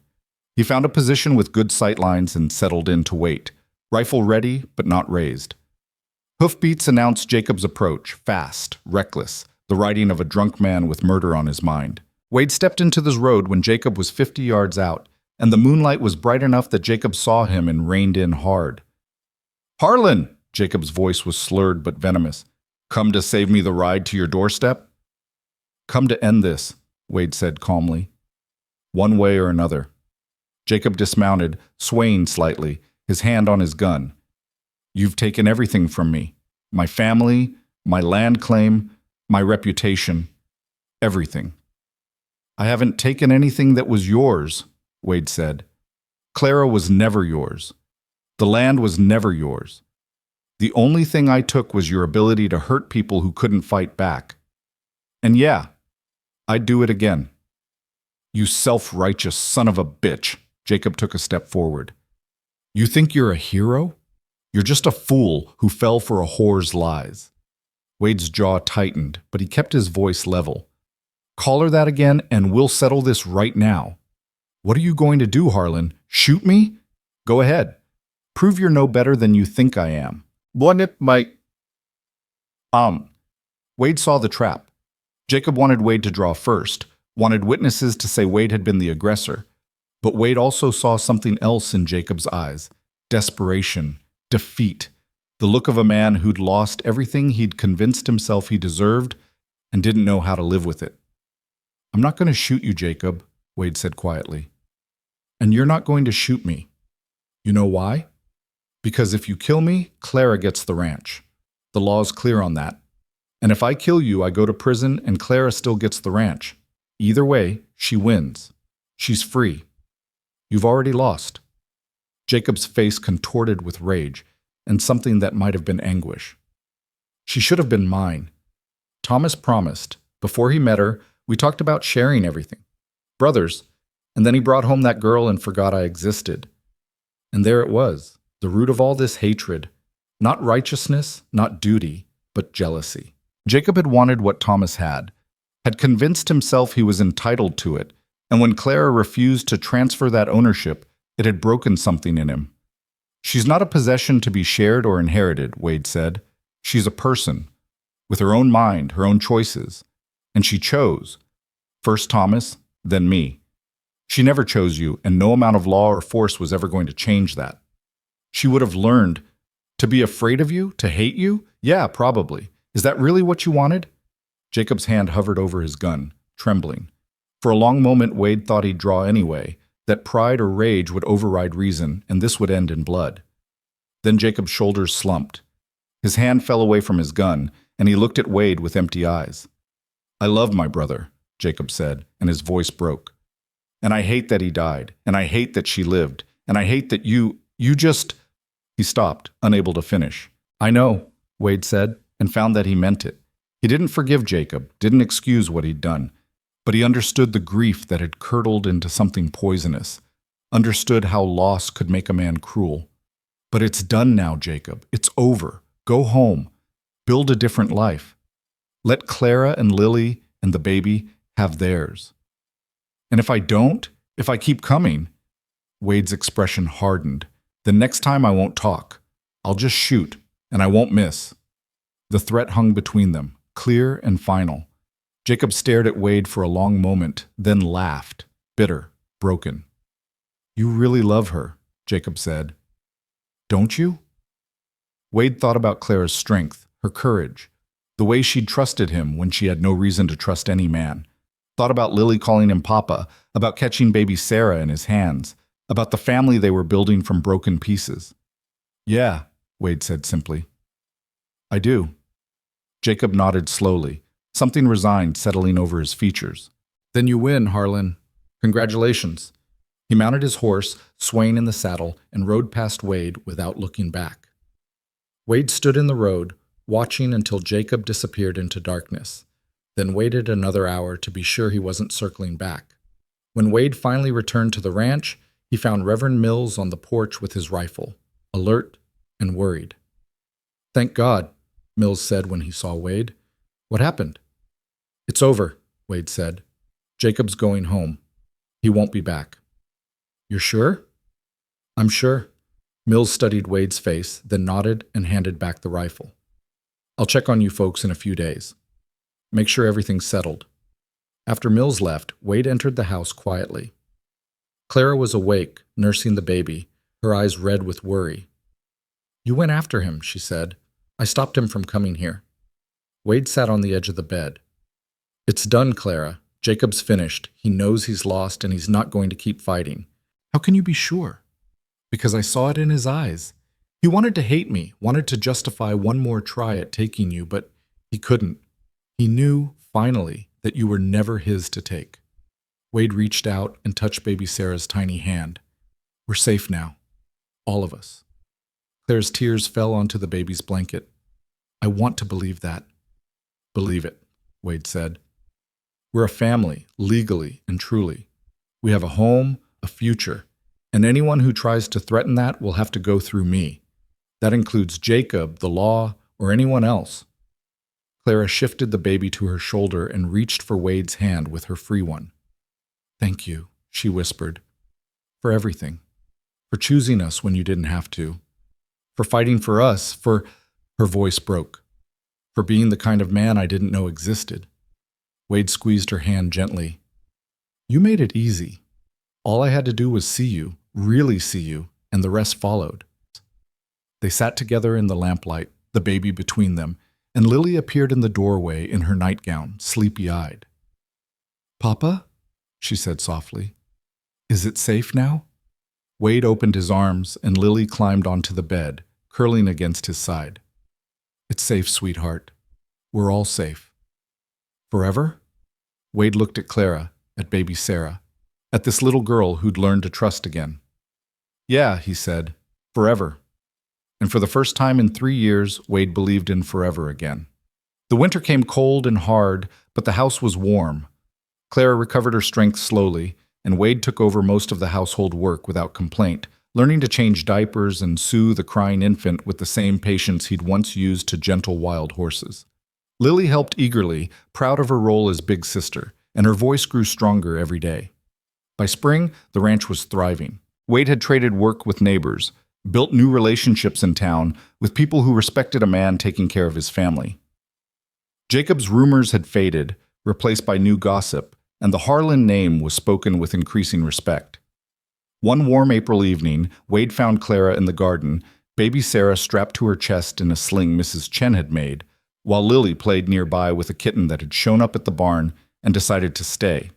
He found a position with good sight lines and settled in to wait, rifle ready but not raised. Hoofbeats announced Jacob's approach, fast, reckless, the riding of a drunk man with murder on his mind. Wade stepped into this road when Jacob was 50 yards out, and the moonlight was bright enough that Jacob saw him and reined in hard. "Harlan!" Jacob's voice was slurred but venomous. "Come to save me the ride to your doorstep?" "Come to end this," Wade said calmly. "One way or another." Jacob dismounted, swaying slightly, his hand on his gun. "You've taken everything from me. My family, my land claim, my reputation, everything." "I haven't taken anything that was yours," Wade said. "Clara was never yours. The land was never yours. The only thing I took was your ability to hurt people who couldn't fight back. And yeah, I'd do it again." "You self-righteous son of a bitch," Jacob took a step forward. "You think you're a hero? You're just a fool who fell for a whore's lies." Wade's jaw tightened, but he kept his voice level. "Call her that again, and we'll settle this right now. What are you going to do, Harlan? Shoot me? Go ahead. Prove you're no better than you think I am." "Bonnet might..." Wade saw the trap. Jacob wanted Wade to draw first, wanted witnesses to say Wade had been the aggressor. But Wade also saw something else in Jacob's eyes: desperation, defeat, the look of a man who'd lost everything he'd convinced himself he deserved and didn't know how to live with it. "I'm not going to shoot you, Jacob," Wade said quietly. "And you're not going to shoot me. You know why? Because if you kill me, Clara gets the ranch. The law's clear on that. And if I kill you, I go to prison and Clara still gets the ranch. Either way, she wins. She's free. You've already lost." Jacob's face contorted with rage and something that might have been anguish. "She should have been mine. Thomas promised. Before he met her, we talked about sharing everything. Brothers. And then he brought home that girl and forgot I existed. And there it was, the root of all this hatred. Not righteousness, not duty, but jealousy." Jacob had wanted what Thomas had convinced himself he was entitled to it, and when Clara refused to transfer that ownership, It had broken something in him. She's not a possession to be shared or inherited, Wade said. She's a person, with her own mind, her own choices. And she chose. First Thomas, then me. She never chose you, and no amount of law or force was ever going to change that. She would have learned to be afraid of you, to hate you? Yeah, probably. Is that really what you wanted? Jacob's hand hovered over his gun, trembling. For a long moment, Wade thought he'd draw anyway, that pride or rage would override reason, and this would end in blood. Then Jacob's shoulders slumped. His hand fell away from his gun, and he looked at Wade with empty eyes. I love my brother, Jacob said, and his voice broke. And I hate that he died, and I hate that she lived, and I hate that you just... He stopped, unable to finish. I know, Wade said, and found that he meant it. He didn't forgive Jacob, didn't excuse what he'd done, but he understood the grief that had curdled into something poisonous, understood how loss could make a man cruel. But it's done now, Jacob. It's over. Go home. Build a different life. Let Clara and Lily and the baby have theirs. And if I don't, if I keep coming, Wade's expression hardened. Then next time I won't talk. I'll just shoot, and I won't miss. The threat hung between them, clear and final. Jacob stared at Wade for a long moment, then laughed, bitter, broken. You really love her, Jacob said. Don't you? Wade thought about Clara's strength, her courage, the way she'd trusted him when she had no reason to trust any man. Thought about Lily calling him Papa, about catching baby Sarah in his hands, about the family they were building from broken pieces. Yeah, Wade said simply. I do. Jacob nodded slowly, something resigned settling over his features. Then you win, Harlan. Congratulations. He mounted his horse, swaying in the saddle, and rode past Wade without looking back. Wade stood in the road, watching until Jacob disappeared into darkness, then waited another hour to be sure he wasn't circling back. When Wade finally returned to the ranch, he found Reverend Mills on the porch with his rifle, alert and worried. Thank God, Mills said when he saw Wade. What happened? It's over, Wade said. Jacob's going home. He won't be back. You're sure? I'm sure. Mills studied Wade's face, then nodded and handed back the rifle. I'll check on you folks in a few days. Make sure everything's settled. After Mills left, Wade entered the house quietly. Clara was awake, nursing the baby, her eyes red with worry. You went after him, she said. I stopped him from coming here. Wade sat on the edge of the bed. It's done, Clara. Jacob's finished. He knows he's lost and he's not going to keep fighting. How can you be sure? Because I saw it in his eyes. He wanted to hate me, wanted to justify one more try at taking you, but he couldn't. He knew, finally, that you were never his to take. Wade reached out and touched baby Sarah's tiny hand. We're safe now. All of us. Claire's tears fell onto the baby's blanket. I want to believe that. Believe it, Wade said. We're a family, legally and truly. We have a home, a future, and anyone who tries to threaten that will have to go through me. That includes Jacob, the law, or anyone else. Clara shifted the baby to her shoulder and reached for Wade's hand with her free one. Thank you, she whispered, for everything, for choosing us when you didn't have to, for fighting for us, for, her voice broke, for being the kind of man I didn't know existed. Wade squeezed her hand gently. You made it easy. All I had to do was see you, really see you, and the rest followed. They sat together in the lamplight, the baby between them, and Lily appeared in the doorway in her nightgown, sleepy-eyed. Papa? She said softly. Is it safe now? Wade opened his arms, and Lily climbed onto the bed, curling against his side. It's safe, sweetheart. We're all safe. Forever? Wade looked at Clara, at baby Sarah, at this little girl who'd learned to trust again. Yeah, he said, forever. And for the first time in 3 years, Wade believed in forever again. The winter came cold and hard, but the house was warm. Clara recovered her strength slowly, and Wade took over most of the household work without complaint, learning to change diapers and soothe a crying infant with the same patience he'd once used to gentle wild horses. Lily helped eagerly, proud of her role as big sister, and her voice grew stronger every day. By spring, the ranch was thriving. Wade had traded work with neighbors, built new relationships in town with people who respected a man taking care of his family. Jacob's rumors had faded, replaced by new gossip, and the Harlan name was spoken with increasing respect. One warm April evening, Wade found Clara in the garden, baby Sarah strapped to her chest in a sling Mrs. Chen had made, while Lily played nearby with a kitten that had shown up at the barn and decided to stay.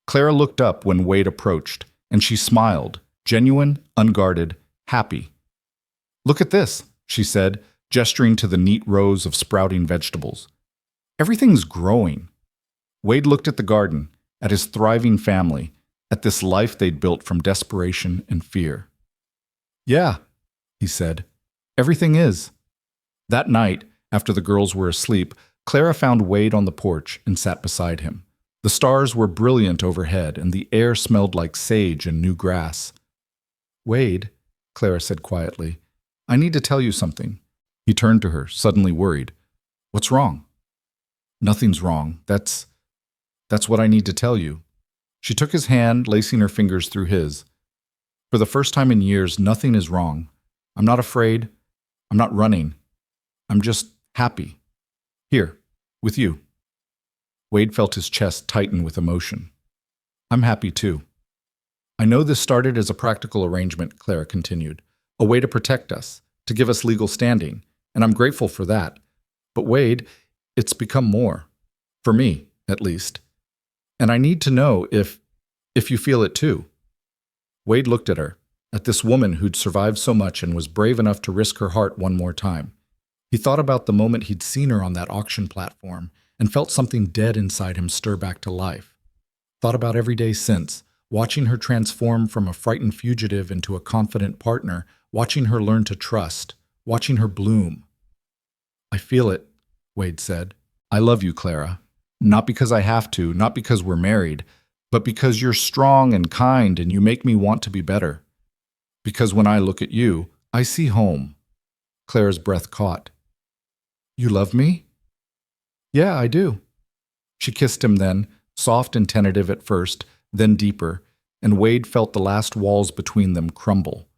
Clara looked up when Wade approached, and she smiled, genuine, unguarded, happy. "Look at this," she said, gesturing to the neat rows of sprouting vegetables. "Everything's growing." Wade looked at the garden, at his thriving family, at this life they'd built from desperation and fear. "Yeah," he said, "everything is." That night, after the girls were asleep, Clara found Wade on the porch and sat beside him. The stars were brilliant overhead, and the air smelled like sage and new grass. "Wade," Clara said quietly, "I need to tell you something." He turned to her, suddenly worried. "What's wrong?" "Nothing's wrong. That's what I need to tell you." She took his hand, lacing her fingers through his. "For the first time in years, nothing is wrong. I'm not afraid. I'm not running. I'm just happy. Here, with you." Wade felt his chest tighten with emotion. "I'm happy too." "I know this started as a practical arrangement," Clara continued, "a way to protect us, to give us legal standing, and I'm grateful for that. But Wade, it's become more. For me, at least. And I need to know if you feel it too." Wade looked at her, at this woman who'd survived so much and was brave enough to risk her heart one more time. He thought about the moment he'd seen her on that auction platform and felt something dead inside him stir back to life. Thought about every day since, watching her transform from a frightened fugitive into a confident partner, watching her learn to trust, watching her bloom. "I feel it," Wade said. "I love you, Clara. Not because I have to, not because we're married, but because you're strong and kind and you make me want to be better. Because when I look at you, I see home." Clara's breath caught. "You love me?" "Yeah, I do." She kissed him then, soft and tentative at first, then deeper, and Wade felt the last walls between them crumble.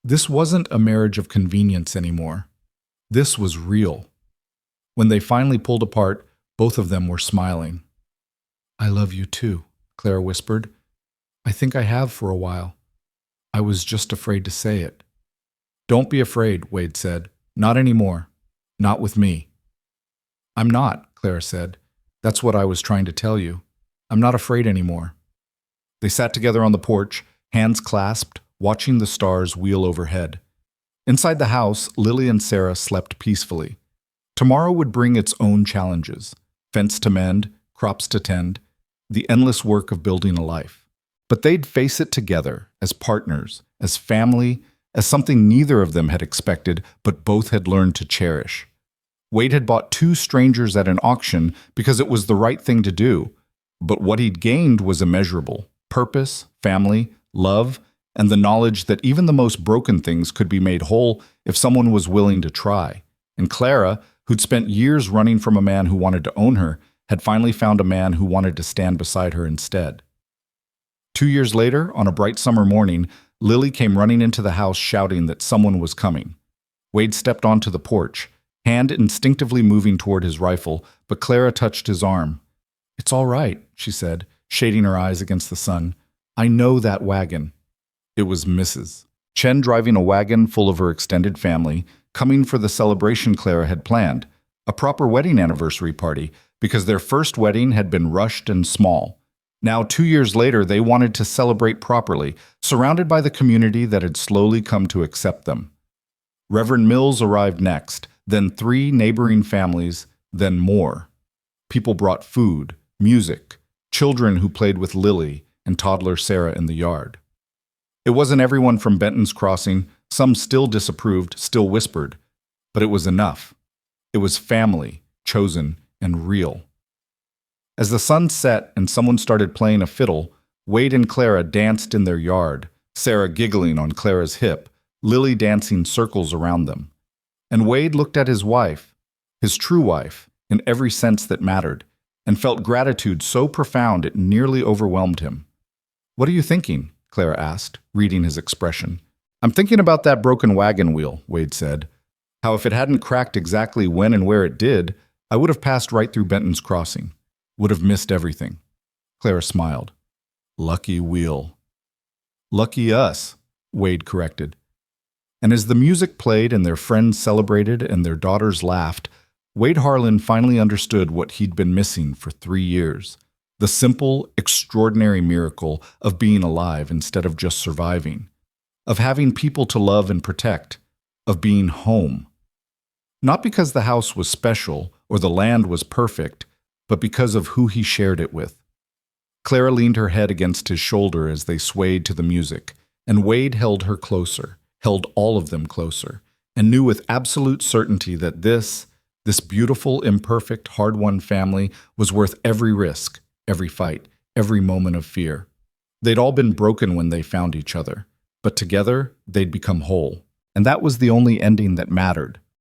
This wasn't a marriage of convenience anymore. This was real. When they finally pulled apart, both of them were smiling. "I love you too," Clara whispered. "I think I have for a while. I was just afraid to say it." "Don't be afraid," Wade said. "Not anymore. Not with me." "I'm not," Clara said. "That's what I was trying to tell you. I'm not afraid anymore." They sat together on the porch, hands clasped, watching the stars wheel overhead. Inside the house, Lily and Sarah slept peacefully. Tomorrow would bring its own challenges. Fence to mend, crops to tend, the endless work of building a life. But they'd face it together, as partners, as family, as something neither of them had expected, but both had learned to cherish. Wade had bought two strangers at an auction because it was the right thing to do, but what he'd gained was immeasurable: purpose, family, love, and the knowledge that even the most broken things could be made whole if someone was willing to try. And Clara, who'd spent years running from a man who wanted to own her, had finally found a man who wanted to stand beside her instead. 2 years later, on a bright summer morning, Lily came running into the house shouting that someone was coming. Wade stepped onto the porch, hand instinctively moving toward his rifle, but Clara touched his arm. "It's all right," she said, shading her eyes against the sun. "I know that wagon." It was Mrs. Chen driving a wagon full of her extended family, coming for the celebration Clara had planned, a proper wedding anniversary party, because their first wedding had been rushed and small. Now, 2 years later, they wanted to celebrate properly, surrounded by the community that had slowly come to accept them. Reverend Mills arrived next, then 3 neighboring families, then more. People brought food, music, children who played with Lily and toddler Sarah in the yard. It wasn't everyone from Benton's Crossing. Some still disapproved, still whispered. But it was enough. It was family, chosen, and real. As the sun set and someone started playing a fiddle, Wade and Clara danced in their yard, Sarah giggling on Clara's hip, Lily dancing circles around them. And Wade looked at his wife, his true wife, in every sense that mattered, and felt gratitude so profound it nearly overwhelmed him. "What are you thinking?" Clara asked, reading his expression. I'm thinking about that broken wagon wheel, Wade said. How if it hadn't cracked exactly when and where it did, I would have passed right through Benton's crossing. Would have missed everything. Clara smiled. Lucky wheel. Lucky us, Wade corrected. And as the music played and their friends celebrated and their daughters laughed, Wade Harlan finally understood what he'd been missing for 3 years. The simple, extraordinary miracle of being alive instead of just surviving. Of having people to love and protect. Of being home. Not because the house was special or the land was perfect, but because of who he shared it with. Clara leaned her head against his shoulder as they swayed to the music, and Wade held her closer, held all of them closer, and knew with absolute certainty that this beautiful, imperfect, hard-won family was worth every risk, every fight, every moment of fear. They'd all been broken when they found each other, but together they'd become whole. And that was the only ending that mattered.